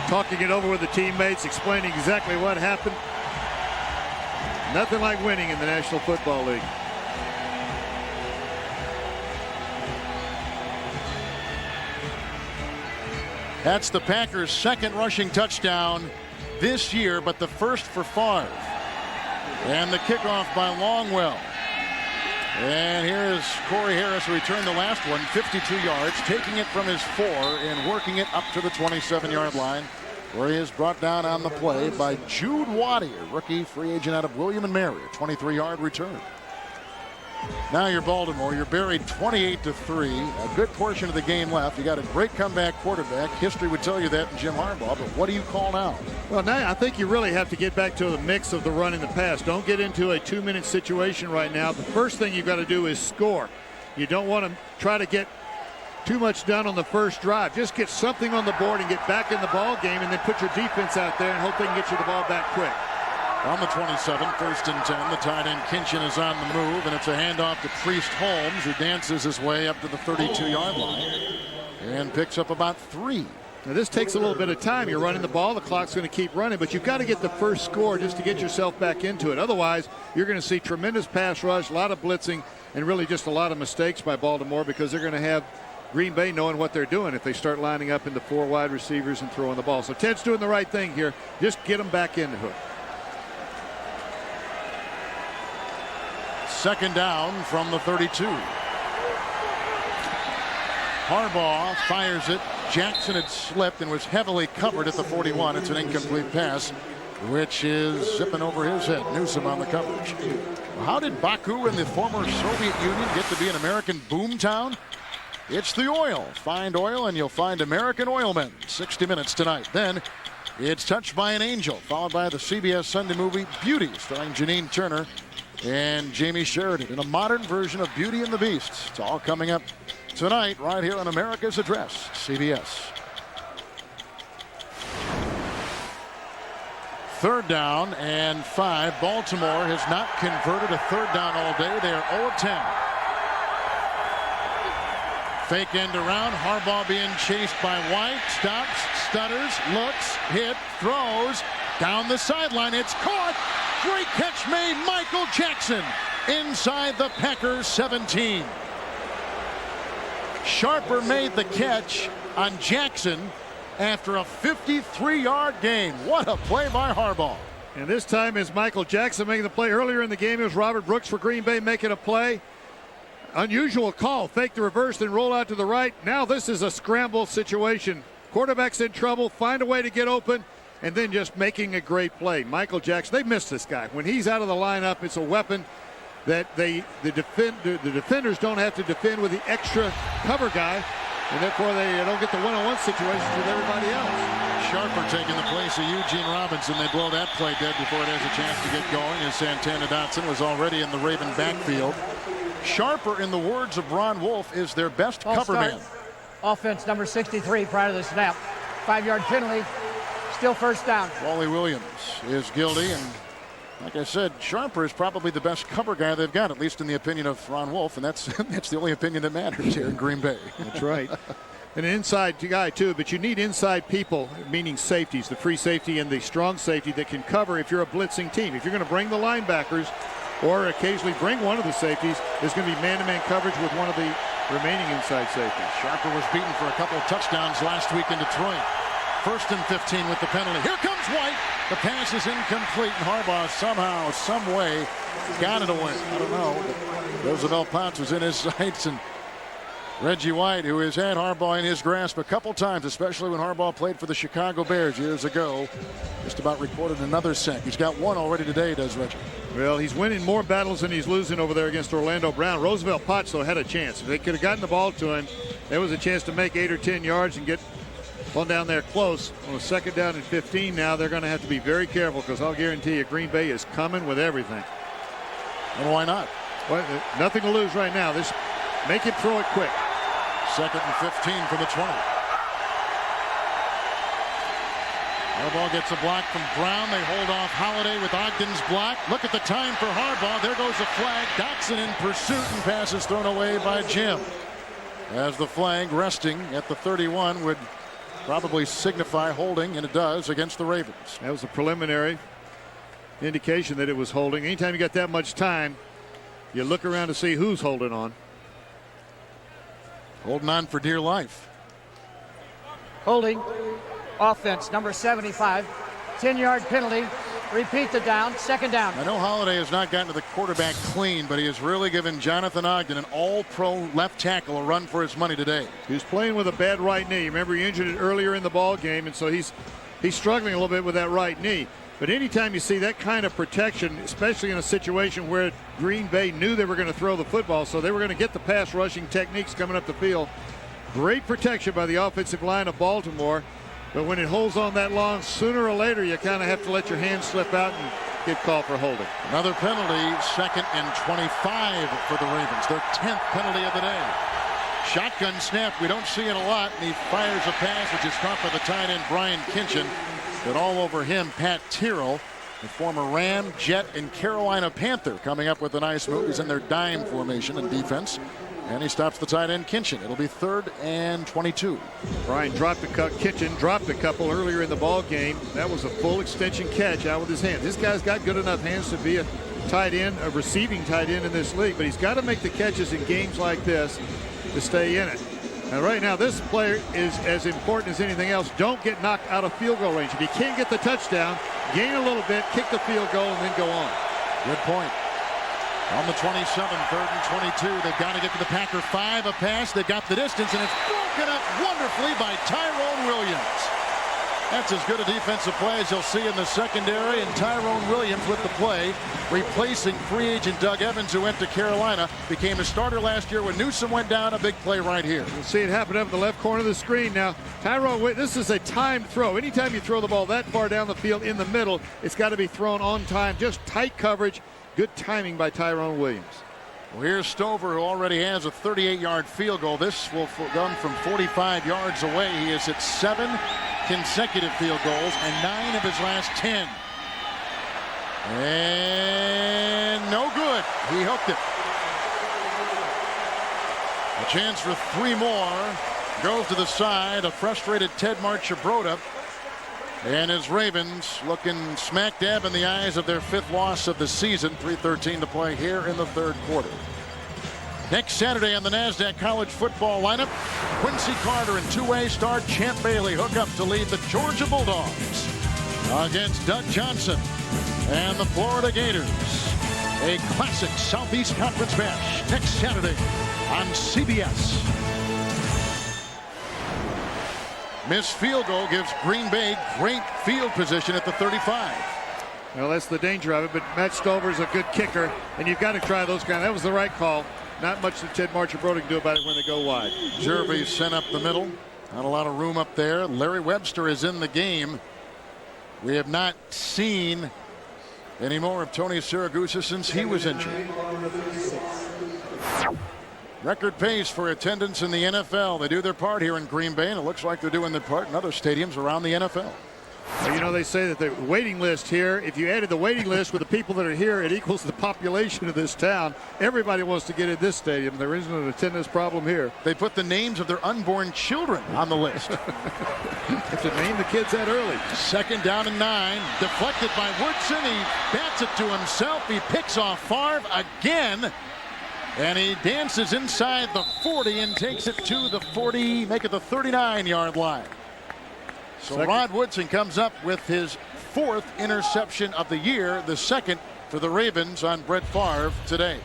talking it over with the teammates, explaining exactly what happened. Nothing like winning in the National Football League. That's the Packers' second rushing touchdown this year, but the first for Favre. And the kickoff by Longwell. And here's Corey Harris, who returned the last one, 52 yards, taking it from his 4 and working it up to the 27-yard line, where he is brought down on the play by Jude Waddy, a rookie free agent out of William & Mary, a 23-yard return. Now you're Baltimore. You're buried 28-3. A good portion of the game left. You got a great comeback quarterback. History would tell you that in Jim Harbaugh, but what do you call now? Well, now I think you really have to get back to the mix of the run and the pass. Don't get into a 2-minute situation right now. The first thing you've got to do is score. You don't want to try to get too much done on the first drive. Just get something on the board and get back in the ball game, and then put your defense out there and hope they can get you the ball back quick. On the 27, 1st and 10, the tight end Kinchin is on the move, and it's a handoff to Priest Holmes, who dances his way up to the 32-yard line and picks up about 3. Now this takes a little bit of time. You're running the ball, the clock's going to keep running, but you've got to get the first score just to get yourself back into it. Otherwise, you're going to see tremendous pass rush, a lot of blitzing, and really just a lot of mistakes by Baltimore, because they're going to have Green Bay knowing what they're doing if they start lining up into 4 wide receivers and throwing the ball. So Ted's doing the right thing here. Just get them back into it. 2nd down from the 32. Harbaugh fires it. Jackson had slipped and was heavily covered at the 41. It's an incomplete pass, which is zipping over his head. Newsom on the coverage. How did Baku and the former Soviet Union get to be an American boomtown? It's the oil. Find oil and you'll find American oilmen. 60 minutes tonight. Then it's Touched by an Angel, followed by the CBS Sunday movie Beauty, starring Janine Turner and Jamie Sheridan in a modern version of Beauty and the Beast. It's all coming up tonight right here on America's Address, CBS. 3rd down and 5. Baltimore has not converted a 3rd down all day. They are 0 of 10. Fake end around. Harbaugh being chased by White. Stops, stutters, looks, hit, throws. Down the sideline. It's caught. Great catch made. Michael Jackson inside the Packers 17. Sharper made the catch on Jackson after a 53-yard gain. What a play by Harbaugh. And this time is Michael Jackson making the play. Earlier in the game, it was Robert Brooks for Green Bay making a play. Unusual call. Fake the reverse, then roll out to the right. Now this is a scramble situation. Quarterback's in trouble. Find a way to get open, and then just making a great play. Michael Jackson, they missed this guy. When he's out of the lineup, it's a weapon that the defenders don't have to defend with the extra cover guy, and therefore they don't get the one-on-one situations with everybody else. Sharper taking the place of Eugene Robinson. They blow that play dead before it has a chance to get going, as Santana Dotson was already in the Raven backfield. Sharper, in the words of Ron Wolf, is their best cover man. Offense number 63 prior to the snap. 5-yard penalty. Still 1st down. Wally Williams is guilty, and like I said, Sharper is probably the best cover guy they've got, at least in the opinion of Ron Wolf, and that's the only opinion that matters here in Green Bay. That's right. An inside guy too, but you need inside people, meaning safeties, the free safety and the strong safety that can cover if you're a blitzing team. If you're going to bring the linebackers or occasionally bring one of the safeties, there's going to be man-to-man coverage with one of the remaining inside safeties. Sharper was beaten for a couple of touchdowns last week in Detroit. 1st and 15 with the penalty. Here comes White. The pass is incomplete, and Harbaugh somehow, some way, got it away. I don't know, but Roosevelt Potts was in his sights, and Reggie White, who has had Harbaugh in his grasp a couple times, especially when Harbaugh played for the Chicago Bears years ago, just about recorded another sack. He's got one already today, does Reggie. Well, he's winning more battles than he's losing over there against Orlando Brown. Roosevelt Potts, though, had a chance. If they could have gotten the ball to him, there was a chance to make 8 or 10 yards and get One down there close on a 2nd down and 15 now. They're going to have to be very careful because I'll guarantee you Green Bay is coming with everything. And why not? Well, nothing to lose right now. Make him throw it quick. 2nd and 15 from the 20. Harbaugh gets a block from Brown. They hold off Holiday with Ogden's block. Look at the time for Harbaugh. There goes the flag. Dotson in pursuit, and pass is thrown away by Jim. As the flag resting at the 31 would probably signify holding, and it does, against the Ravens. That was a preliminary indication that it was holding. Anytime you got that much time, you look around to see who's holding on. Holding on for dear life. Holding. Offense, number 75. 10-yard penalty. Repeat the down. 2nd down. I know Holiday has not gotten to the quarterback clean, but he has really given Jonathan Ogden, an all-pro left tackle, a run for his money today. He's playing with a bad right knee. Remember, he injured it earlier in the ball game, and so he's struggling a little bit with that right knee. But anytime you see that kind of protection, especially in a situation where Green Bay knew they were going to throw the football, so they were going to get the pass rushing techniques coming up the field. Great protection by the offensive line of Baltimore. But when it holds on that long, sooner or later, you kind of have to let your hand slip out and get called for holding. Another penalty, 2nd and 25 for the Ravens. Their 10th penalty of the day. Shotgun snap. We don't see it a lot. And he fires a pass, which is caught by the tight end, Brian Kinchin. But all over him, Pat Tyrrell, the former Ram, Jet, and Carolina Panther, coming up with a nice move. He's in their dime formation in defense. And he stops the tight end, Kinchin. It'll be 3rd and 22. Brian Kinchin dropped a couple earlier in the ball game. That was a full extension catch out with his hands. This guy's got good enough hands to be a tight end, a receiving tight end in this league, but he's got to make the catches in games like this to stay in it. Now, right now, this player is as important as anything else. Don't get knocked out of field goal range. If you can't get the touchdown, gain a little bit, kick the field goal, and then go on. Good point. On the 27, 3rd and 22, they've got to get to the Packer 5. A pass, they got the distance, and it's broken up wonderfully by Tyrone Williams. That's as good a defensive play as you'll see in the secondary, and Tyrone Williams with the play, replacing free agent Doug Evans, who went to Carolina, became a starter last year when Newsome went down. A big play right here. You'll see it happen up in the left corner of the screen now. Tyrone, this is a timed throw. Anytime you throw the ball that far down the field in the middle, it's got to be thrown on time. Just tight coverage. Good timing by Tyrone Williams. Well, here's Stover, who already has a 38-yard field goal. This will come from 45 yards away. He has hit 7 consecutive field goals and 9 of his last 10. And no good. He hooked it. A chance for 3 more. Goes to the side. A frustrated Ted Marchibroda. And his Ravens looking smack dab in the eyes of their 5th loss of the season. 3:13 to play here in the 3rd quarter. Next Saturday on the NASDAQ college football lineup, Quincy Carter and two-way star Champ Bailey hook up to lead the Georgia Bulldogs against Doug Johnson and the Florida Gators. A classic Southeast Conference match next Saturday on CBS. Missed field goal gives Green Bay great field position at the 35. Well, that's the danger of it, but Matt Stover's a good kicker, and you've got to try those kind. That was the right call. Not much that Ted Marchibroda can do about it when they go wide. Jervy sent up the middle. Not a lot of room up there. Larry Webster is in the game. We have not seen any more of Tony Siragusa since he was injured. Record pace for attendance in the NFL. They do their part here in Green Bay, and it looks like they're doing their part in other stadiums around the NFL. Well, you know, they say that the waiting list here, if you added the waiting list with the people that are here, it equals the population of this town. Everybody wants to get in this stadium. There isn't an attendance problem here. They put the names of their unborn children on the list. Have to name the kids that early. 2nd down and 9. Deflected by Woodson. He bats it to himself. He picks off Favre again. And he dances inside the 40 and takes it to the 40, make it the 39-yard line. So Rod Woodson comes up with his 4th interception of the year, the 2nd for the Ravens on Brett Favre today.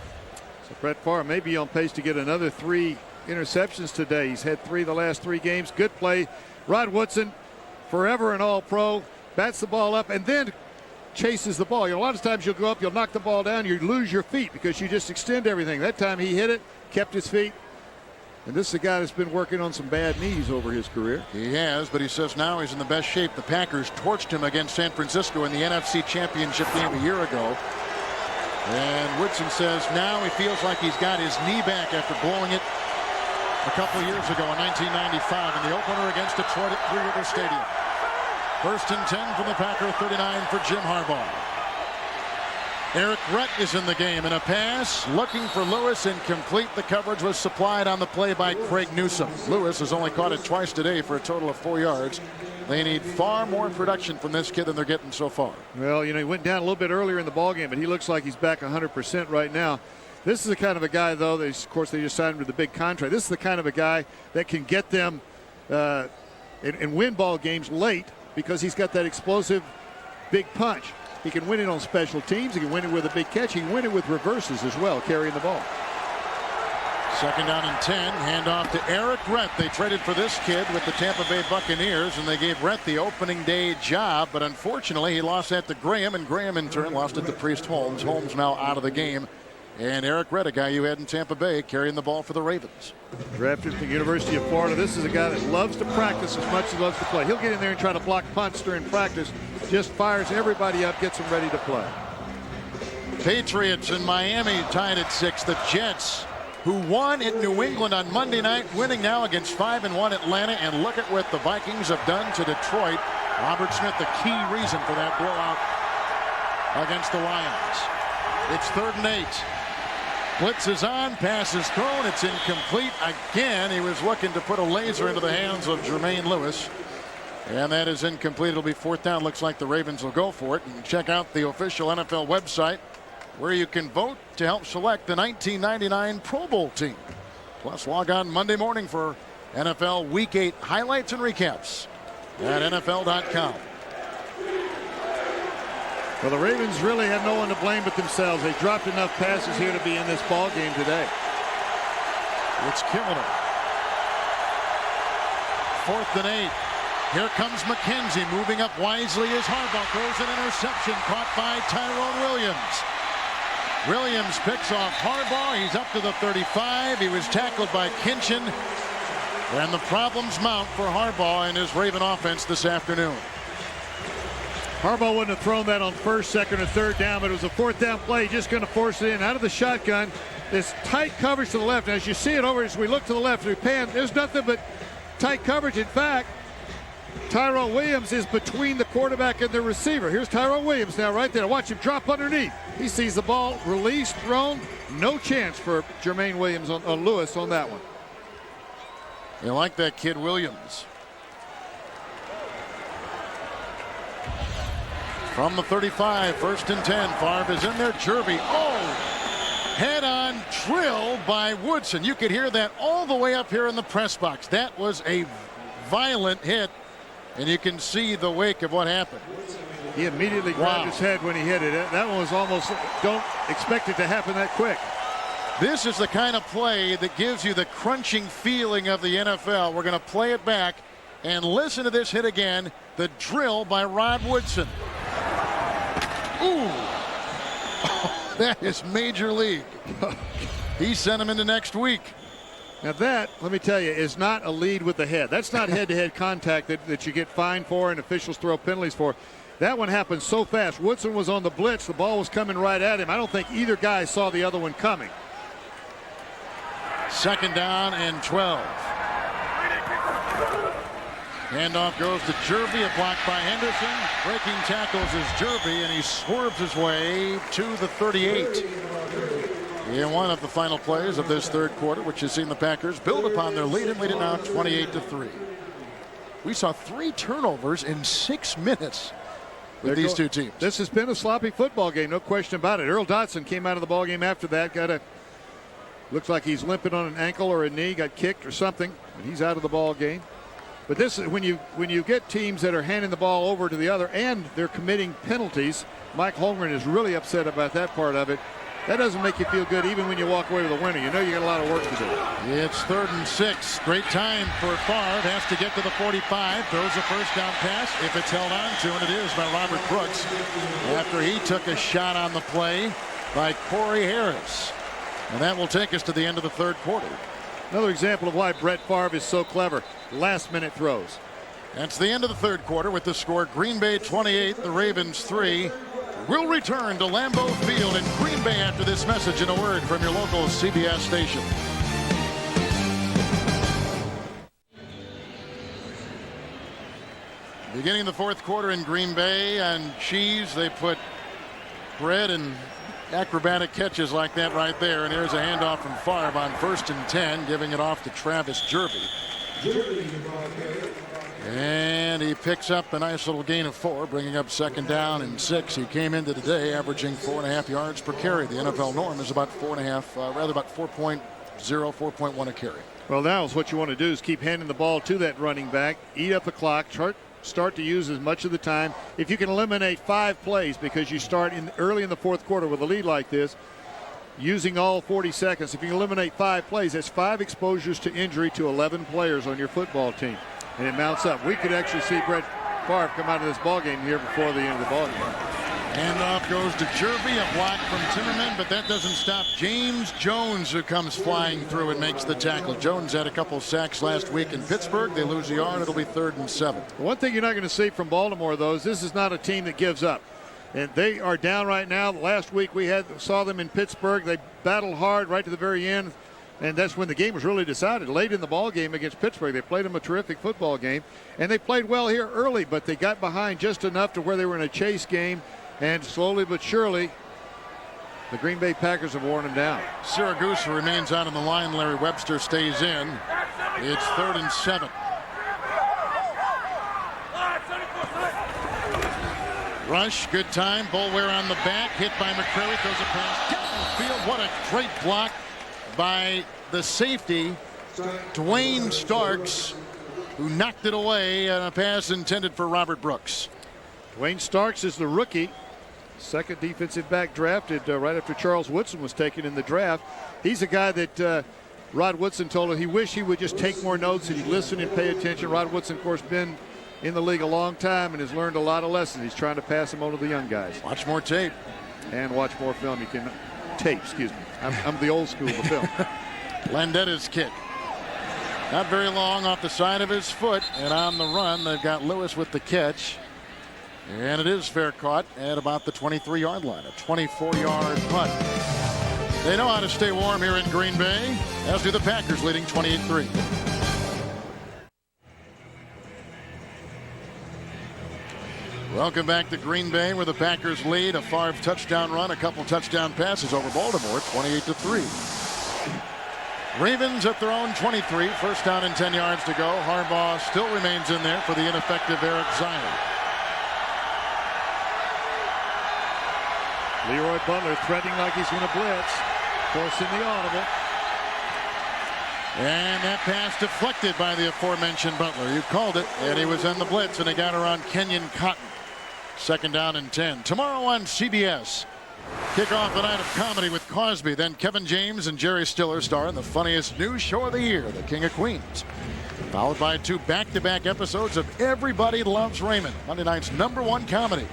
So Brett Favre may be on pace to get another 3 interceptions today. He's had 3 the last 3 games. Good play. Rod Woodson, forever an all-pro, bats the ball up and then chases the ball. You know, a lot of times you'll go up, you'll knock the ball down, you lose your feet because you just extend everything. That time he hit it, kept his feet, And this is a guy that's been working on some bad knees over his career. He has, but he says now he's in the best shape. The Packers torched him against San Francisco in the NFC Championship game a year ago. And Woodson says now he feels like he's got his knee back after blowing it a couple years ago in 1995 in the opener against Detroit at 3 River Stadium. 1st and 10 from the Packer, 39 for Jim Harbaugh. Eric Rhett is in the game, and a pass looking for Lewis, incomplete. The coverage was supplied on the play by Craig Newsome. Lewis has only caught it twice today for a total of 4 yards. They need far more production from this kid than they're getting so far. Well, you know, he went down a little bit earlier in the ballgame, but he looks like he's back 100% right now. This is the kind of a guy, though, that, of course, they just signed him to the big contract. This is the kind of a guy that can get them and win ball games late because he's got that explosive big punch. He can win it on special teams. He can win it with a big catch. He can win it with reverses as well, carrying the ball. 2nd down and 10. Handoff to Eric Rhett. They traded for this kid with the Tampa Bay Buccaneers, and they gave Rhett the opening day job. But unfortunately, he lost that to Graham, and Graham in turn lost it to Priest Holmes. Holmes now out of the game. And Eric Rhett, a guy you had in Tampa Bay, carrying the ball for the Ravens. Drafted from the University of Florida. This is a guy that loves to practice as much as he loves to play. He'll get in there and try to block punts during practice. Just fires everybody up, gets them ready to play. Patriots in Miami tied at 6. The Jets, who won in New England on Monday night, winning now against 5-1 Atlanta. And look at what the Vikings have done to Detroit. Robert Smith, the key reason for that blowout against the Lions. It's 3rd and 8. Blitz is on, pass is thrown, it's incomplete again. He was looking to put a laser into the hands of Jermaine Lewis, and that is incomplete. It'll be 4th down. Looks like the Ravens will go for it. And check out the official NFL website where you can vote to help select the 1999 Pro Bowl team. Plus log on Monday morning for NFL Week 8 highlights and recaps at NFL.com. Well, the Ravens really have no one to blame but themselves. They dropped enough passes here to be in this ball game today. It's killing them. 4th and 8. Here comes McKenzie moving up wisely as Harbaugh throws an interception caught by Tyrone Williams. Williams picks off Harbaugh. He's up to the 35. He was tackled by Kinchin. And the problems mount for Harbaugh and his Raven offense this afternoon. Harbaugh wouldn't have thrown that on 1st, 2nd, or 3rd down, but it was a 4th down play. Just going to force it in out of the shotgun. This tight coverage to the left. And as you see it over, as we look to the left, we pan, there's nothing but tight coverage. In fact, Tyrone Williams is between the quarterback and the receiver. Here's Tyrone Williams now right there. Watch him drop underneath. He sees the ball released, thrown. No chance for Jermaine Williams on Lewis on that one. You like that kid Williams. From the 35, 1st and 10. Favre is in there. Jervy. Oh! Head-on drill by Woodson. You could hear that all the way up here in the press box. That was a violent hit, and you can see the wake of what happened. He immediately grabbed his head when he hit it. That one was almost, don't expect it to happen that quick. This is the kind of play that gives you the crunching feeling of the NFL. We're going to play it back and listen to this hit again. The drill by Rod Woodson. Ooh, that is major league. He sent him into next week. Now that, let me tell you, is not a lead with the head. That's not head-to-head contact that you get fined for and officials throw penalties for. That one happened so fast. Woodson was on the blitz. The ball was coming right at him. I don't think either guy saw the other one coming. 2nd down and 12. Handoff goes to Jervy, a block by Henderson. Breaking tackles is Jervy, and he swerves his way to the 38. In one of the final plays of this 3rd quarter, which has seen the Packers build upon their lead and lead it now 28-3. We saw 3 turnovers in 6 minutes with these two teams. This has been a sloppy football game, no question about it. Earl Dotson came out of the ball game after that. Looks like he's limping on an ankle or a knee, got kicked or something, and he's out of the ball game. But this is when you get teams that are handing the ball over to the other and they're committing penalties. Mike Holmgren is really upset about that part of it. That doesn't make you feel good even when you walk away with a winner. You know you got a lot of work to do. It's 3rd and 6. Great time for Favre. Has to get to the 45. Throws a 1st down pass if it's held on to, and it is by Robert Brooks after he took a shot on the play by Corey Harris. And that will take us to the end of the 3rd quarter. Another example of why Brett Favre is so clever. Last-minute throws. That's the end of the third quarter with the score Green Bay 28, the Ravens 3. We'll return to Lambeau Field in Green Bay after this message and a word from your local CBS station. Beginning the fourth quarter in Green Bay, and cheese, they put bread and acrobatic catches like that right there. And here's a handoff from Favre on 1st and 10, giving it off to Travis Jerby. And he picks up a nice little gain of 4, bringing up 2nd down and 6. He came into today averaging 4.5 yards per carry. The NFL norm is about 4.5, rather about 4.0, 4.1 a carry. Well, now is what you want to do is keep handing the ball to that running back, eat up the clock, start to use as much of the time. If you can eliminate 5 plays because you start early in the fourth quarter with a lead like this, using all 40 seconds, if you can eliminate 5 plays, that's 5 exposures to injury to 11 players on your football team. And it mounts up. We could actually see Brett Favre come out of this ballgame here before the end of the ballgame. Handoff goes to Jerby, a block from Timmerman, but that doesn't stop James Jones, who comes flying through and makes the tackle. Jones had a couple sacks last week in Pittsburgh. They lose a yard. It'll be 3rd and 7. One thing you're not going to see from Baltimore, though, is this is not a team that gives up. And they are down right now. Last week we saw them in Pittsburgh. They battled hard right to the very end. And that's when the game was really decided. Late in the ball game against Pittsburgh, they played them a terrific football game. And they played well here early, but they got behind just enough to where they were in a chase game. And slowly but surely, the Green Bay Packers have worn them down. Siragusa remains out on the line. Larry Webster stays in. It's 3rd and 7. Rush, good time. Boulware on the back. Hit by McCrary. Throws a pass downfield. What a great block by the safety, Dwayne Starks, who knocked it away on a pass intended for Robert Brooks. Dwayne Starks is the rookie, 2nd defensive back drafted right after Charles Woodson was taken in the draft. He's a guy that Rod Woodson told him he wished he would just take more notes and he'd listen and pay attention. Rod Woodson, of course, been in the league a long time and has learned a lot of lessons. He's trying to pass them on to the young guys. Watch more tape. And watch more film. You can tape, excuse me. I'm the old school of the film. Landetta's kick. Not very long off the side of his foot, and on the run, they've got Lewis with the catch. And it is fair caught at about the 23-yard line, a 24-yard punt. They know how to stay warm here in Green Bay, as do the Packers, leading 28-3. Welcome back to Green Bay, where the Packers lead. A Favre touchdown run, a couple touchdown passes over Baltimore, 28-3. Ravens at their own 23, 1st down and 10 yards to go. Harbaugh still remains in there for the ineffective Eric Zion. Leroy Butler threatening like he's going to blitz, forcing the audible. And that pass deflected by the aforementioned Butler. You called it, and he was in the blitz, and he got around Kenyon Cotton. 2nd down and 10. Tomorrow on CBS, kick off a night of comedy with Cosby. Then Kevin James and Jerry Stiller star in the funniest news show of the year, The King of Queens. Followed by 2 back-to-back episodes of Everybody Loves Raymond, Monday night's #1 comedy.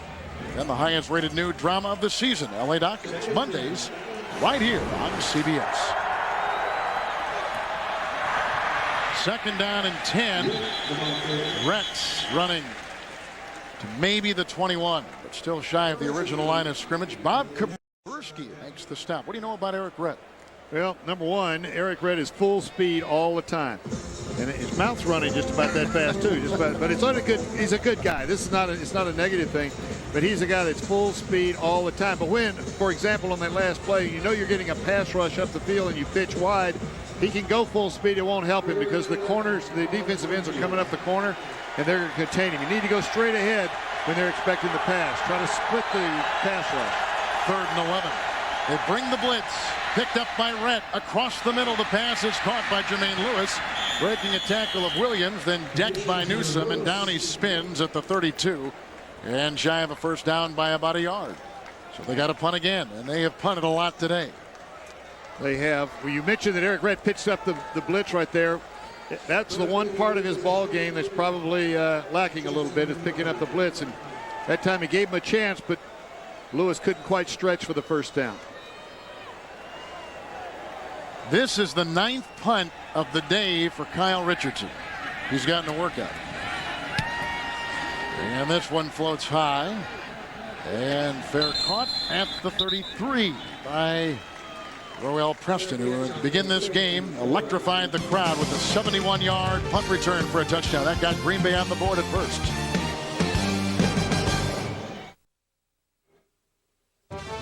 Then the highest rated new drama of the season, LA Documents, Mondays, right here on CBS. 2nd down and 10. Rex running to maybe the 21, but still shy of the original line of scrimmage. Bob Kaburski makes the stop. What do you know about Eric Rett? Well, number one, Eric Rett is full speed all the time. And his mouth's running just about that fast too. But it's not a good. He's a good guy. This is not. It's not a negative thing. But he's a guy that's full speed all the time. But when, for example, on that last play, you know you're getting a pass rush up the field and you pitch wide, he can go full speed. It won't help him because the corners, the defensive ends are coming up the corner, and they're going to contain him. You need to go straight ahead when they're expecting the pass. Try to split the pass rush. 3rd and 11. They bring the blitz. Picked up by Rett. Across the middle, the pass is caught by Jermaine Lewis. Breaking a tackle of Williams, then decked by Newsome, and down he spins at the 32. And shy of a 1st down by about a yard. So they got to punt again, and they have punted a lot today. They have. Well, you mentioned that Eric Rett pitched up the blitz right there. That's the one part of his ball game that's probably lacking a little bit, is picking up the blitz. And that time he gave him a chance, but Lewis couldn't quite stretch for the 1st down. This is the 9th punt of the day for Kyle Richardson. He's gotten a workout. And this one floats high. And fair caught at the 33 by Roel Preston, who to begin this game electrified the crowd with a 71-yard punt return for a touchdown. That got Green Bay on the board at first.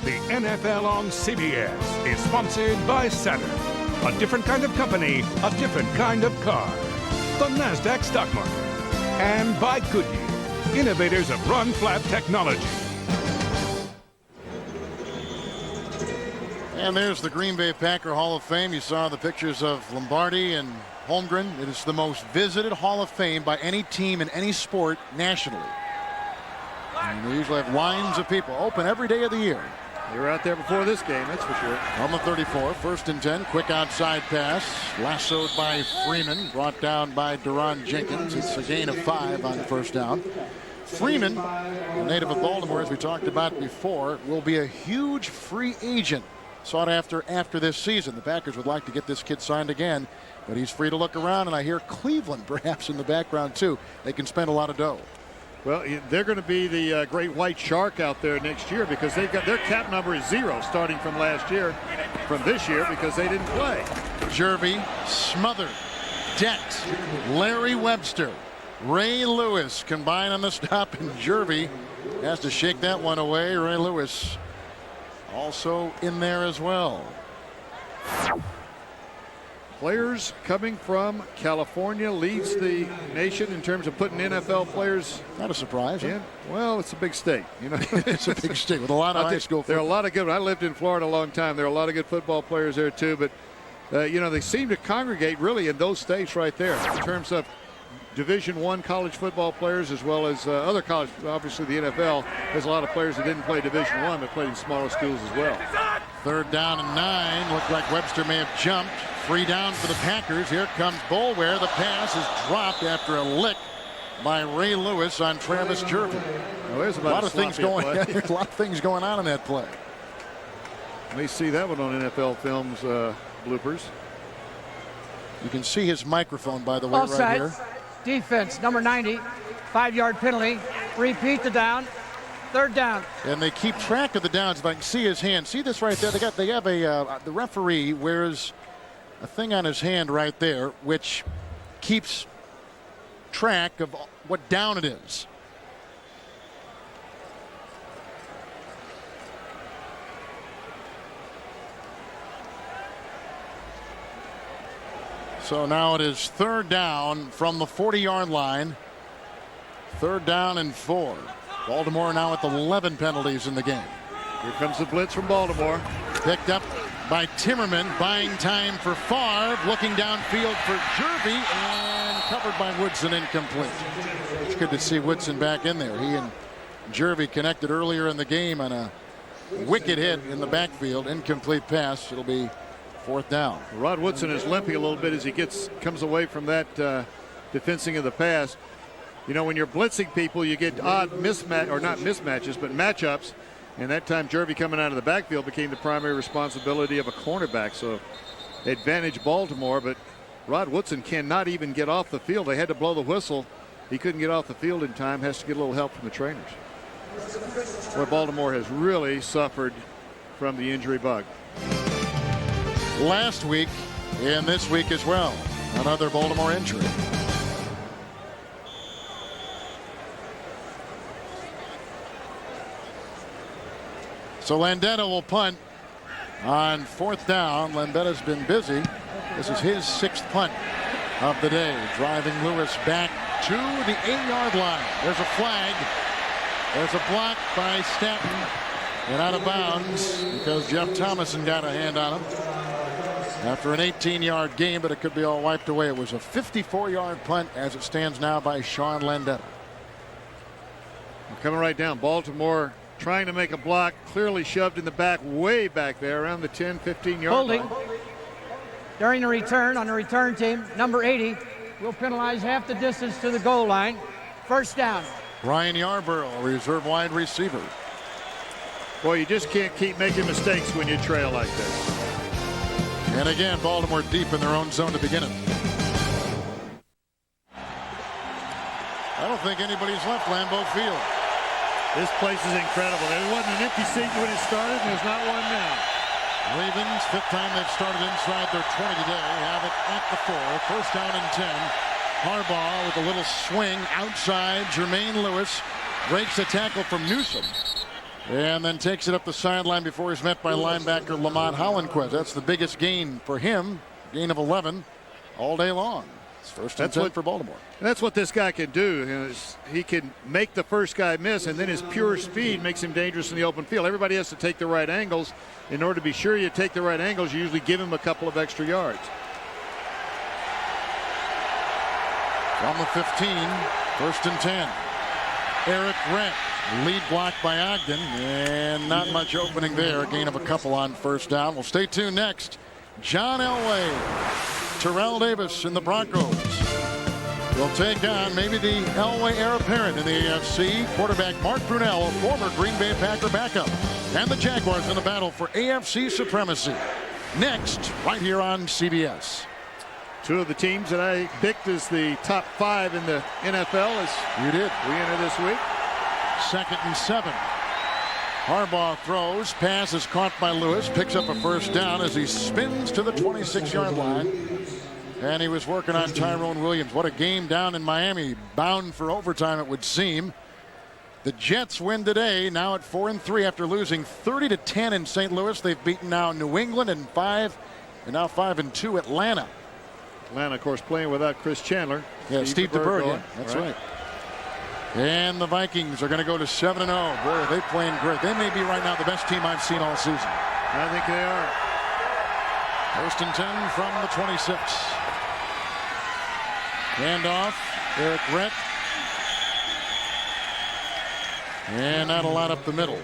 The NFL on CBS is sponsored by Saturn. A different kind of company, a different kind of car. The NASDAQ stock market. And by Goodyear, innovators of run-flat technology. And there's the Green Bay Packer Hall of Fame. You saw the pictures of Lombardi and Holmgren. It is the most visited Hall of Fame by any team in any sport nationally. And they usually have lines of people open every day of the year. They were out there before this game, that's for sure. On the 34, 1st and 10, quick outside pass, lassoed by Freeman, brought down by Deron Jenkins. It's a gain of 5 on the first down. Freeman, a native of Baltimore, as we talked about before, will be a huge free agent sought after this season. The Packers would like to get this kid signed again, but he's free to look around, and I hear Cleveland perhaps in the background too. They can spend a lot of dough. Well, they're going to be the great white shark out there next year because they've got their cap number is 0 starting from this year because they didn't play. Jervy, Smothered, Dent, Larry Webster, Ray Lewis combine on the stop, and Jervy has to shake that one away. Ray Lewis also in there as well. Players coming from California leads the nation in terms of putting NFL players. Not a surprise. In. Well, it's a big state. You know, it's a big state with a lot of high school. There are a lot of good. I lived in Florida a long time. There are a lot of good football players there too. But you know, they seem to congregate really in those states right there in terms of Division I college football players as well as other college. Obviously, the NFL has a lot of players that didn't play Division I but played in smaller schools as well. 3rd down and 9. Looked like Webster may have jumped. 3 down for the Packers. Here comes Boulware. The pass is dropped after a lick by Ray Lewis on Travis Jervy. Well, there's a lot of things going. There's a lot of things going on in that play. You may see that one on NFL Films bloopers. You can see his microphone, by the way, Offside. right here. Defense, number 90, 5-yard penalty. Repeat the down. 3rd down. And they keep track of the downs. If I can see his hand, see this right there. They have a the referee wears a thing on his hand right there, which keeps track of what down it is. So now it is 3rd down from the 40-yard line. 3rd down and 4. Baltimore now with 11 penalties in the game. Here comes the blitz from Baltimore. Picked up by Timmerman, buying time for Favre, looking downfield for Jervy, and covered by Woodson, incomplete. It's good to see Woodson back in there. He and Jervy connected earlier in the game on a wicked hit in the backfield. Incomplete pass. It'll be 4th down. Rod Woodson is limping a little bit as he comes away from that defensing of the pass. You know, when you're blitzing people, you get odd matchups. And that time, Jervy coming out of the backfield became the primary responsibility of a cornerback. So, advantage Baltimore, but Rod Woodson cannot even get off the field. They had to blow the whistle. He couldn't get off the field in time. Has to get a little help from the trainers. Where Baltimore has really suffered from the injury bug. Last week and this week as well, another Baltimore injury. So Landeta will punt on 4th down. Landetta's been busy. This is his 6th punt of the day, driving Lewis back to the 8-yard line. There's a flag. There's a block by Stanton and out of bounds because Jeff Thomason got a hand on him after an 18-yard gain, but it could be all wiped away. It was a 54-yard punt as it stands now by Sean Landeta. Coming right down, Baltimore trying to make a block, clearly shoved in the back, way back there around the 10, 15-yard line. Holding during the return on the return team, number 80 will penalize half the distance to the goal line. 1st down. Ryan Yarborough, reserve wide receiver. Boy, you just can't keep making mistakes when you trail like this. And again, Baltimore deep in their own zone to begin it. I don't think anybody's left Lambeau Field. This place is incredible. There wasn't an empty seat when it started, and there's not one now. Ravens, 5th time they've started inside their 20 today. Have it at the 4. First down and 10. Harbaugh with a little swing outside. Jermaine Lewis breaks a tackle from Newsome. And then takes it up the sideline before he's met by linebacker Lamont Hollenquist. That's the biggest gain for him. Gain of 11 all day long. It's first and 10 for Baltimore. That's what this guy can do. He can make the first guy miss, and then his pure speed makes him dangerous in the open field. Everybody has to take the right angles. In order to be sure you take the right angles, you usually give him a couple of extra yards. From the 15, first and 10. Eric Rent, lead block by Ogden, and not much opening there. A gain of a couple on first down. We'll stay tuned next. John Elway, Terrell Davis, and the Broncos will take on maybe the Elway heir apparent in the AFC. Quarterback Mark Brunell, a former Green Bay Packer backup, and the Jaguars in the battle for AFC supremacy. Next, right here on CBS. Two of the teams that I picked as the top 5 in the NFL as you did. We enter this week. 2nd and 7. Harbaugh throws. Pass is caught by Lewis. Picks up a first down as he spins to the 26-yard line. And he was working on Tyrone Williams. What a game down in Miami. Bound for overtime, it would seem. The Jets win today, now at 4-3 after losing 30-10 in St. Louis. They've beaten now New England and now 5-2 Atlanta. Atlanta, of course, playing without Chris Chandler. Yeah, Steve DeBerg. Yeah, that's right. And the Vikings are going to go to 7-0. Boy, are they playing great. They may be right now the best team I've seen all season. I think they are. First and 10 from the 26. Handoff, Eric Rett. And not a lot up the middle.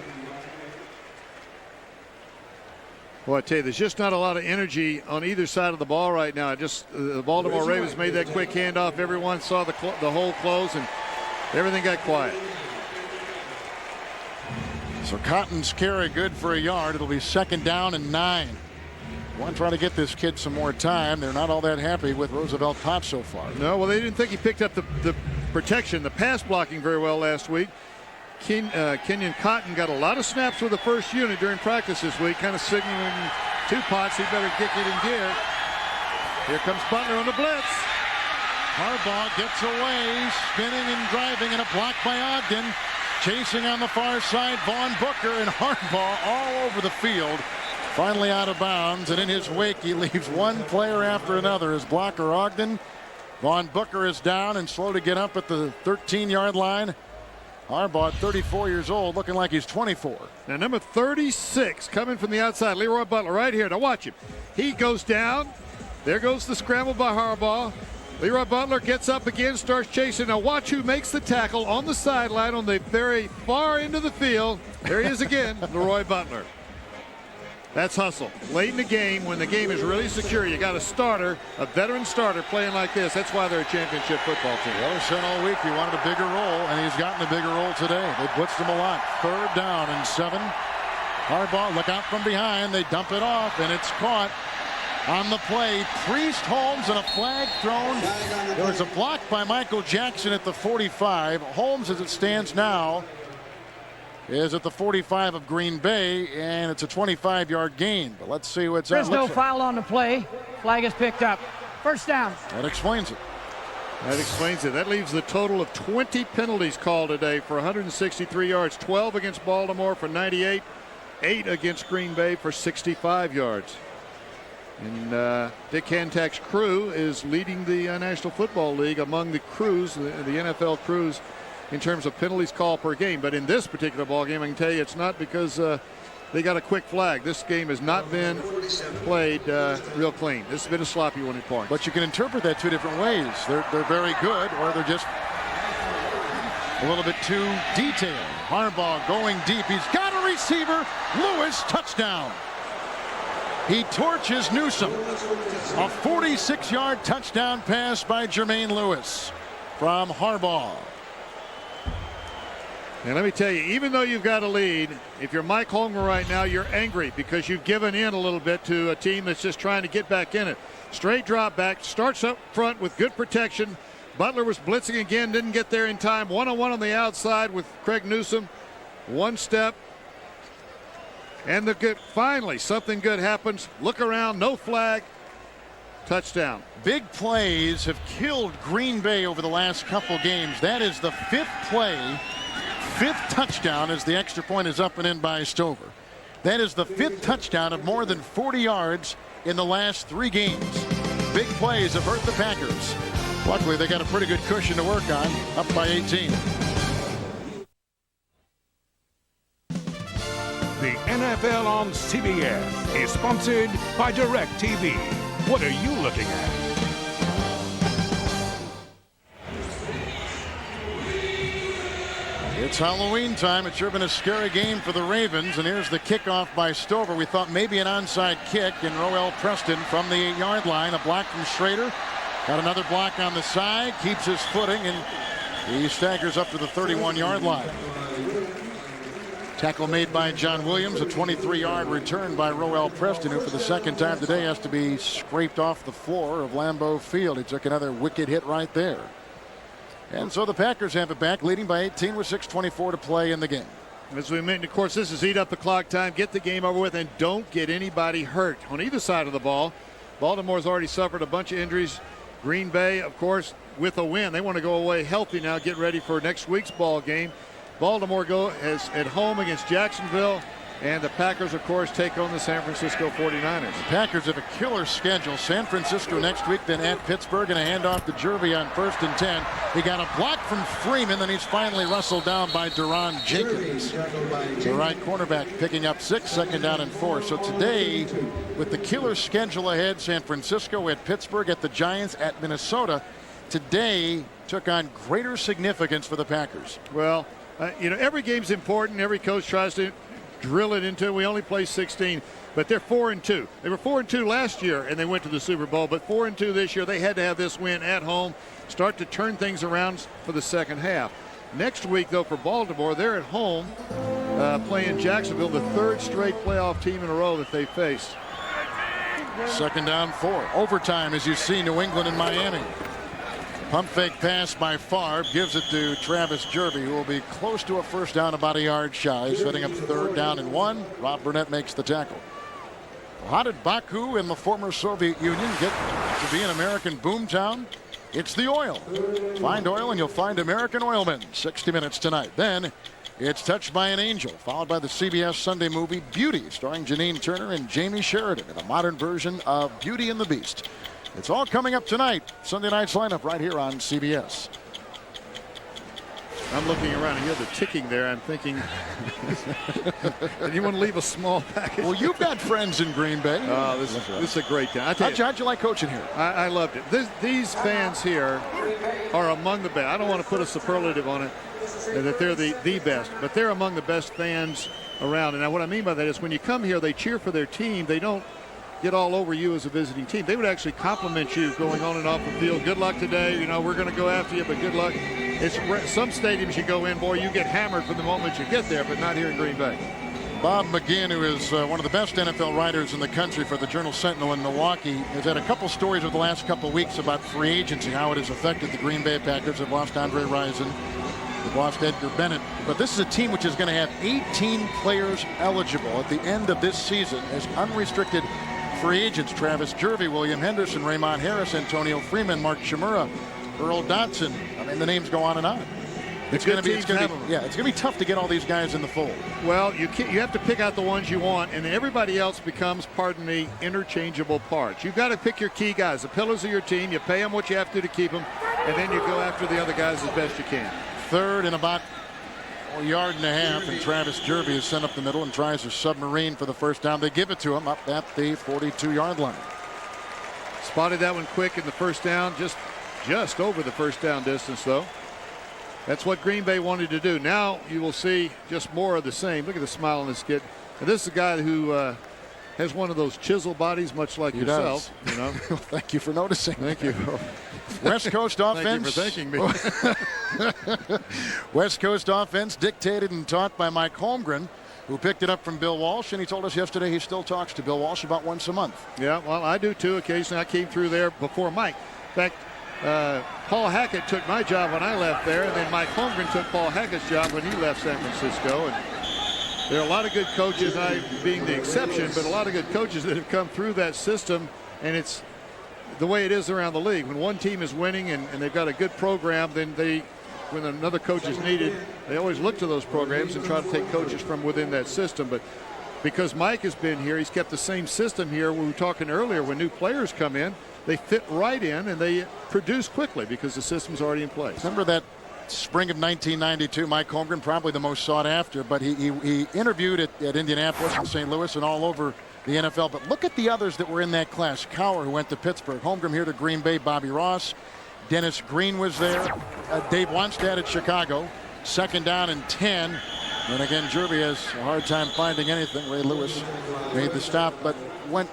Well, I tell you, there's just not a lot of energy on either side of the ball right now. The Baltimore Ravens made that quick handoff. Everyone saw the hole close, and everything got quiet. So Cotton's carry good for a yard. It'll be 2nd down and 9. Want to try to get this kid some more time. They're not all that happy with Roosevelt Pop so far. No, well, they didn't think he picked up the protection, the pass blocking very well last week. Kenyon Cotton got a lot of snaps with the first unit during practice this week, kind of signaling to Potts he better kick it in gear. Here comes Butler on the blitz. Harbaugh gets away, spinning and driving, and a block by Ogden. Chasing on the far side, Vaughn Booker, and Harbaugh all over the field. Finally out of bounds, and in his wake he leaves one player after another. His blocker Ogden. Vaughn Booker is down and slow to get up at the 13-yard line. Harbaugh, 34 years old, looking like he's 24. Now, number 36 coming from the outside, Leroy Butler right here. Now watch him. He goes down. There goes the scramble by Harbaugh. Leroy Butler gets up again, starts chasing. Now watch who makes the tackle on the sideline on the very far end of the field. There he is again, Leroy Butler. That's hustle. Late in the game, when the game is really secure, you got a starter, a veteran starter playing like this. That's why they're a championship football team. Well, he said all week he wanted a bigger role, and he's gotten a bigger role today. They blitzed him a lot. 3rd down and 7. Harbaugh, look out from behind. They dump it off, and it's caught on the play. Priest, Holmes, and a flag thrown. There was a block by Michael Jackson at the 45. Holmes, as it stands now, is at the 45 of Green Bay, and it's a 25-yard gain. But let's see what's There's no foul on the play. Flag is picked up. First down. That explains it. That explains it. That leaves the total of 20 penalties called today for 163 yards. 12 against Baltimore for 98. 8 against Green Bay for 65 yards. And Dick Hantak's crew is leading the National Football League among the crews, the NFL crews, in terms of penalties called per game. But in this particular ball game, I can tell you it's not because they got a quick flag. This game has not been played real clean. This has been a sloppy one at points. But you can interpret that 2 different ways. They're very good, or they're just a little bit too detailed. Harbaugh going deep. He's got a receiver. Lewis, touchdown. He torches Newsome. A 46-yard touchdown pass by Jermaine Lewis from Harbaugh. And let me tell you, even though you've got a lead, if you're Mike Holmgren right now, you're angry because you've given in a little bit to a team that's just trying to get back in it. Straight drop back, starts up front with good protection. Butler was blitzing again, didn't get there in time. One-on-one on the outside with Craig Newsome. One step. And finally, something good happens. Look around, no flag. Touchdown. Big plays have killed Green Bay over the last couple games. That is the 5th play. 5th touchdown as the extra point is up and in by Stover. That is the 5th touchdown of more than 40 yards in the last 3 games. Big plays have hurt the Packers. Luckily, they got a pretty good cushion to work on, up by 18. The NFL on CBS is sponsored by DirecTV. What are you looking at? It's Halloween time. It's sure been a scary game for the Ravens. And here's the kickoff by Stover. We thought maybe an onside kick. And Roel Preston from the 8-yard line. A block from Schrader. Got another block on the side. Keeps his footing. And he staggers up to the 31-yard line. Tackle made by John Williams. A 23-yard return by Roel Preston, who for the second time today has to be scraped off the floor of Lambeau Field. He took another wicked hit right there. And so the Packers have it back, leading by 18 with 6:24 to play in the game. As we mentioned, of course, this is eat up the clock time, get the game over with, and don't get anybody hurt on either side of the ball. Baltimore's already suffered a bunch of injuries. Green Bay, of course, with a win. They want to go away healthy now, get ready for next week's ball game. Baltimore is at home against Jacksonville. And the Packers, of course, take on the San Francisco 49ers. The Packers have a killer schedule. San Francisco next week, then at Pittsburgh, and a handoff to Jerby on 1st and 10. He got a block from Freeman, then he's finally wrestled down by Duron Jenkins. The right cornerback picking up 6, 2nd down and 4. So today, with the killer schedule ahead, San Francisco at Pittsburgh, at the Giants, at Minnesota, today took on greater significance for the Packers. Well, every game's important. Every coach tries to drill it into. We only play 16, but they're 4-2. They were 4-2 last year, and they went to the Super Bowl. But 4-2 this year. They had to have this win at home, start to turn things around for the second half. Next week, though, for Baltimore, they're at home playing Jacksonville, the 3rd straight playoff team in a row that they faced. 2nd down 4. Overtime, as you see, New England and Miami. Pump fake pass by Favre gives it to Travis Jerby, who will be close to a 1st down, about a yard shy, setting up 3rd down and 1. Rob Burnett makes the tackle. How did Baku and the former Soviet Union get to be an American boomtown? It's the oil. Find oil and you'll find American oilmen. 60 minutes tonight. Then it's Touched by an Angel, followed by the CBS Sunday movie Beauty, starring Janine Turner and Jamie Sheridan in a modern version of Beauty and the Beast. It's all coming up tonight. Sunday night's lineup right here on CBS. I'm looking around and hear the ticking there. I'm thinking, anyone leave a small package? Well, you've got friends in Green Bay. Oh, this is a great time. How'd you like coaching here? I loved it. These fans here are among the best. I don't want to put a superlative on it, that they're the best, but they're among the best fans around. And now what I mean by that is when you come here, they cheer for their team. They don't get all over you as a visiting team. They would actually compliment you going on and off the field. Good luck today. We're going to go after you, but good luck. It's some stadiums you go in, boy, you get hammered from the moment you get there, but not here in Green Bay. Bob McGinn, who is one of the best NFL writers in the country for the Journal Sentinel in Milwaukee, has had a couple stories over the last couple of weeks about free agency, how it has affected the Green Bay Packers. They've lost Andre Rison. They've lost Edgar Bennett. But this is a team which is going to have 18 players eligible at the end of this season as unrestricted free agents. Travis Jerby, William Henderson, Raymond Harris, Antonio Freeman, Mark Chmura, Earl Dotson. I mean, the names go on and on. It's going to be tough to get all these guys in the fold. Well, you have to pick out the ones you want, and everybody else becomes, pardon me, interchangeable parts. You've got to pick your key guys, the pillars of your team. You pay them what you have to keep them, and then you go after the other guys as best you can. 3rd and about a yard and a half, and Travis Jerby is sent up the middle and tries to submarine for the 1st down. They give it to him up at the 42-yard line. Spotted that one quick in the 1st down, just over the 1st down distance, though. That's what Green Bay wanted to do. Now you will see just more of the same. Look at the smile on this kid. And this is a guy who has one of those chisel bodies, much like He yourself. does. You know. Thank you for noticing. Thank you. West Coast offense. Thank you for thanking me. West Coast offense dictated and taught by Mike Holmgren, who picked it up from Bill Walsh, and he told us yesterday he still talks to Bill Walsh about once a month. Yeah, well, I do too. Occasionally, I came through there before Mike. In fact, Paul Hackett took my job when I left there, and then Mike Holmgren took Paul Hackett's job when he left San Francisco. And there are a lot of good coaches, I being the exception, but a lot of good coaches that have come through that system, and it's the way it is around the league. When one team is winning and they've got a good program, then when another coach is needed, they always look to those programs and try to take coaches from within that system. But because Mike has been here, he's kept the same system here. We were talking earlier, when new players come in, they fit right in and they produce quickly because the system's already in place. Remember that spring of 1992, Mike Holmgren, probably the most sought after, but he interviewed at Indianapolis and St. Louis and all over the NFL. But look at the others that were in that class. Cowher, who went to Pittsburgh. Holmgren here to Green Bay. Bobby Ross. Dennis Green was there. Dave Wannstedt at Chicago. 2nd down and 10. And again, Jervy has a hard time finding anything. Ray Lewis made the stop, but went.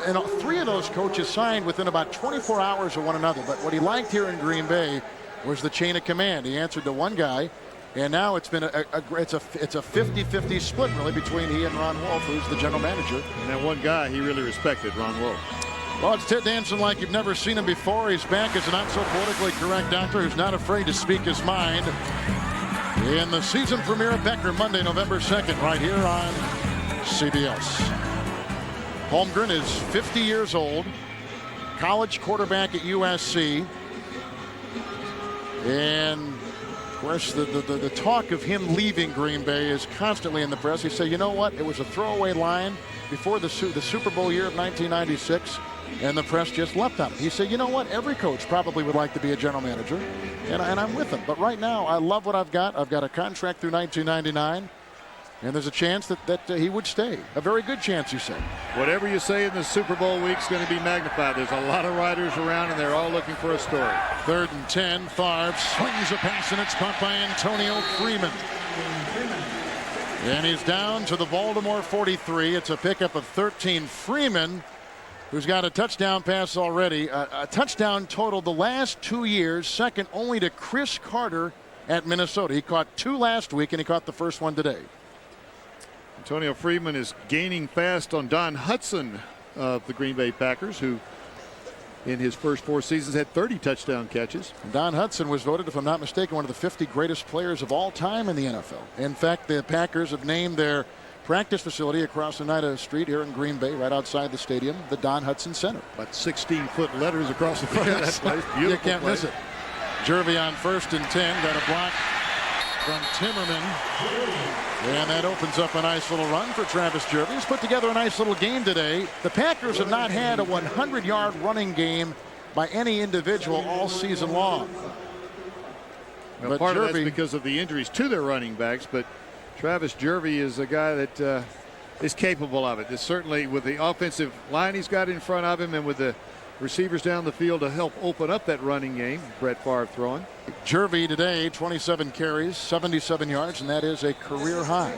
And 3 of those coaches signed within about 24 hours of one another. But what he liked here in Green Bay was the chain of command. He answered to one guy, and now it's been it's a 50-50 split really between he and Ron Wolf, who's the general manager. And that one guy he really respected, Ron Wolf. Well, it's Ted Danson like you've never seen him before. He's back as a not so politically correct doctor who's not afraid to speak his mind. In the season premiere of Becker, Monday, November 2nd, right here on CBS. Holmgren is 50 years old, college quarterback at USC. And of course, the talk of him leaving Green Bay is constantly in the press. He said, you know what? It was a throwaway line before the Super Bowl year of 1996, and the press just left on him. He said, you know what? Every coach probably would like to be a general manager, and I'm with him. But right now, I love what I've got. I've got a contract through 1999, and there's a chance that he would stay. A very good chance, you said. Whatever you say in the Super Bowl week is going to be magnified. There's a lot of writers around, and they're all looking for a story. 3rd and 10. Favre swings a pass, and it's caught by Antonio Freeman. And he's down to the Baltimore 43. It's a pickup of 13. Freeman, who's got a touchdown pass already. A touchdown total the last 2 years, second only to Chris Carter at Minnesota. He caught 2 last week, and he caught the first one today. Antonio Freeman is gaining fast on Don Hudson of the Green Bay Packers, who in his first 4 seasons had 30 touchdown catches. Don Hudson was voted, if I'm not mistaken, one of the 50 greatest players of all time in the NFL. In fact, the Packers have named their practice facility across Oneida Street here in Green Bay, right outside the stadium, the Don Hudson Center. About 16-foot letters across the front of that place. Beautiful. You can't miss it. Jervy on 1st and 10, got a block from Timmerman. And that opens up a nice little run for Travis Jervy. He's put together a nice little game today. The Packers have not had a 100-yard running game by any individual all season long. Well, part of that's because of the injuries to their running backs, but Travis Jervy is a guy that is capable of it. It's certainly with the offensive line he's got in front of him and with the receivers down the field to help open up that running game. Brett Favre throwing. Jervy today, 27 carries, 77 yards, and that is a career high.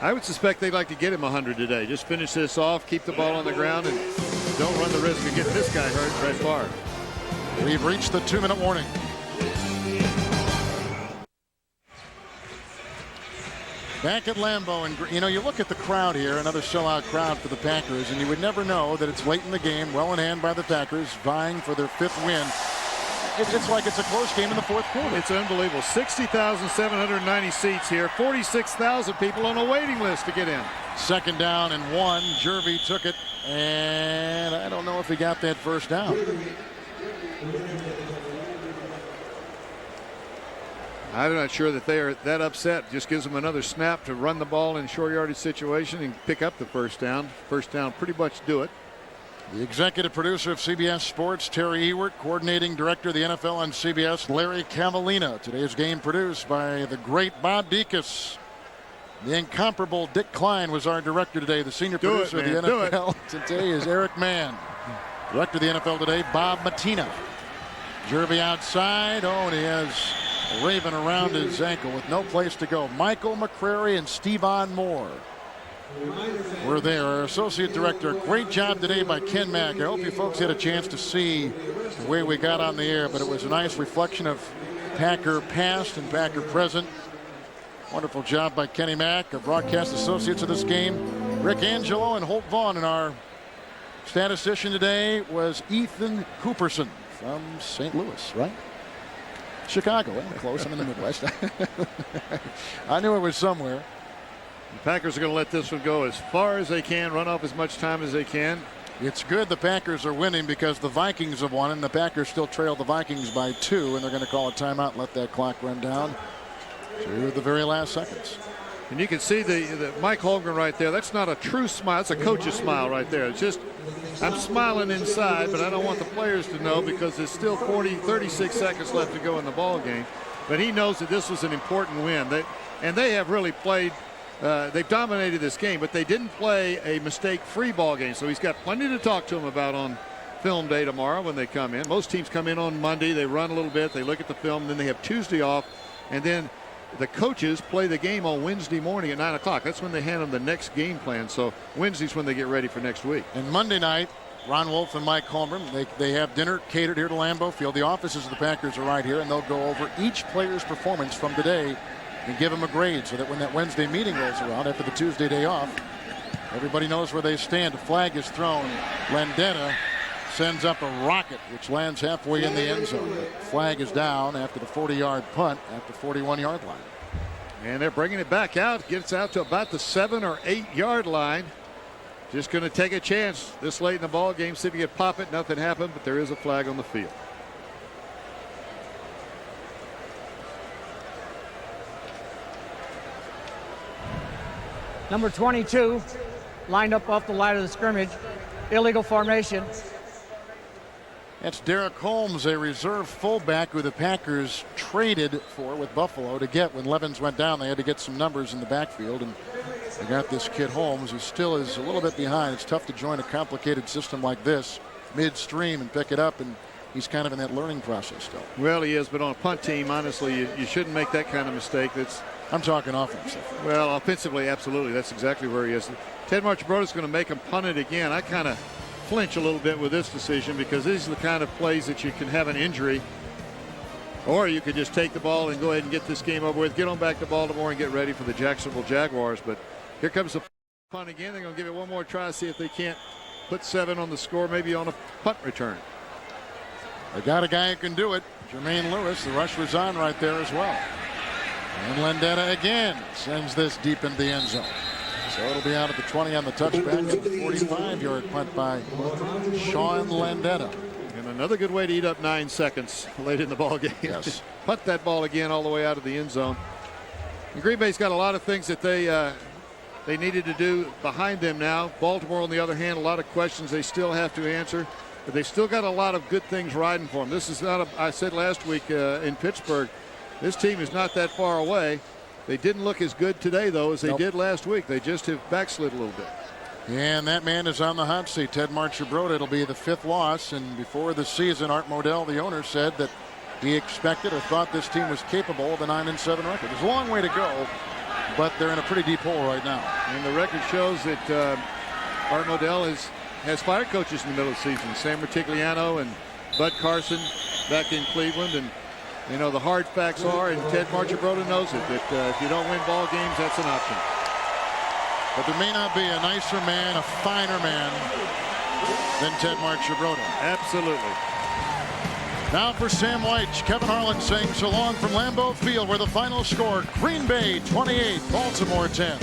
I would suspect they'd like to get him 100 today. Just finish this off, keep the ball on the ground, and don't run the risk of getting this guy hurt, Brett Favre. We've reached the 2-minute warning. Back at Lambeau, and you know, you look at the crowd here, another sellout crowd for the Packers, and you would never know that it's late in the game, well in hand by the Packers, vying for their 5th win. It's like it's a close game in the 4th quarter. It's unbelievable. 60,790 seats here, 46,000 people on a waiting list to get in. 2nd down and 1. Jervy took it, and I don't know if he got that first down. I'm not sure that they are that upset. Just gives them another snap to run the ball in a short yardage situation and pick up the first down. First down pretty much do it. The executive producer of CBS Sports, Terry Ewert, coordinating director of the NFL on CBS, Larry Cavallina. Today's game produced by the great Bob Dekas. The incomparable Dick Klein was our director today. The senior producer of the NFL today is Eric Mann. Director of the NFL today, Bob Matina. Jervy outside. Oh, and he has a raven around his ankle with no place to go. Michael McCrary and Stevan Moore were there. Our associate director, great job today by Ken Mack. I hope you folks had a chance to see the way we got on the air, but it was a nice reflection of Packer past and Packer present. Wonderful job by Kenny Mack, our broadcast associates of this game. Rick Angelo and Holt Vaughn. And our statistician today was Ethan Cooperson from St. Louis, right? Chicago. Well, close. I'm in the Midwest. I knew it was somewhere. The Packers are going to let this one go as far as they can, run off as much time as they can. It's good the Packers are winning because the Vikings have won, and the Packers still trail the Vikings by 2, and they're going to call a timeout and let that clock run down to the very last seconds. And you can see the Mike Holmgren right there. That's not a true smile. It's a coach's smile right there. It's just, I'm smiling inside, but I don't want the players to know because there's still 36 seconds left to go in the ball game. But he knows that this was an important win. They have really played. They've dominated this game, but they didn't play a mistake-free ball game. So he's got plenty to talk to them about on film day tomorrow when they come in. Most teams come in on Monday. They run a little bit. They look at the film. Then they have Tuesday off. And then the coaches play the game on Wednesday morning at 9 o'clock. That's when they hand them the next game plan. So Wednesday's when they get ready for next week. And Monday night, Ron Wolf and Mike Holmgren, they have dinner catered here to Lambeau Field. The offices of the Packers are right here, and they'll go over each player's performance from today and give them a grade so that when that Wednesday meeting rolls around after the Tuesday day off, everybody knows where they stand. A flag is thrown. Landeta sends up a rocket, which lands halfway in the end zone. The flag is down after the 40-yard punt at the 41-yard line. And they're bringing it back out. Gets out to about the 7 or 8 yard line. Just going to take a chance this late in the ball game. See if you can pop it. Nothing happened, but there is a flag on the field. Number 22 lined up off the line of the scrimmage. Illegal formation. That's Derek Holmes, a reserve fullback who the Packers traded for with Buffalo to get when Levens went down. They had to get some numbers in the backfield, and they got this kid Holmes, who still is a little bit behind. It's tough to join a complicated system like this midstream and pick it up, and he's kind of in that learning process still. Well, he is, but on a punt team, honestly, you shouldn't make that kind of mistake. I'm talking offensive. Well, offensively, absolutely. That's exactly where he is. Ted Marchibroda's going to make him punt it again. I kind of flinch a little bit with this decision because these are the kind of plays that you can have an injury, or you could just take the ball and go ahead and get this game over with, get on back to Baltimore and get ready for the Jacksonville Jaguars. But here comes the punt again. They're going to give it one more try, see if they can't put 7 on the score, maybe on a punt return. They got a guy who can do it, Jermaine Lewis. The rush was on right there as well. And Landeta again sends this deep into the end zone. So it'll be out at the 20 on the touchback, and the 45-yard punt by Sean Landeta. And another good way to eat up 9 seconds late in the ball game. Yes. Punt that ball again all the way out of the end zone. And Green Bay's got a lot of things that they needed to do behind them now. Baltimore, on the other hand, a lot of questions they still have to answer. But they still got a lot of good things riding for them. This is not I said last week in Pittsburgh, this team is not that far away. They didn't look as good today, though, as they did last week. They just have backslid a little bit. And that man is on the hot seat, Ted Marchibroda. It'll be the 5th loss. And before the season, Art Modell, the owner, said that he expected or thought this team was capable of a 9-7 record. There's a long way to go, but they're in a pretty deep hole right now. And the record shows that Art Modell has fired coaches in the middle of the season. Sam Rutigliano and Bud Carson back in Cleveland. And you know, the hard facts are, and Ted Marchibroda knows it, that if you don't win ball games, that's an option. But there may not be a nicer man, a finer man than Ted Marchibroda. Absolutely. Now for Sam Wyche, Kevin Harlan saying so long from Lambeau Field, where the final score, Green Bay 28, Baltimore 10.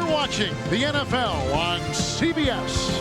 Watching the NFL on CBS.